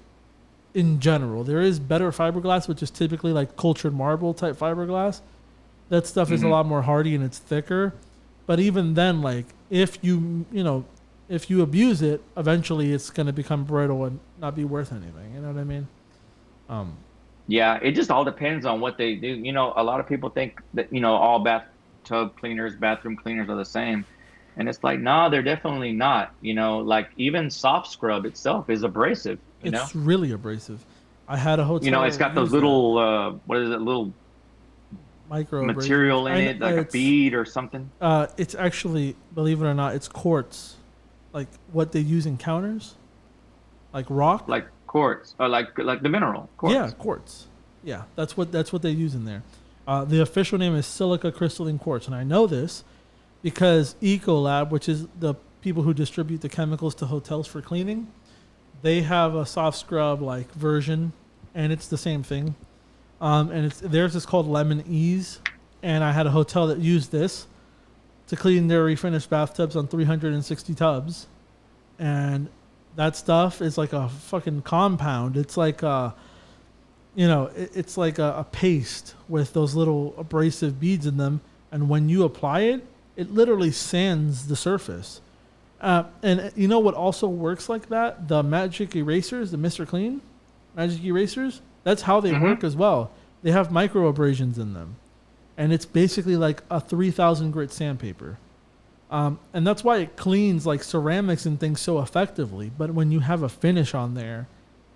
in general. There is better fiberglass, which is typically like cultured marble type fiberglass. That stuff is a lot more hardy and it's thicker. But even then, if you abuse it, eventually it's going to become brittle and not be worth anything. You know what I mean? Yeah, it just all depends on what they do. A lot of people think that, all tub cleaners, bathroom cleaners are the same. And it's like, no, they're definitely not. Like even soft scrub itself is abrasive, It's really abrasive. I had a It's hotel got those use that. little, what is it, little Micro abrasions. material in it, like a bead or something. It's actually, believe it or not, it's quartz, like what they use in counters, like rock. Like quartz, or like the mineral quartz. Yeah, quartz. Yeah, that's what they use in there. The official name is silica crystalline quartz, and I know this because Ecolab, which is the people who distribute the chemicals to hotels for cleaning, they have a soft scrub like version, and it's the same thing. And theirs is called Lemon Ease, and I had a hotel that used this to clean their refinished bathtubs on 360 tubs, and that stuff is like a fucking compound. It's like it's like a paste with those little abrasive beads in them, and when you apply it, it literally sands the surface. And you know what also works like that? The magic erasers, the Mr. Clean magic erasers, that's how they work as well. They have micro abrasions in them, and it's basically like a 3,000 grit sandpaper. And that's why it cleans like ceramics and things so effectively. But when you have a finish on there,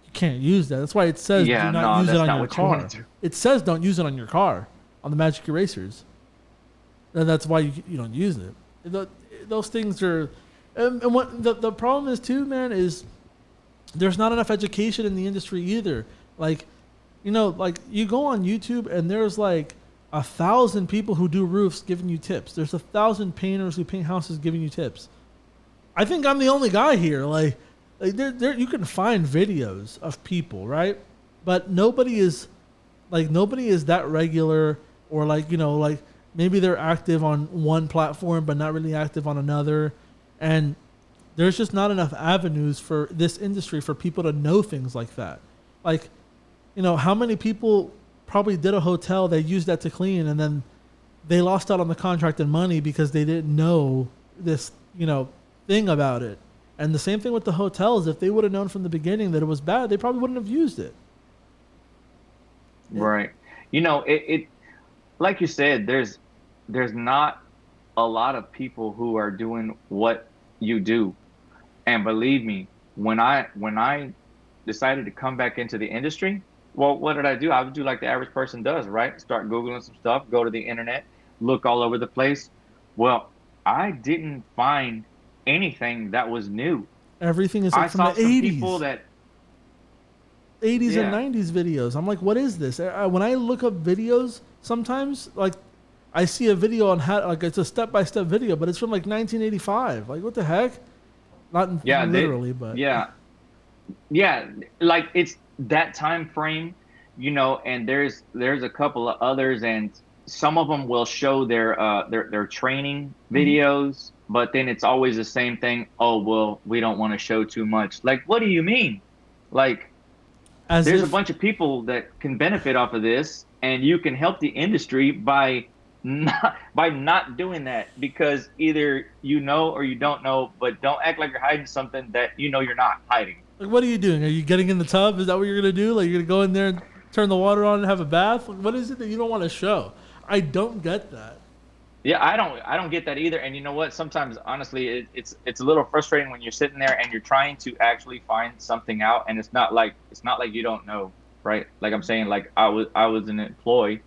you can't use that. That's why it says do not use it on your car. It says don't use it on your car on the magic erasers. And that's why you don't use it. Those things are, and what the problem is too, man, is there's not enough education in the industry either. Like, like you go on YouTube and there's like 1,000 people who do roofs giving you tips. There's 1,000 painters who paint houses giving you tips. I think I'm the only guy here. Like there you can find videos of people, right? But nobody is that regular, or like maybe they're active on one platform but not really active on another, and there's just not enough avenues for this industry for people to know things like that. Like, how many people probably did a hotel, they used that to clean, and then they lost out on the contract and money because they didn't know this, thing about it. And the same thing with the hotels. If they would have known from the beginning that it was bad, they probably wouldn't have used it. Right. It like you said, there's not a lot of people who are doing what you do. And believe me, when I decided to come back into the industry, well, what did I do? I would do like the average person does, right? Start Googling some stuff, go to the internet, look all over the place. Well, I didn't find anything that was new. Everything is like from the 80s. People that 80s and 90s videos. I'm like, what is this? When I look up videos, sometimes like I see a video on how, like it's a step-by-step video, but it's from like 1985. Like, what the heck? Not literally, but yeah, like it's that time frame, and there's a couple of others, and some of them will show their training videos, but then it's always the same thing. Oh, well, we don't want to show too much. Like, what do you mean? Like, there's a bunch of people that can benefit off of this, and you can help the industry by not doing that, because either you know or you don't know, but don't act like you're hiding something that you're not hiding. Like, what are you doing? Are you getting in the tub? Is that what you're going to do? Like, you're going to go in there and turn the water on and have a bath? Like, what is it that you don't want to show? I don't get that. Yeah, I don't get that either. And you know what? Sometimes, honestly, it's a little frustrating when you're sitting there and you're trying to actually find something out, and it's not like you don't know, right? Like I'm saying, like I was an employee,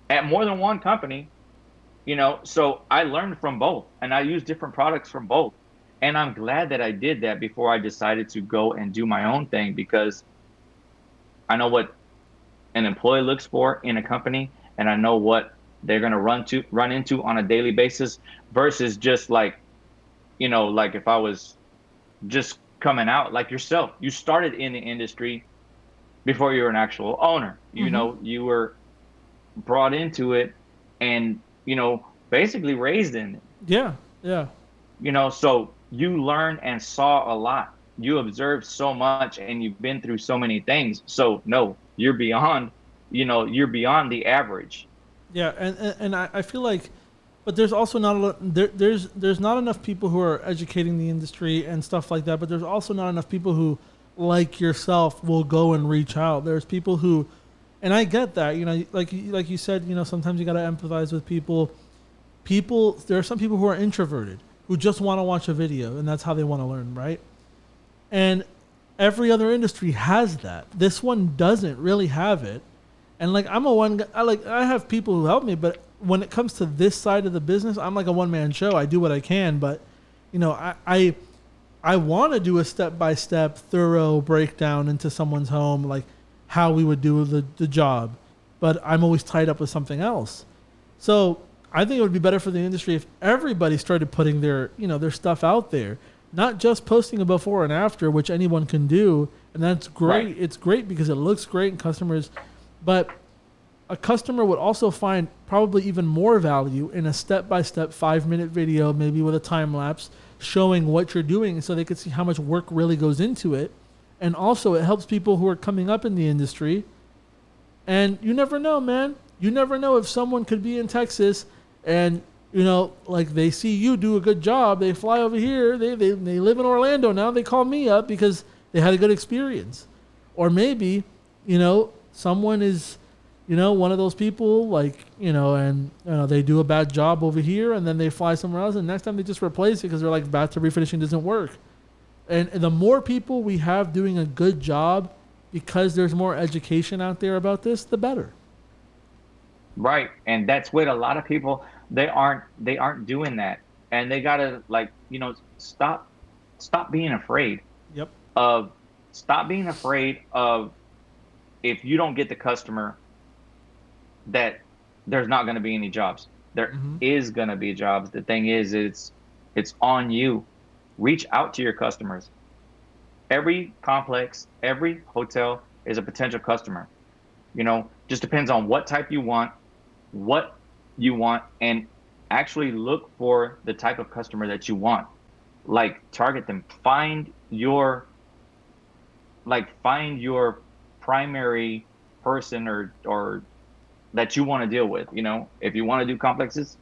at more than one company, so I learned from both, and I use different products from both. And I'm glad that I did that before I decided to go and do my own thing, because I know what an employee looks for in a company, and I know what they're going to run into on a daily basis, versus just like, like if I was just coming out like yourself. You started in the industry before you were an actual owner. You were brought into it and, basically raised in it. Yeah. So you learned and saw a lot. You observed so much, and you've been through so many things. So no, you're beyond the average. Yeah, and I feel like, but there's also there's not enough people who are educating the industry and stuff like that. But there's also not enough people who, like yourself, will go and reach out. There's people who, And I get that, like you said, sometimes you got to empathize with people. There are some people who are introverted who just want to watch a video and that's how they want to learn, right? And every other industry has that. This one doesn't really have it. And like I'm a one guy, I have people who help me, but when it comes to this side of the business, I'm like a one-man show. I do what I can, but I want to do a step-by-step thorough breakdown into someone's home, like how we would do the job, but I'm always tied up with something else. So I think it would be better for the industry if everybody started putting their stuff out there, not just posting a before and after, which anyone can do. And that's great. Right. It's great because it looks great and but a customer would also find probably even more value in a step-by-step 5-minute video, maybe with a time lapse showing what you're doing so they could see how much work really goes into it. And also it helps people who are coming up in the industry. And you never know, man. You never know if someone could be in Texas and, like they see you do a good job. They fly over here. They live in Orlando now. They call me up because they had a good experience. Or maybe, someone is, one of those people like, and they do a bad job over here and then they fly somewhere else and next time they just replace it because they're like bathtub refinishing doesn't work. And the more people we have doing a good job because there's more education out there about this, the better. Right. And that's what a lot of people, they aren't doing that. And they gotta stop being afraid. Yep. Stop being afraid of if you don't get the customer that there's not going to be any jobs. There is going to be jobs. The thing is, it's on you. Reach out to your customers. Every complex, every hotel is a potential customer. Just depends on what type you want, and actually look for the type of customer that you want. Like target them. Find your primary person or that you want to deal with. If you want to do complexes,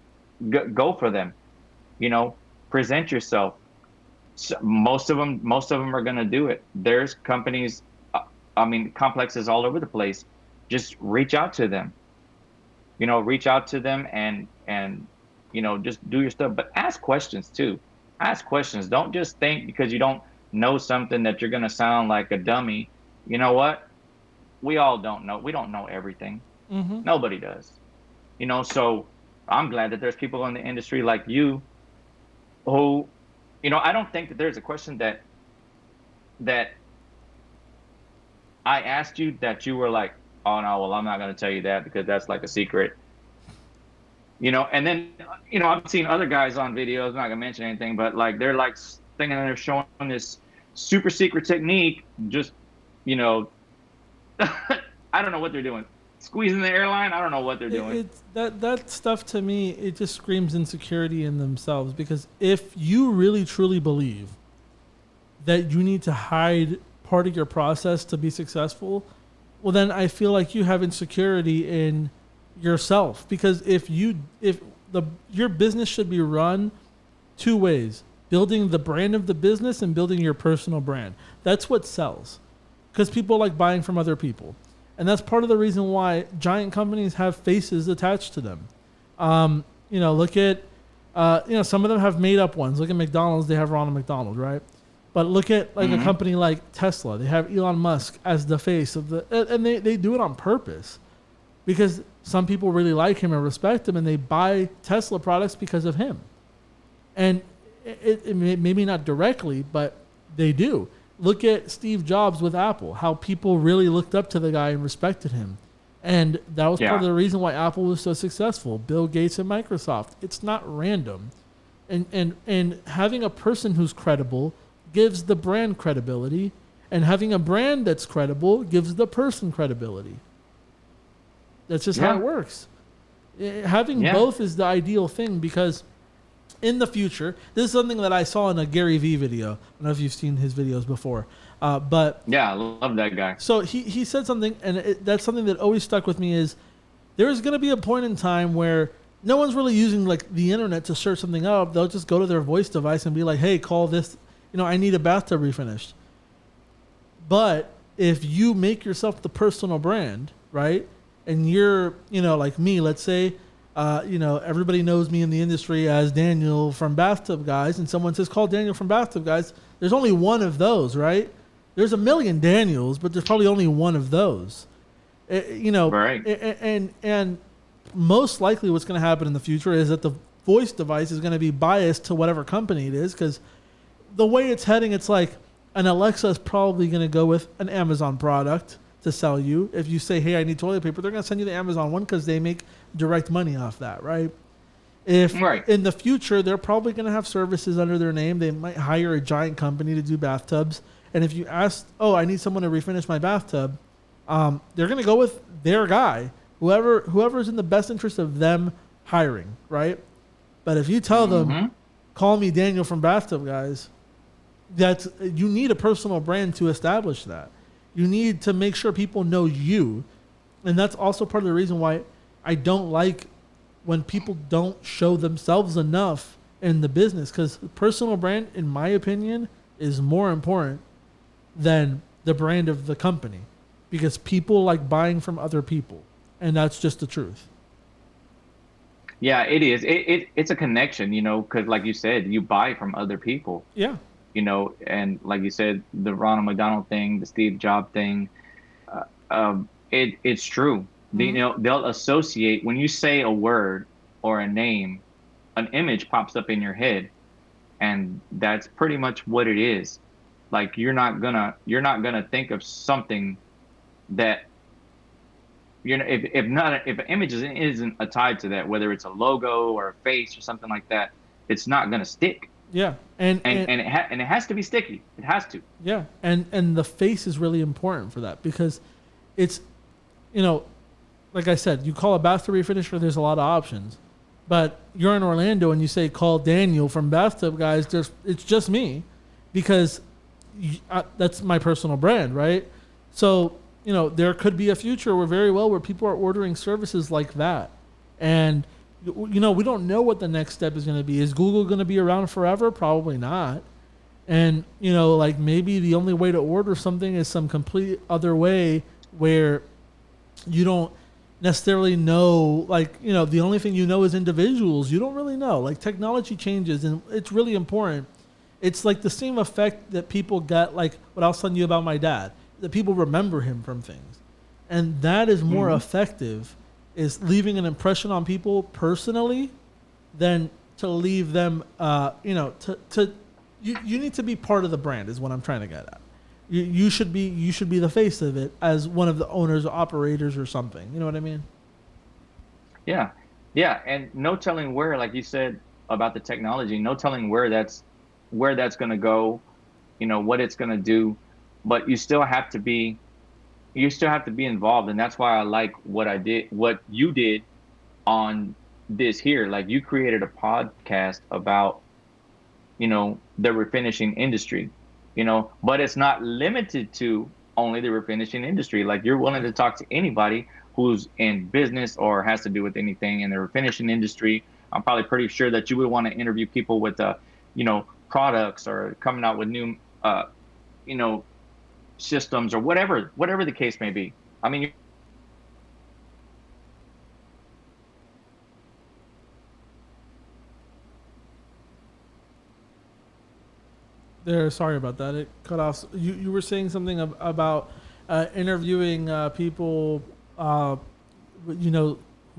go for them. Present yourself. So most of them are going to do it. There's companies, complexes all over the place. Just reach out to them. Reach out to them and just do your stuff. But ask questions too. Ask questions. Don't just think because you don't know something that you're going to sound like a dummy. You know what? We all don't know. We don't know everything. Mm-hmm. Nobody does. So I'm glad that there's people in the industry like you who, I don't think that there's a question that I asked you that you were like, oh no, well, I'm not going to tell you that because that's like a secret. And then, I've seen other guys on videos, I'm not going to mention anything, but like they're like thinking they're showing this super secret technique, just, I don't know what they're doing. Squeezing the airline, I don't know what they're doing. It's that stuff to me, it just screams insecurity in themselves. Because if you really truly believe that you need to hide part of your process to be successful, well then I feel like you have insecurity in yourself. Because your business should be run two ways: building the brand of the business and building your personal brand. That's what sells. Because people like buying from other people. And that's part of the reason why giant companies have faces attached to them. Look at, some of them have made up ones. Look at McDonald's, they have Ronald McDonald, right? But look at like a company like Tesla. They have Elon Musk as the face of and they do it on purpose because some people really like him and respect him and they buy Tesla products because of him. And it maybe not directly, but they do. Look at Steve Jobs with Apple, how people really looked up to the guy and respected him. And that was part of the reason why Apple was so successful. Bill Gates and Microsoft. It's not random. And having a person who's credible gives the brand credibility. And having a brand that's credible gives the person credibility. That's just how it works. Having both is the ideal thing because in the future, this is something that I saw in a Gary Vee video. I don't know if you've seen his videos before, but yeah, I love that guy. So he said something, and that's something that always stuck with me is there's going to be a point in time where no one's really using like the internet to search something up. They'll just go to their voice device and be like, hey, call this, I need a bathtub refinished. But if you make yourself the personal brand right? And you're, like me, let's say, everybody knows me in the industry as Daniel from Bathtub Guys, and someone says, call Daniel from Bathtub Guys. There's only one of those, right? There's a million Daniels, but there's probably only one of those. Right. And most likely what's going to happen in the future is that the voice device is going to be biased to whatever company it is, because the way it's heading, it's like an Alexa is probably going to go with an Amazon product to sell you. If you say, hey, I need toilet paper, they're going to send you the Amazon one because they make direct money off that, right? If in the future, they're probably going to have services under their name. They might hire a giant company to do bathtubs. And if you ask, oh, I need someone to refinish my bathtub, they're going to go with their guy, whoever's in the best interest of them hiring, right? But if you tell them, call me Daniel from Bathtub Guys, you need a personal brand to establish that. You need to make sure people know you. And that's also part of the reason why I don't like when people don't show themselves enough in the business, because personal brand, in my opinion, is more important than the brand of the company, because people like buying from other people, and that's just the truth. Yeah, it is. It's a connection, because like you said, you buy from other people. Yeah. And like you said, the Ronald McDonald thing, the Steve Jobs thing, it's true. They'll associate, when you say a word or a name, an image pops up in your head, and that's pretty much what it is. Like you're not gonna think of something that if an image isn't tied to that, whether it's a logo or a face or something like that, it's not gonna stick. Yeah, and it has to be sticky. It has to. Yeah, and the face is really important for that, because it's, like I said, you call a bathtub refinisher, there's a lot of options, but you're in Orlando and you say call Daniel from Bathtub Guys, it's just me, because that's my personal brand, right? So there could be a future where people are ordering services like that, and we don't know what the next step is going to be. Is Google going to be around forever? Probably not. And like maybe the only way to order something is some complete other way where you don't necessarily know, like, the only thing is individuals. You don't really know. Like, technology changes, and it's really important. It's like the same effect that people get, like what I was telling you about my dad, that people remember him from things. And that is more effective, is leaving an impression on people personally than to leave them, you need to be part of the brand, is what I'm trying to get at. You should be the face of it as one of the owners or operators or something. You know what I mean? Yeah. Yeah. And no telling where, like you said about the technology, no telling where that's going to go, what it's going to do, but you still have to be involved. And that's why I like what you did on this here. Like, you created a podcast about, the refinishing industry, but it's not limited to only the refinishing industry. Like, you're willing to talk to anybody who's in business or has to do with anything in the refinishing industry. I'm probably pretty sure that you would want to interview people with, products or coming out with new, systems or whatever the case may be. I mean, sorry about that. It cut off. You were saying something about interviewing people, who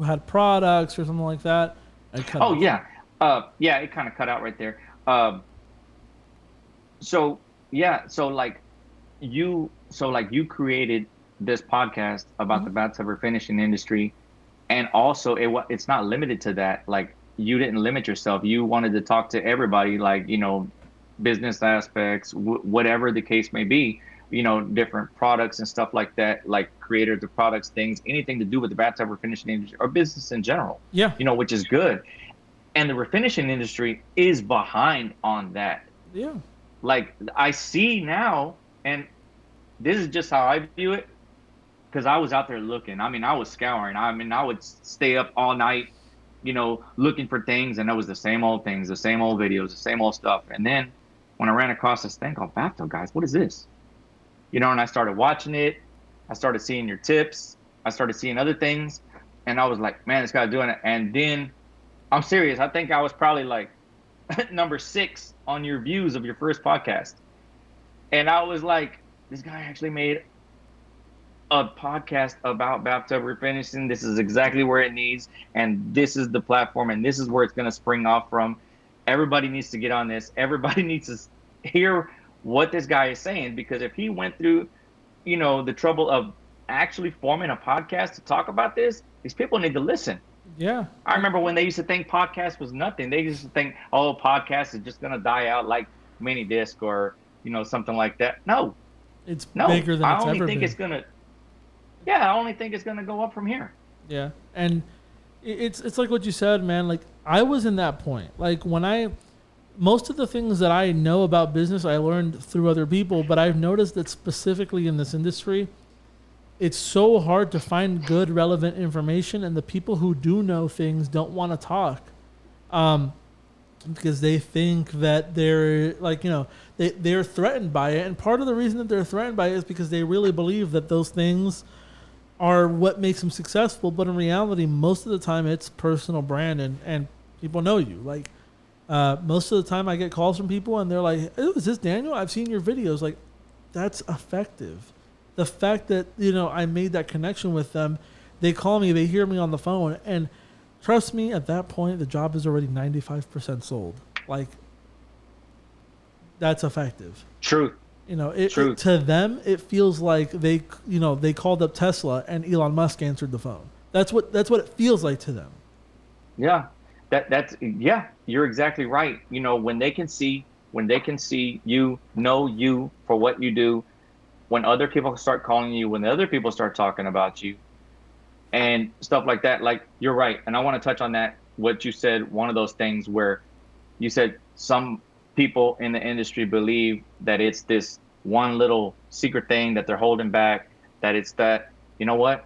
had products or something like that. Oh, yeah. Yeah, it kind of cut out right there. So you created this podcast about the bathtub refinishing industry, and also it's not limited to that. Like, you didn't limit yourself. You wanted to talk to everybody, like, business aspects, whatever the case may be, different products and stuff like that, like creators of products, things, anything to do with the bathtub refinishing industry or business in general. Yeah. Which is good. And the refinishing industry is behind on that. Yeah. Like, I see now, and this is just how I view it, because I was out there looking. I mean, I was scouring. I mean, I would stay up all night, looking for things, and it was the same old things, the same old videos, the same old stuff. And then when I ran across this thing called Bathtub Guys, what is this? And I started watching it. I started seeing your tips, I started seeing other things, and I was like, man, this guy's doing it. And then I'm serious. I think I was probably like number 6 on your views of your first podcast. And I was like, this guy actually made a podcast about bathtub refinishing. This is exactly where it needs, and this is the platform, and this is where it's going to spring off from. Everybody needs to get on this. Everybody needs to hear what this guy is saying, because if he went through, the trouble of actually forming a podcast to talk about this, these people need to listen. Yeah. I remember when they used to think podcast was nothing. They used to think, oh, podcast is just going to die out like mini disc or, something like that. No. It's bigger than it's ever been. I only think it's going to go up from here. Yeah. And it's like what you said, man. Like, I was in that point. Like, most of the things that I know about business, I learned through other people, but I've noticed that specifically in this industry, it's so hard to find good, relevant information, and the people who do know things don't want to talk, because they think that they're they're threatened by it. And part of the reason that they're threatened by it is because they really believe that those things are what makes them successful. But in reality, most of the time, it's personal brand, and people know you. Like, most of the time I get calls from people and they're like, oh, is this Daniel? I've seen your videos. Like, that's effective. The fact that, I made that connection with them, they call me, they hear me on the phone, and trust me, at that point, the job is already 95% sold. Like, that's effective. True. True. To them, it feels like they called up Tesla and Elon Musk answered the phone. That's what it feels like to them. Yeah. You're exactly right. When they can see you, know you for what you do, when other people start calling you, when other people start talking about you and stuff like that, like, you're right. And I want to touch on that, what you said, one of those things where you said some people in the industry believe that it's this one little secret thing that they're holding back, that it's that, you know what?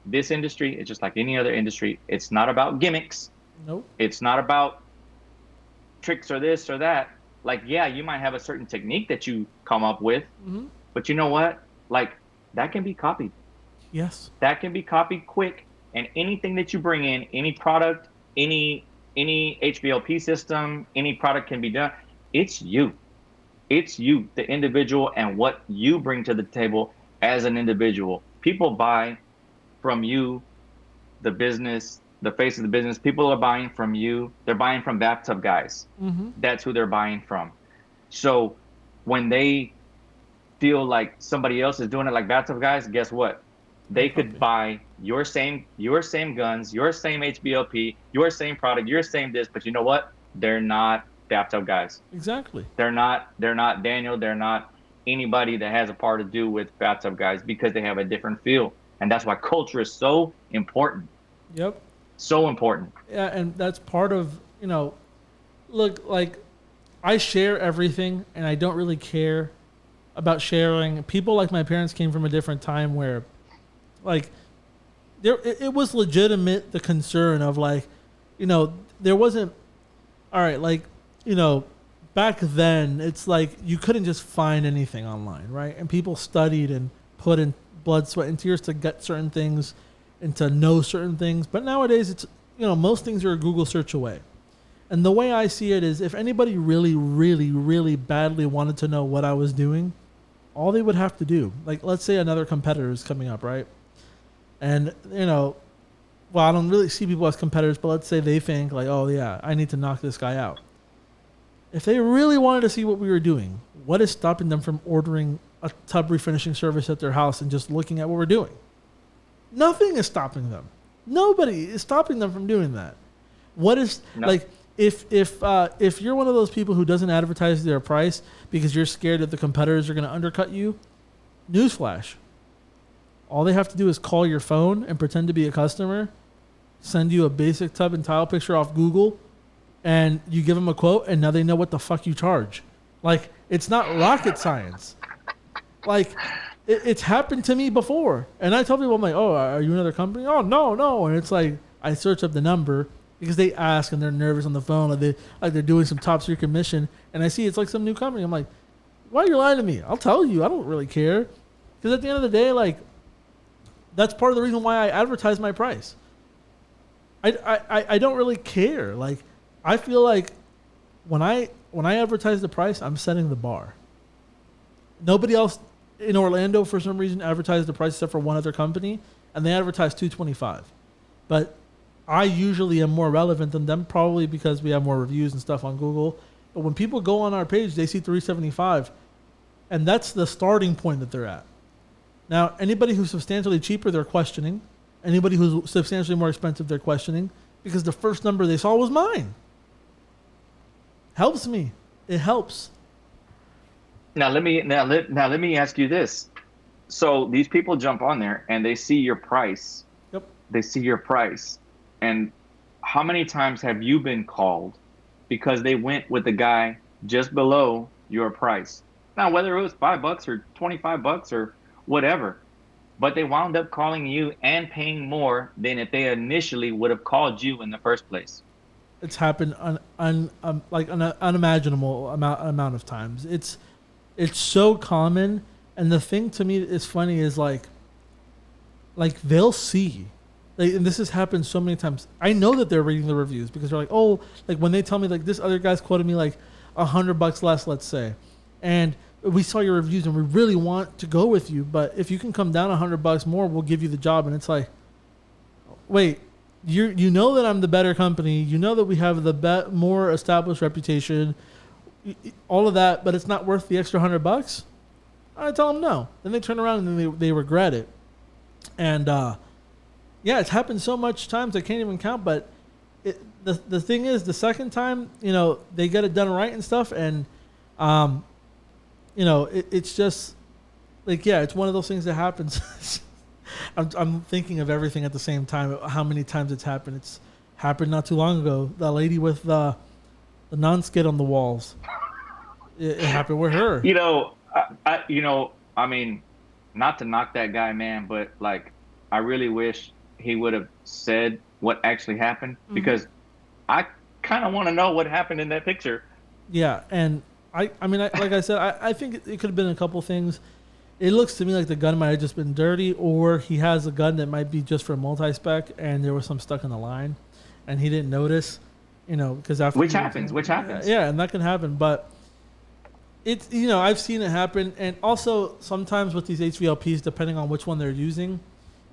This industry is just like any other industry. It's not about gimmicks. Nope. It's not about tricks or this or that. Like, yeah, you might have a certain technique that you come up with, but you know what? Like, that can be copied. Yes. That can be copied quick. And anything that you bring in, any product, any HVLP system, any product can be done. It's you. It's you, the individual, and what you bring to the table as an individual. People buy from you, the business, the face of the business. People are buying from you. They're buying from BathTubGuys. That's who they're buying from. So when they feel like somebody else is doing it like BathTubGuys, guess what? They could buy your same guns, your same HBLP, your same product, your same this, but you know what? They're not BathTubGuys. Exactly. They're not Daniel. They're not anybody that has a part to do with BathTubGuys, because they have a different feel. And that's why culture is so important. Yep. So important. Yeah, and that's part of, look, like, I share everything, and I don't really care about sharing. People like my parents came from a different time where, like, it was legitimate, the concern of, like, there wasn't, all right, like, back then, it's like you couldn't just find anything online, right? And people studied and put in blood, sweat, and tears to get certain things and to know certain things. But nowadays, it's, most things are a Google search away. And the way I see it is, if anybody really, really, really badly wanted to know what I was doing, all they would have to do, like, let's say another competitor is coming up, right? And, well, I don't really see people as competitors, but let's say they think, like, oh, yeah, I need to knock this guy out. If they really wanted to see what we were doing, what is stopping them from ordering a tub refinishing service at their house and just looking at what we're doing? Nothing is stopping them. Nobody is stopping them from doing that. What is, like, if you're one of those people who doesn't advertise their price because you're scared that the competitors are going to undercut you, newsflash. All they have to do is call your phone and pretend to be a customer, send you a basic tub and tile picture off Google, and you give them a quote, and now they know what the fuck you charge. Like, it's not rocket science. Like, it's happened to me before. And I tell people, I'm like, oh, are you another company? Oh, no. And it's like, I search up the number because they ask and they're nervous on the phone, or they're doing some top secret mission, and I see it's like some new company. I'm like, why are you lying to me? I'll tell you. I don't really care. Because at the end of the day, like, That's part of the reason why I advertise my price. I don't really care. Like, I feel like when I advertise the price, I'm setting the bar. Nobody else in Orlando for some reason advertised the price except for one other company, and they advertised $225. But I usually am more relevant than them, probably because we have more reviews and stuff on Google. But when people go on our page, they see $375, and that's the starting point that they're at. Now, anybody who's substantially cheaper, they're questioning. Anybody who's substantially more expensive, they're questioning, because the first number they saw was mine. Helps me. It helps. Now let me ask you this. So these people jump on there and they see your price. Yep. They see your price. And how many times have you been called because they went with the guy just below your price? Now, whether it was $5 or $25 or whatever, but they wound up calling you and paying more than if they initially would have called you in the first place. It's happened an unimaginable amount of times. It's so common, and the thing to me is funny is like they'll see, and this has happened so many times. I know that they're reading the reviews because they're like, oh, like when they tell me like this other guy's quoted me like $100 less, let's say, and we saw your reviews and we really want to go with you, but if you can come down $100 more, we'll give you the job. And it's like, wait, you know that I'm the better company, you know that we have the more established reputation, all of that, but it's not worth the extra $100. I tell them no. Then they turn around and then they regret it. And yeah, it's happened so much times I can't even count. But the thing is, the second time, they get it done right and stuff, and it's just like, yeah, it's one of those things that happens. I'm thinking of everything at the same time. How many times it's happened? It's happened not too long ago. The lady with the non-skid on the walls. It happened with her. I mean, not to knock that guy, man, but like, I really wish he would have said what actually happened, because I kind of want to know what happened in that picture. Yeah, and I like I said, I think it could have been a couple things. It looks to me like the gun might have just been dirty, or he has a gun that might be just for multi-spec, and there was some stuck in the line, and he didn't notice, because after which happens. Yeah, and that can happen, but it's I've seen it happen, and also sometimes with these HVLPs, depending on which one they're using,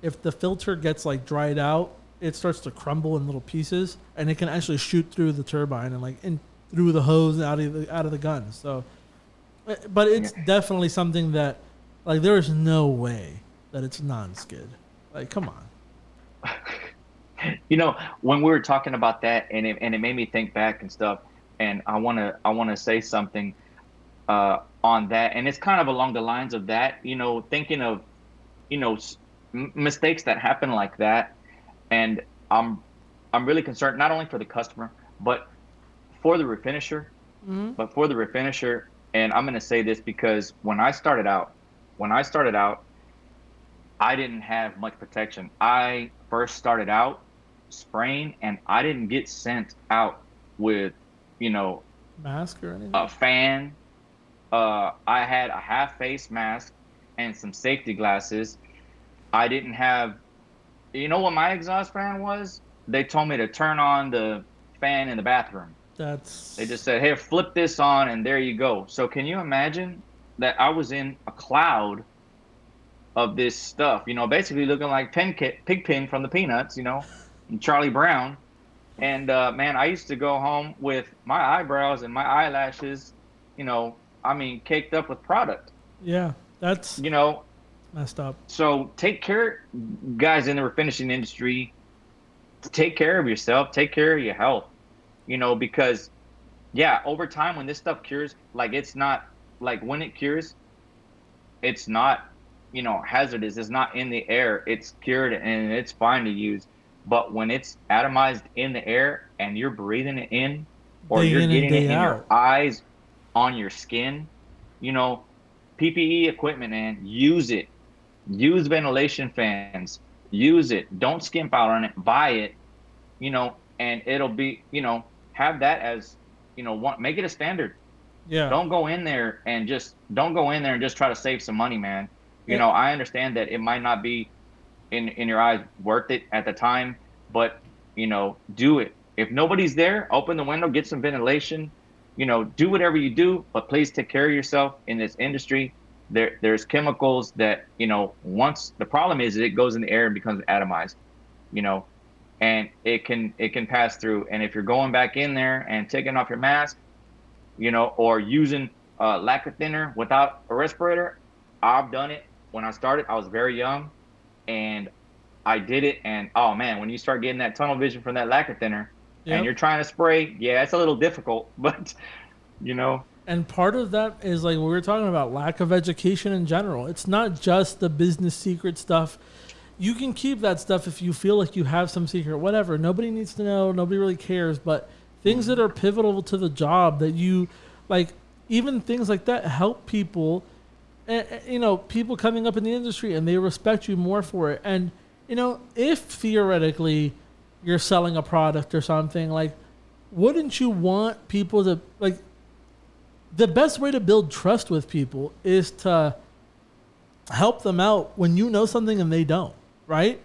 if the filter gets like dried out, it starts to crumble in little pieces, and it can actually shoot through the turbine and like in through the hose and out of the gun. So, but it's definitely something that, like, there is no way that it's non-skid. Like, come on. When we were talking about that, and it made me think back and stuff, and I wanna say something on that, and it's kind of along the lines of that. Thinking of mistakes that happen like that, and I'm really concerned not only for the customer but for the refinisher. But for the refinisher, and I'm gonna say this because when I started out, I didn't have much protection. I first started out spraying, and I didn't get sent out with, mask or anything. A fan. I had a half face mask and some safety glasses. I didn't have, what my exhaust fan was? They told me to turn on the fan in the bathroom. They just said, hey, flip this on, and there you go. So can you imagine that I was in a cloud of this stuff, basically looking like Pigpen from the Peanuts, and Charlie Brown. And man, I used to go home with my eyebrows and my eyelashes, caked up with product. Yeah, that's messed up. So take care, guys in the refinishing industry. Take care of yourself. Take care of your health. Because over time, when this stuff cures, like, it's not like when it cures, it's not, hazardous. It's not in the air. It's cured and it's fine to use. But when it's atomized in the air and you're breathing it in, or you're getting it in your eyes, on your skin, PPE equipment, man, use it. Use ventilation fans. Use it. Don't skimp out on it. Buy it, and it'll be, have that as, make it a standard. Yeah. Don't go in there and just try to save some money, man. I understand that it might not be in your eyes worth it at the time, but do it. If nobody's there, open the window, get some ventilation, do whatever you do, but please take care of yourself in this industry. There's chemicals that, once the problem is it goes in the air and becomes atomized, you know, and it can pass through. And if you're going back in there and taking off your mask, or using lacquer thinner without a respirator, I've done it. When I started, I was very young, and I did it. And oh man, when you start getting that tunnel vision from that lacquer thinner, and you're trying to spray, yeah, it's a little difficult, but And part of that is like we were talking about, lack of education in general. It's not just the business secret stuff. You can keep that stuff if you feel like you have some secret, whatever. Nobody needs to know. Nobody really cares. But things that are pivotal to the job that you like, even things like that help people, people coming up in the industry, and they respect you more for it. And, if theoretically you're selling a product or something, like, wouldn't you want people to, like, the best way to build trust with people is to help them out when you know something and they don't, right?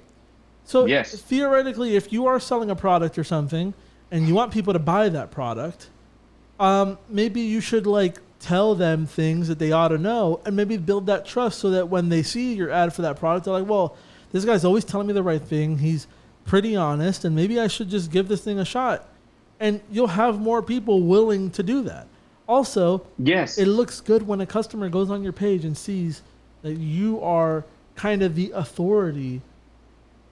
So yes. Theoretically, if you are selling a product or something and you want people to buy that product, maybe you should like tell them things that they ought to know, and maybe build that trust so that when they see your ad for that product, they're like, well, this guy's always telling me the right thing. He's pretty honest, and maybe I should just give this thing a shot. And you'll have more people willing to do that. Also, yes, it looks good when a customer goes on your page and sees that you are kind of the authority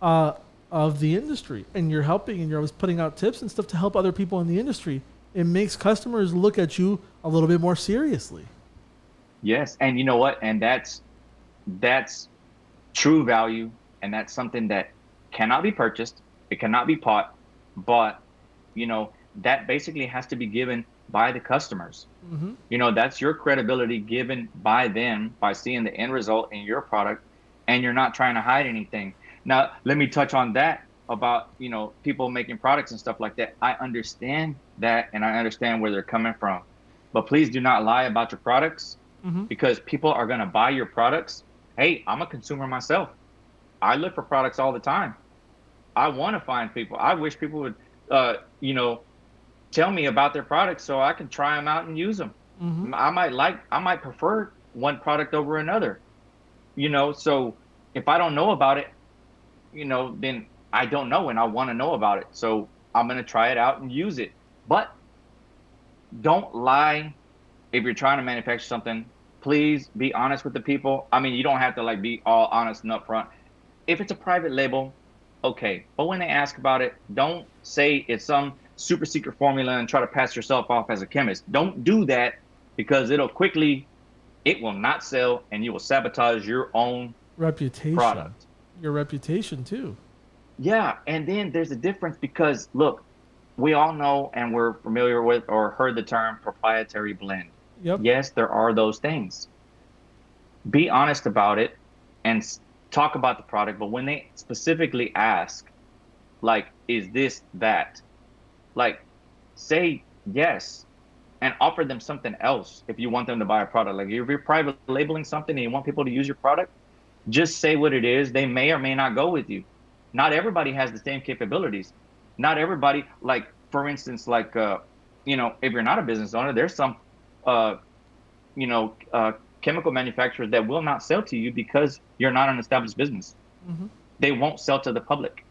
of the industry, and you're helping, and you're always putting out tips and stuff to help other people in the industry. It makes customers look at you a little bit more seriously. Yes, and you know what? And that's true value, and that's something that cannot be purchased. It cannot be bought, but that basically has to be given by the customers. Mm-hmm. That's your credibility given by them by seeing the end result in your product, and you're not trying to hide anything. Now, let me touch on that about, people making products and stuff like that. I understand that, and I understand where they're coming from, but please do not lie about your products, mm-hmm. because people are going to buy your products. Hey, I'm a consumer myself. I look for products all the time. I want to find people. I wish people would, tell me about their products so I can try them out and use them. Mm-hmm. I might prefer one product over another, so if I don't know about it, then I don't know, and I want to know about it. So I'm going to try it out and use it. But don't lie. If you're trying to manufacture something, please be honest with the people. I mean, you don't have to be all honest and upfront. If it's a private label, okay. But when they ask about it, don't say it's some super secret formula and try to pass yourself off as a chemist. Don't do that, because it will not sell, and you will sabotage your own reputation, product. Your reputation too. Yeah, and then there's a difference, because look, we all know and we're familiar with or heard the term proprietary blend. Yep. Yes, there are those things. Be honest about it and talk about the product, but when they specifically ask, is this that? Say yes and offer them something else if you want them to buy a product. If you're private labeling something and you want people to use your product, just say what it is. They may or may not go with you. Not everybody has the same capabilities. Not everybody, for instance, if you're not a business owner, there's some, chemical manufacturers that will not sell to you because you're not an established business. Mm-hmm. They won't sell to the public.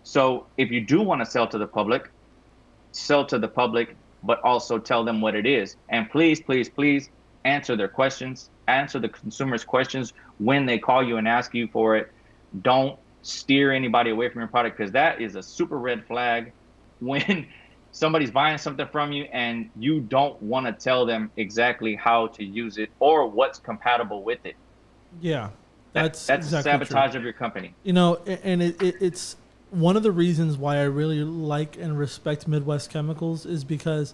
So if you do want to sell to the public, but also tell them what it is. And please, please, please answer their questions, answer the consumer's questions when they call you and ask you for it. Don't steer anybody away from your product, because that is a super red flag when somebody's buying something from you and you don't want to tell them exactly how to use it or what's compatible with it. Yeah, that's exactly sabotage true. Of your company. And it's one of the reasons why I really like and respect Midwest Chemicals is because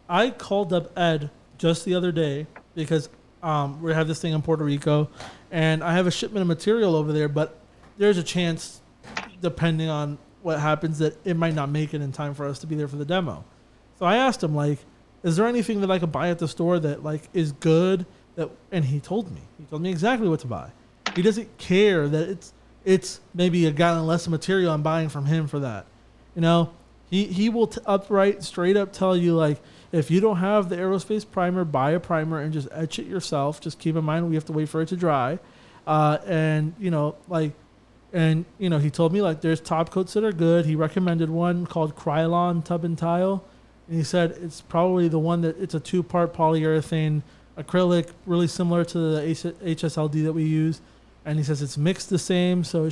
I called up Ed just the other day, because we have this thing in Puerto Rico and I have a shipment of material over there, but there's a chance, depending on what happens, that it might not make it in time for us to be there for the demo. So I asked him, is there anything that I could buy at the store that is good? And he told me exactly what to buy. He doesn't care that it's maybe a gallon less of material I'm buying from him for that. You know, he will straight up tell you, like, if you don't have the aerospace primer, buy a primer and just etch it yourself. Just keep in mind we have to wait for it to dry. And he told me, like, there's top coats that are good. He recommended one called Krylon Tub and Tile. And he said it's probably the one that it's a 2-part polyurethane acrylic, really similar to the HSLD that we use. And he says it's mixed the same. So,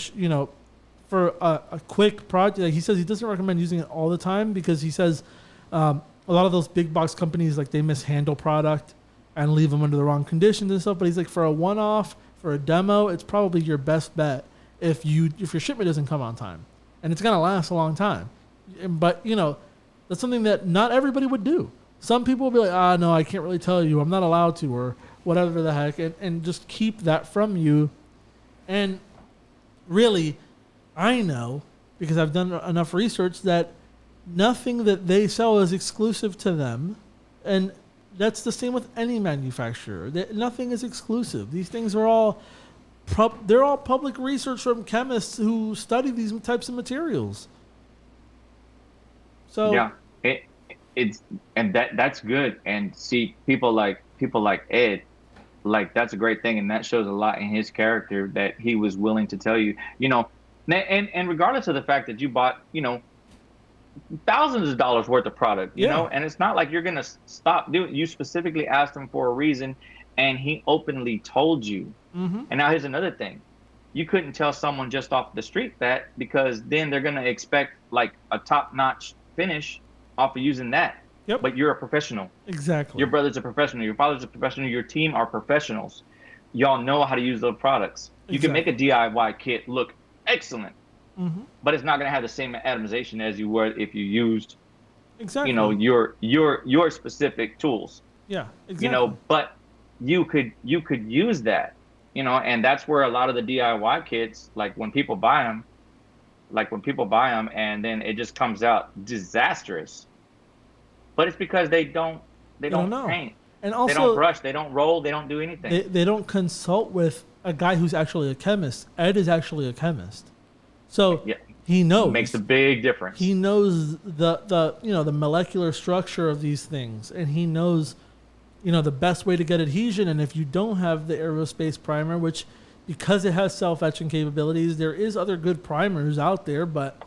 for a quick project, like, he says he doesn't recommend using it all the time because he says a lot of those big box companies, like, they mishandle product and leave them under the wrong conditions and stuff. But he's like, for a one-off, for a demo, it's probably your best bet if your shipment doesn't come on time. And it's going to last a long time. But, that's something that not everybody would do. Some people will be like, no, I can't really tell you. I'm not allowed to, or whatever the heck. And just keep that from you. And really, I know, because I've done enough research, that nothing that they sell is exclusive to them. And that's the same with any manufacturer. Nothing is exclusive. These things are all they're all public research from chemists who study these types of materials. So yeah, that's good. And see, people like Ed, like, that's a great thing, and that shows a lot in his character that he was willing to tell you, and regardless of the fact that you bought, thousands of dollars worth of product, you know, and it's not like you're gonna stop doing. You specifically asked him for a reason, and he openly told you. Mm-hmm. And now here's another thing: you couldn't tell someone just off the street that, because then they're gonna expect, like, a top-notch finish off of using that. Yep. But you're a professional. Exactly. Your brother's a professional. Your father's a professional. Your team are professionals. Y'all know how to use those products. You can make a DIY kit look excellent, but it's not going to have the same atomization as you would if you used, your specific tools. Yeah, exactly. But you could use that, and that's where a lot of the DIY kits, like, when people buy them, and then it just comes out disastrous. But it's because they don't paint. And also, they don't brush, they don't roll, they don't do anything. They don't consult with a guy who's actually a chemist. Ed is actually a chemist. So he knows. It makes a big difference. He knows the molecular structure of these things, and he knows, the best way to get adhesion. And if you don't have the aerospace primer, which, because it has self-etching capabilities, there is other good primers out there, but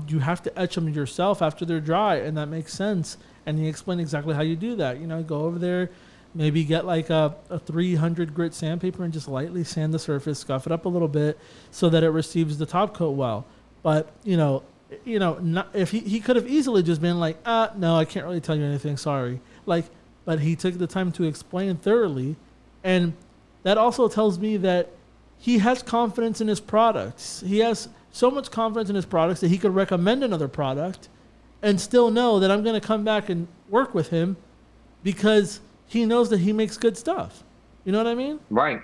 you have to etch them yourself after they're dry, and that makes sense. And he explained exactly how you do that. Go over there, maybe get like a 300 grit sandpaper and just lightly sand the surface, scuff it up a little bit so that it receives the top coat well. But, not, if he could have easily just been like, no, I can't really tell you anything, sorry. But he took the time to explain thoroughly. And that also tells me that he has confidence in his products. He has so much confidence in his products that he could recommend another product and still know that I'm going to come back and work with him because he knows that he makes good stuff. You know what I mean? Right.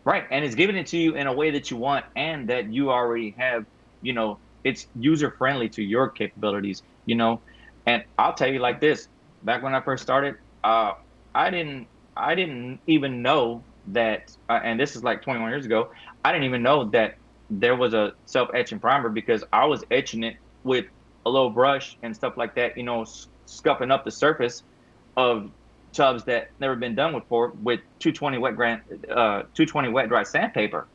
And it's giving it to you in a way that you want, and that you already have, it's user friendly to your capabilities, and I'll tell you like this, back when I first started, I didn't even know that, and this is like 21 years ago, I didn't even know that there was a self-etching primer, because I was etching it with a little brush and stuff like that, scuffing up the surface of tubs that never been done before with 220 wet dry sandpaper.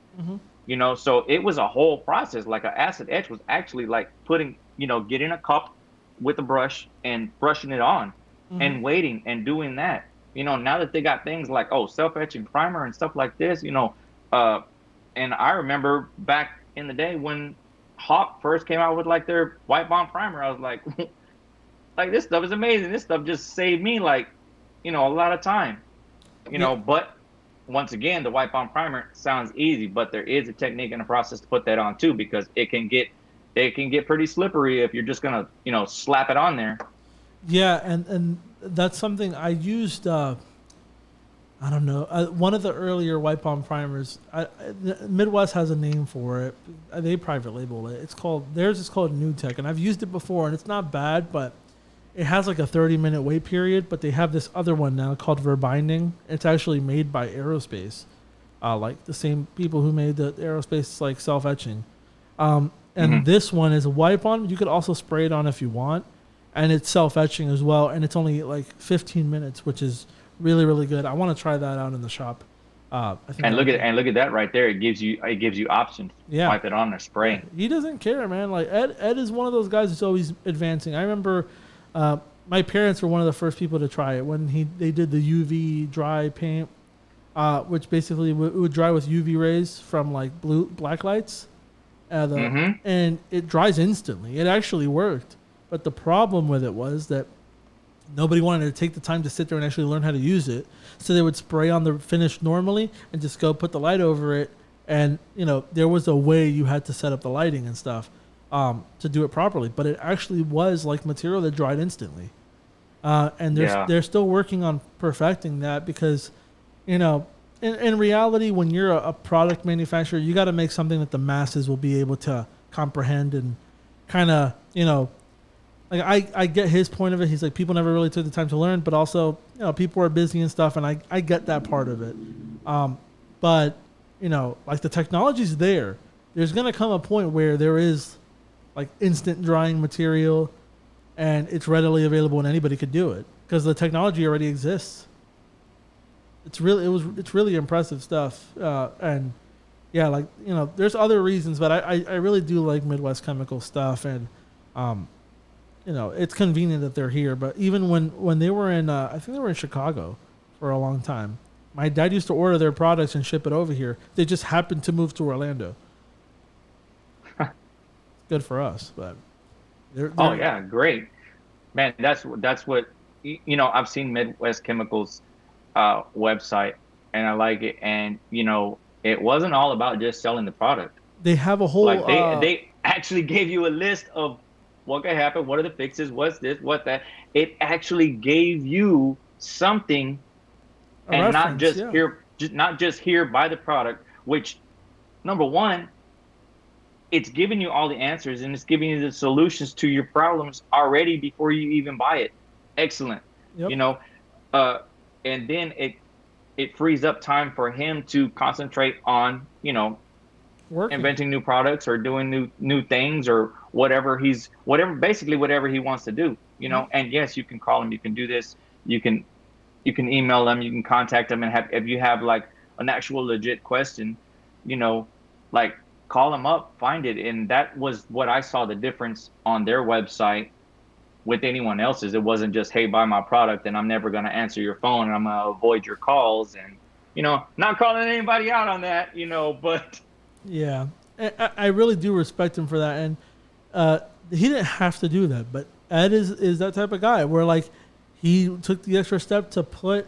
So it was a whole process. Like, an acid etch was actually like putting, getting a cup with a brush and brushing it on and waiting and doing that. Now that they got things like, self-etching primer and stuff like this, and I remember back in the day when Hawk first came out with like their white bond primer, I was like, this stuff is amazing. This stuff just saved me like, a lot of time, but once again, the white bond primer sounds easy, but there is a technique and a process to put that on too, because it can get pretty slippery if you're just going to, slap it on there. Yeah. And that's something I used, I don't know. One of the earlier white bond primers, Midwest has a name for it. They private label it. Theirs is called New Tech, and I've used it before, and it's not bad, but it has like a 30-minute wait period. But they have this other one now called Verbinding. It's actually made by Aerospace, like the same people who made the aerospace like self-etching. And Mhm. this one is a wipe on. You could also spray it on if you want, and it's self-etching as well. And it's only like 15 minutes, which is really really good. I want to try that out in the shop. I think And that would look at that right there. It gives you options. yeah. Wipe it on or spray. He doesn't care, man. Like Ed is one of those guys who's always advancing. I remember my parents were one of the first people to try it when they did the UV dry paint, which basically would dry with UV rays from like black lights, and it dries instantly. It actually worked, but the problem with it was that nobody wanted to take the time to sit there and actually learn how to use it. So they would spray on the finish normally and just go put the light over it. And, there was a way you had to set up the lighting and stuff to do it properly. But it actually was like material that dried instantly. And they're still working on perfecting that because, in reality, when you're a product manufacturer, you got to make something that the masses will be able to comprehend and kind of, like I get his point of it. He's like, people never really took the time to learn, but also, people are busy and stuff, and I get that part of it. But, like the technology's there. There's going to come a point where there is like instant drying material and it's readily available and anybody could do it because the technology already exists. It's really impressive stuff. And yeah, like, there's other reasons, but I really do like Midwest Chemical stuff. And, it's convenient that they're here. But even when they were in, I think they were in Chicago for a long time. My dad used to order their products and ship it over here. They just happened to move to Orlando. Good for us, but they're Oh yeah, great, man. That's what I've seen Midwest Chemicals website, and I like it. And it wasn't all about just selling the product. they have a whole Like they actually gave you a list of what could happen, what are the fixes, what's this, what that. It actually gave you something, a and not reference, just yeah. not just here buy the product. Which, number one, it's giving you all the answers and it's giving you the solutions to your problems already before you even buy it. Excellent. Yep. And then it frees up time for him to concentrate on Working. inventing new products or doing new things or whatever basically whatever he wants to do. And yes, you can call him, you can do this, you can email them, you can contact them, and if you have like an actual legit question, like call them up, find it. And that was what I saw the difference on their website with anyone else's. It wasn't just, hey, buy my product and I'm never going to answer your phone and I'm going to avoid your calls, and not calling anybody out on that, but Yeah, I really do respect him for that, and he didn't have to do that, but Ed is that type of guy where like he took the extra step to put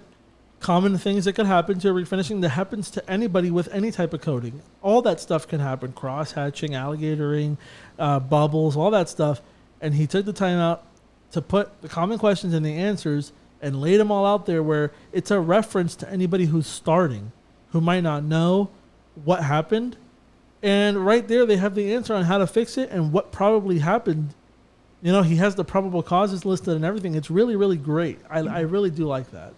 common things that could happen to a refinishing that happens to anybody with any type of coating. All that stuff can happen: cross hatching, alligatoring, bubbles, all that stuff. And he took the time out to put the common questions and the answers and laid them all out there where it's a reference to anybody who's starting, who might not know what happened. And right there, they have the answer on how to fix it and what probably happened. He has the probable causes listed and everything. It's really, really great. I really do like that.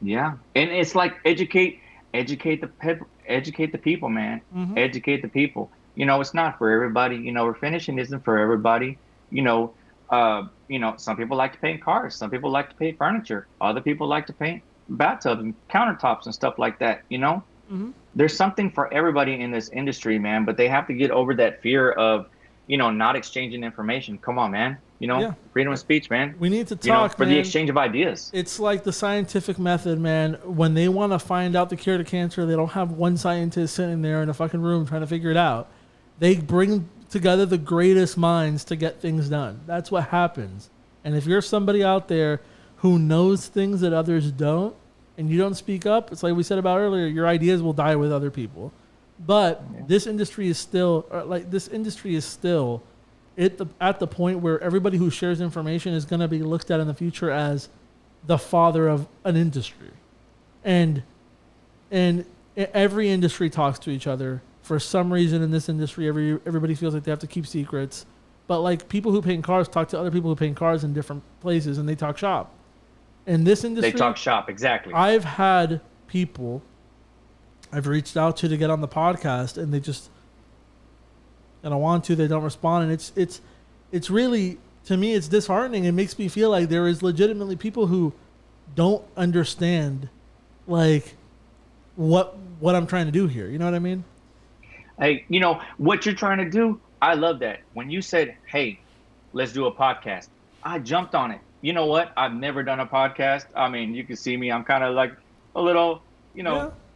yeah. And it's like educate the people, man. Mm-hmm. Educate the people. It's not for everybody. Refinishing isn't for everybody. Some people like to paint cars, some people like to paint furniture, other people like to paint bathtubs and countertops and stuff like that. Mm-hmm. There's something for everybody in this industry, man, but they have to get over that fear of not exchanging information. Come on, man. Yeah. Freedom of speech, man. We need to talk, for man. the exchange of ideas. It's like the scientific method, man. When they want to find out the cure to cancer, they don't have one scientist sitting there in a fucking room trying to figure it out. They bring together the greatest minds to get things done. That's what happens. And if you're somebody out there who knows things that others don't, and you don't speak up, it's like we said about earlier, your ideas will die with other people. But this industry is still at the point where everybody who shares information is going to be looked at in the future as the father of an industry. And every industry talks to each other. For some reason in this industry, everybody feels like they have to keep secrets. But like people who paint cars talk to other people who paint cars in different places, and they talk shop. In this industry, They talk shop, exactly. I've had people I've reached out to get on the podcast, and they just, I don't want to, they don't respond. And it's really, to me, it's disheartening. It makes me feel like there is legitimately people who don't understand like what I'm trying to do here. You know what I mean? Hey, what you're trying to do, I love that. When you said, hey, let's do a podcast, I jumped on it. You know what? I've never done a podcast. I mean, you can see me. I'm kind of like a little,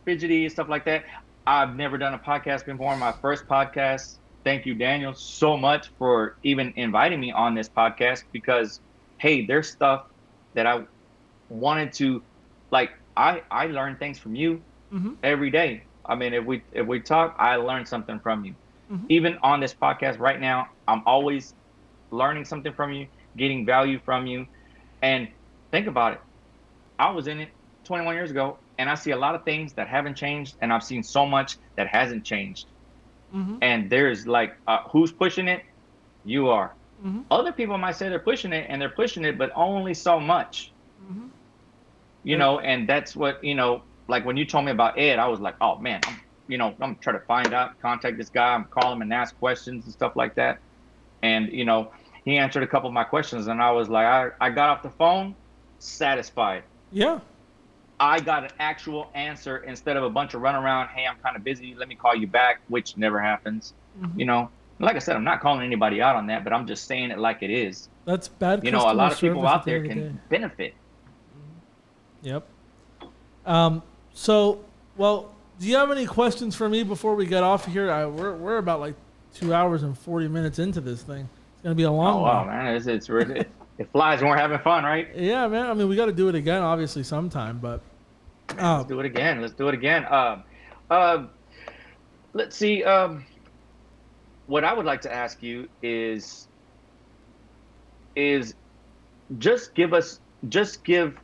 fidgety and stuff like that. I've never done a podcast before. My first podcast. Thank you, Daniel, so much for even inviting me on this podcast, because, hey, there's stuff that I wanted to, like, I learn things from you every day. I mean, if we talk, I learn something from you. Even on this podcast right now, I'm always learning something from you, getting value from you. And think about it. I was in it 21 years ago, and I see a lot of things that haven't changed, and I've seen so much that hasn't changed. And there's like, who's pushing it? You are. Other people might say they're pushing it, and they're pushing it, but only so much. And that's what, like when you told me about Ed, I was like, oh man, I'm trying to find out, contact this guy. I'm calling him and ask questions and stuff like that. And, he answered a couple of my questions, and I was like, I got off the phone satisfied. Yeah. I got an actual answer instead of a bunch of runaround, hey, I'm kind of busy, let me call you back, which never happens. Like I said, I'm not calling anybody out on that, but I'm just saying it like it is. That's bad. A lot of people out there can benefit. Yep. So, well, do you have any questions for me before we get off here? We're about like 2 hours and 40 minutes into this thing. It's going to be a long one. Oh, wow, man. It's really, it flies when we're having fun, right? Yeah, man. I mean, we got to do it again, obviously, sometime, but. Let's do it again. Let's see. What I would like to ask you is just give,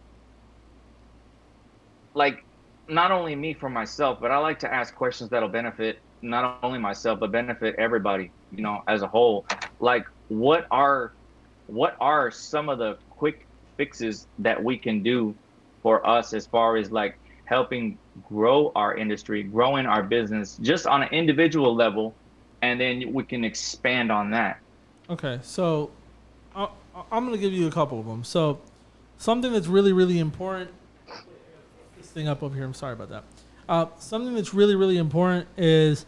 like, not only me for myself, but I like to ask questions that'll benefit not only myself, but benefit everybody, as a whole. Like, what are some of the quick fixes that we can do for us as far as like helping grow our industry, growing our business just on an individual level, and then we can expand on that. Okay, so I'm going to give you a couple of them. So something that's really, really important. This thing up over here. I'm sorry about that. Something that's really, really important is,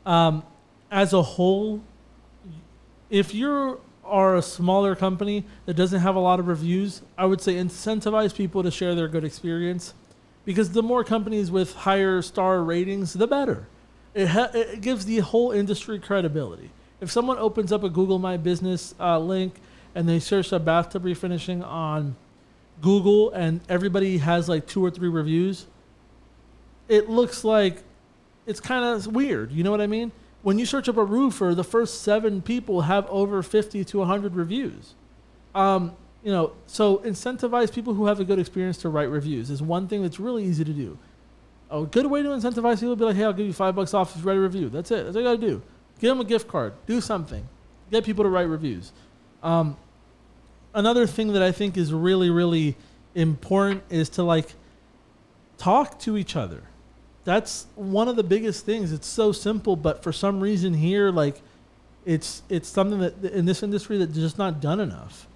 as a whole, if you are a smaller company that doesn't have a lot of reviews, I would say incentivize people to share their good experience, because the more companies with higher star ratings, the better. It gives the whole industry credibility. If someone opens up a Google My Business link and they search a bathtub refinishing on Google and everybody has like 2 or 3 reviews, it looks like it's kind of weird. You know what I mean? When you search up a roofer, the first 7 people have over 50 to 100 reviews. So incentivize people who have a good experience to write reviews is one thing that's really easy to do. A good way to incentivize people would be like, hey, I'll give you $5 off if you write a review. That's it. That's what you got to do. Give them a gift card. Do something. Get people to write reviews. Another thing that I think is really, really important is to like talk to each other. That's one of the biggest things. It's so simple, but for some reason here, like it's something that in this industry that's just not done enough.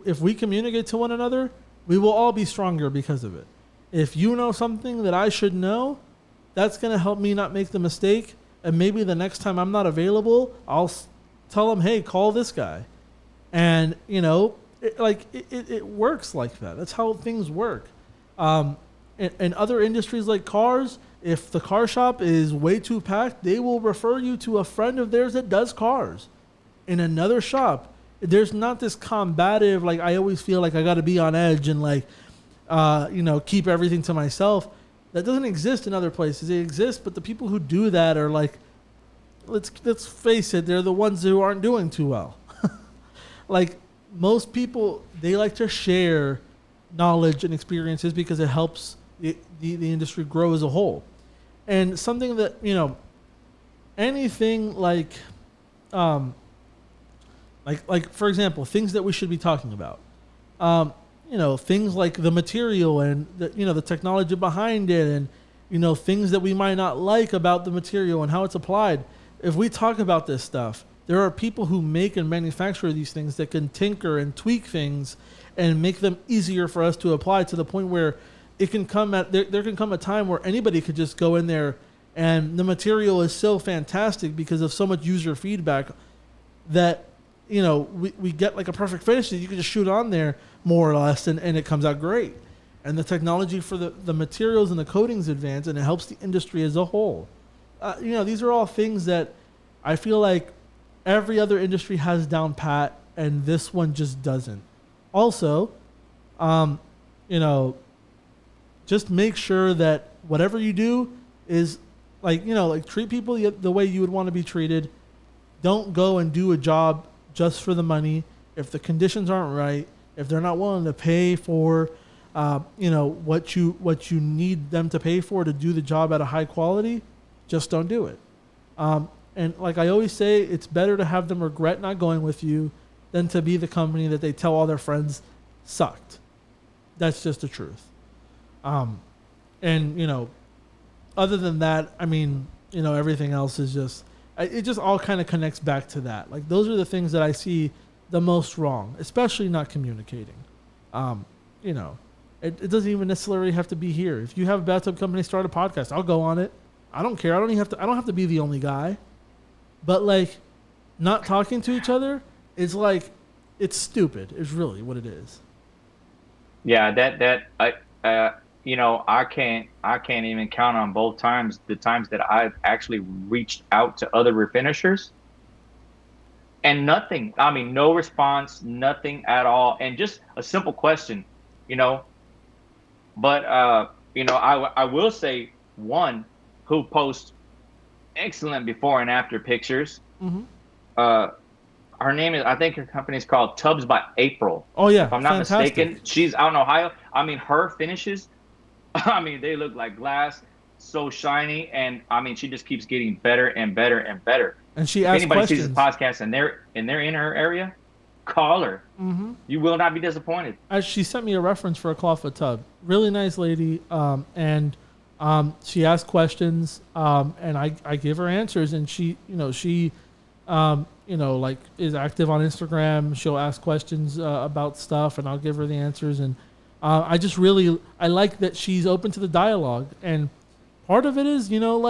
If we communicate to one another, we will all be stronger because of it. If you know something that I should know, that's going to help me not make the mistake. And maybe the next time I'm not available, I'll tell them, hey, call this guy. And, it works like that. That's how things work. In other industries like cars, if the car shop is way too packed, they will refer you to a friend of theirs that does cars. In another shop, there's not this combative, like I always feel like I got to be on edge and like, keep everything to myself. That doesn't exist in other places. It exists, but the people who do that are like, let's face it, they're the ones who aren't doing too well. Like most people, they like to share knowledge and experiences because it helps the industry grow as a whole. And something that, anything like for example, things that we should be talking about. Things like the material and the technology behind it, and things that we might not like about the material and how it's applied. If we talk about this stuff, there are people who make and manufacture these things that can tinker and tweak things and make them easier for us to apply, to the point where it can come at there can come a time where anybody could just go in there and the material is so fantastic because of so much user feedback that we get like a perfect finish that you can just shoot on there more or less, and it comes out great. And the technology for the materials and the coatings advance, and it helps the industry as a whole. These are all things that I feel like every other industry has down pat, and this one just doesn't. Also, just make sure that whatever you do is like treat people the way you would want to be treated. Don't go and do a job just for the money. If the conditions aren't right, if they're not willing to pay for what you need them to pay for to do the job at a high quality, just don't do it. And like I always say, it's better to have them regret not going with you than to be the company that they tell all their friends sucked. That's just the truth. Other than that, everything else is it just all kind of connects back to that. Like, those are the things that I see the most wrong, especially not communicating. It doesn't even necessarily have to be here. If you have a bathtub company, start a podcast, I'll go on it. I don't care. I don't have to be the only guy. But like, not talking to each other is like, it's stupid. Is really what it is. Yeah, I can't even count on both times the times that I've actually reached out to other refinishers and nothing. No response, nothing at all, and just a simple question, But I will say one who posts excellent before and after pictures. Mm-hmm. Her name is, I think her company is called Tubs by April. Oh yeah, if I'm not fantastic. mistaken. She's out in Ohio. Her finishes, they look like glass, so shiny, and she just keeps getting better and better and better. And she asks anybody questions. Sees the podcast and they're in her area, call her. Mm-hmm. You will not be disappointed. She sent me a reference for a clawfoot tub. Really nice lady, and she asked questions, and I give her answers, and she is active on Instagram. She'll ask questions about stuff, and I'll give her the answers. And I like that she's open to the dialogue. And part of it is, I don't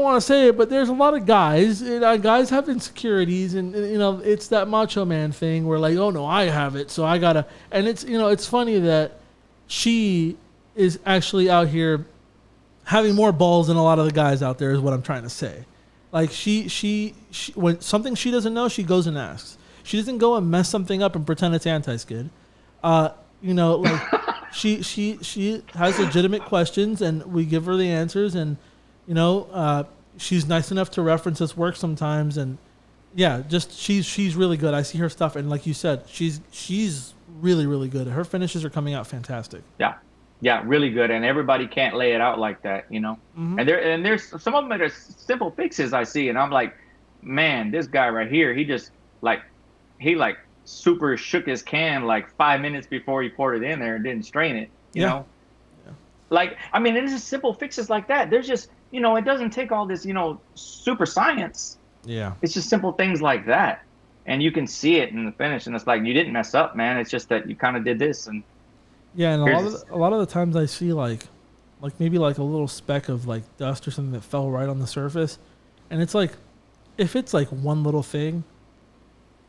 want to say it, but there's a lot of guys. Guys have insecurities, and it's that macho man thing where like, oh no, I have it, so I gotta. And it's funny that she is actually out here having more balls than a lot of the guys out there, is what I'm trying to say. Like she when something she doesn't know, she goes and asks. She doesn't go and mess something up and pretend it's anti-skid. She has legitimate questions, and we give her the answers, and she's nice enough to reference us work sometimes, and yeah, just she's really good. I see her stuff, and like you said, she's really, really good. Her finishes are coming out fantastic. Yeah, really good, and everybody can't lay it out like that, Mm-hmm. And there's some of them that are simple fixes I see, and I'm like, man, this guy right here, he just he super shook his can like 5 minutes before he poured it in there and didn't strain it, you know. Yeah. It's just simple fixes like that. There's just it doesn't take all this super science. Yeah, it's just simple things like that, and you can see it in the finish, and it's like, you didn't mess up, man. It's just that you kind of did this. And yeah, and a lot of the times I see like maybe like a little speck of like dust or something that fell right on the surface, and it's like, if it's like one little thing,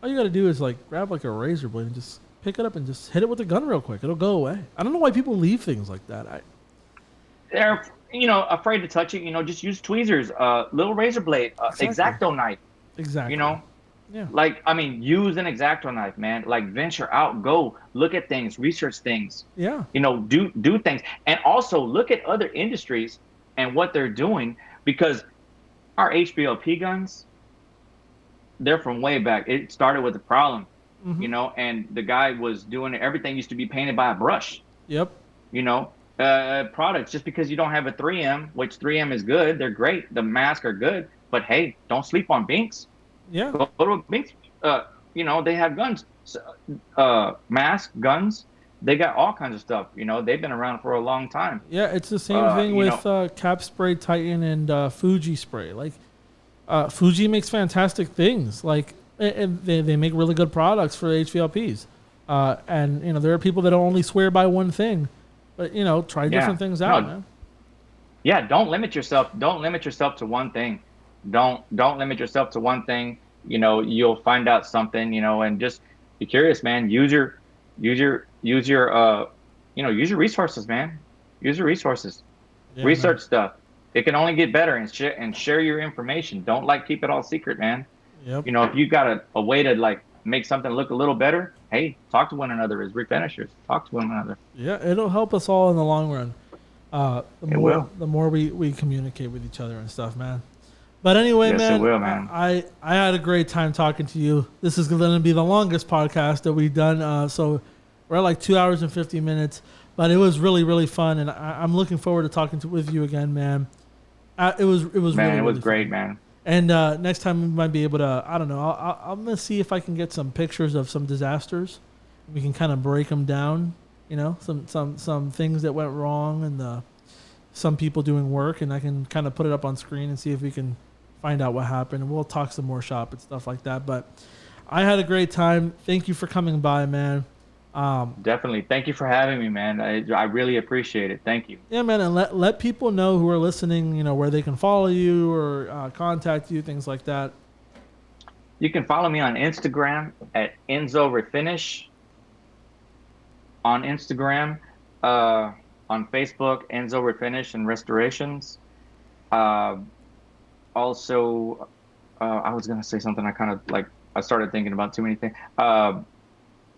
all you got to do is like grab like a razor blade and just pick it up and just hit it with a gun real quick. It'll go away. I don't know why people leave things like that. They're afraid to touch it. Just use tweezers, little razor blade, exactly. X-Acto knife. Exactly. Yeah. Use an X-Acto knife, man. Venture out, go look at things, research things. Yeah. Do things, and also look at other industries and what they're doing, because our HBLP guns, they're from way back. It started with a problem, mm-hmm. And the guy was doing it. Everything used to be painted by a brush. Yep. Products, just because you don't have a 3M, which 3M is good, they're great. The masks are good, but hey, don't sleep on Binks. Yeah. Go to Binks. They have guns, mask, guns, They got all kinds of stuff. You know, they've been around for a long time. Yeah, it's the same thing with Cap Spray Titan and Fuji Spray. Like, Fuji makes fantastic things. Like, they make really good products for HVLPs. And, you know, there are people that only swear by one thing. But, you know, try different things out, man. Yeah, don't limit yourself. Don't limit yourself to one thing. Don't limit yourself to one thing. You know, you'll find out something, you know, and just be curious, man. Use your resources, man. Use your resources. Yeah, research stuff. It can only get better, and share your information. Don't keep it all secret, man. Yep. You know, if you got a way to make something look a little better, hey, talk to one another as refinishers. Talk to one another. Yeah, it'll help us all in the long run. The more we communicate with each other and stuff, man. But anyway, yes, man, it will, man. I had a great time talking to you. This is going to be the longest podcast that we've done. So we're at 2 hours and 50 minutes. But it was really, really fun, and I'm looking forward to talking with you again, man. It was man, really, it was really great, fun. man. And next time we might be able to, I don't know, I'm going to see if I can get some pictures of some disasters. We can kind of break them down, you know, some things that went wrong and some people doing work, and I can kind of put it up on screen and see if we can find out what happened. And we'll talk some more shop and stuff like that. But I had a great time. Thank you for coming by, man. Definitely. Thank you for having me, man. I really appreciate it. Thank you. Yeah, man. And let people know who are listening, you know, where they can follow you or contact you, things like that. You can follow me on Instagram at Enso Refinish. On Instagram, on Facebook, Enso Refinish and Restorations. Also, I was gonna say something. I started thinking about too many things.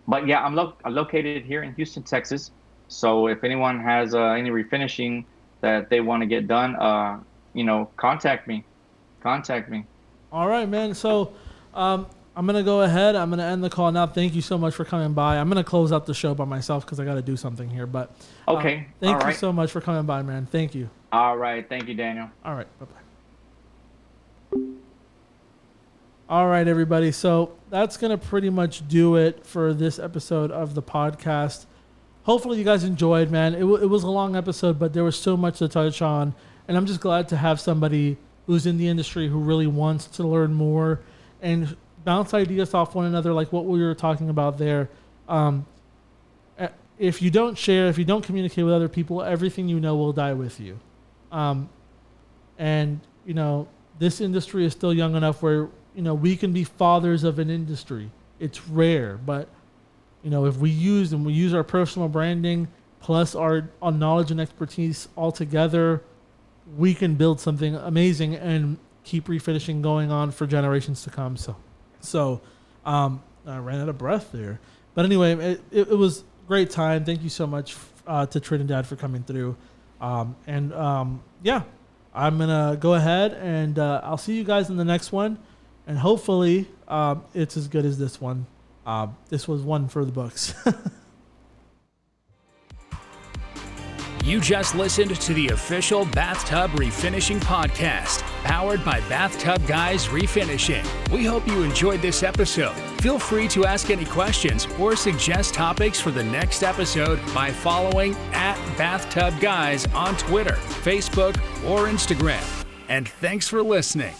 But yeah, I'm located here in Houston, Texas. So if anyone has any refinishing that they want to get done, you know, contact me. All right, man. So I'm going to go ahead. I'm going to end the call now. Thank you so much for coming by. I'm going to close out the show by myself because I got to do something here. But okay. Thank you so much for coming by, man. Thank you. All right. Thank you, Daniel. All right. Bye-bye. All right, everybody. So that's going to pretty much do it for this episode of the podcast. Hopefully you guys enjoyed, man. It was a long episode, but there was so much to touch on. And I'm just glad to have somebody who's in the industry who really wants to learn more and bounce ideas off one another, like what we were talking about there. If you don't share, if you don't communicate with other people, everything you know will die with you. And, you know, this industry is still young enough where, you know, we can be fathers of an industry. It's rare, but, you know, if we use our personal branding plus our knowledge and expertise all together, we can build something amazing and keep refinishing going on for generations to come. So I ran out of breath there. But anyway, it was a great time. Thank you so much to Trinidad for coming through. Yeah, I'm going to go ahead and I'll see you guys in the next one. And hopefully it's as good as this one. This was one for the books. You just listened to the official Bathtub Refinishing podcast, powered by BathTubGuys Refinishing. We hope you enjoyed this episode. Feel free to ask any questions or suggest topics for the next episode by following @BathTubGuys on Twitter, Facebook, or Instagram. And thanks for listening.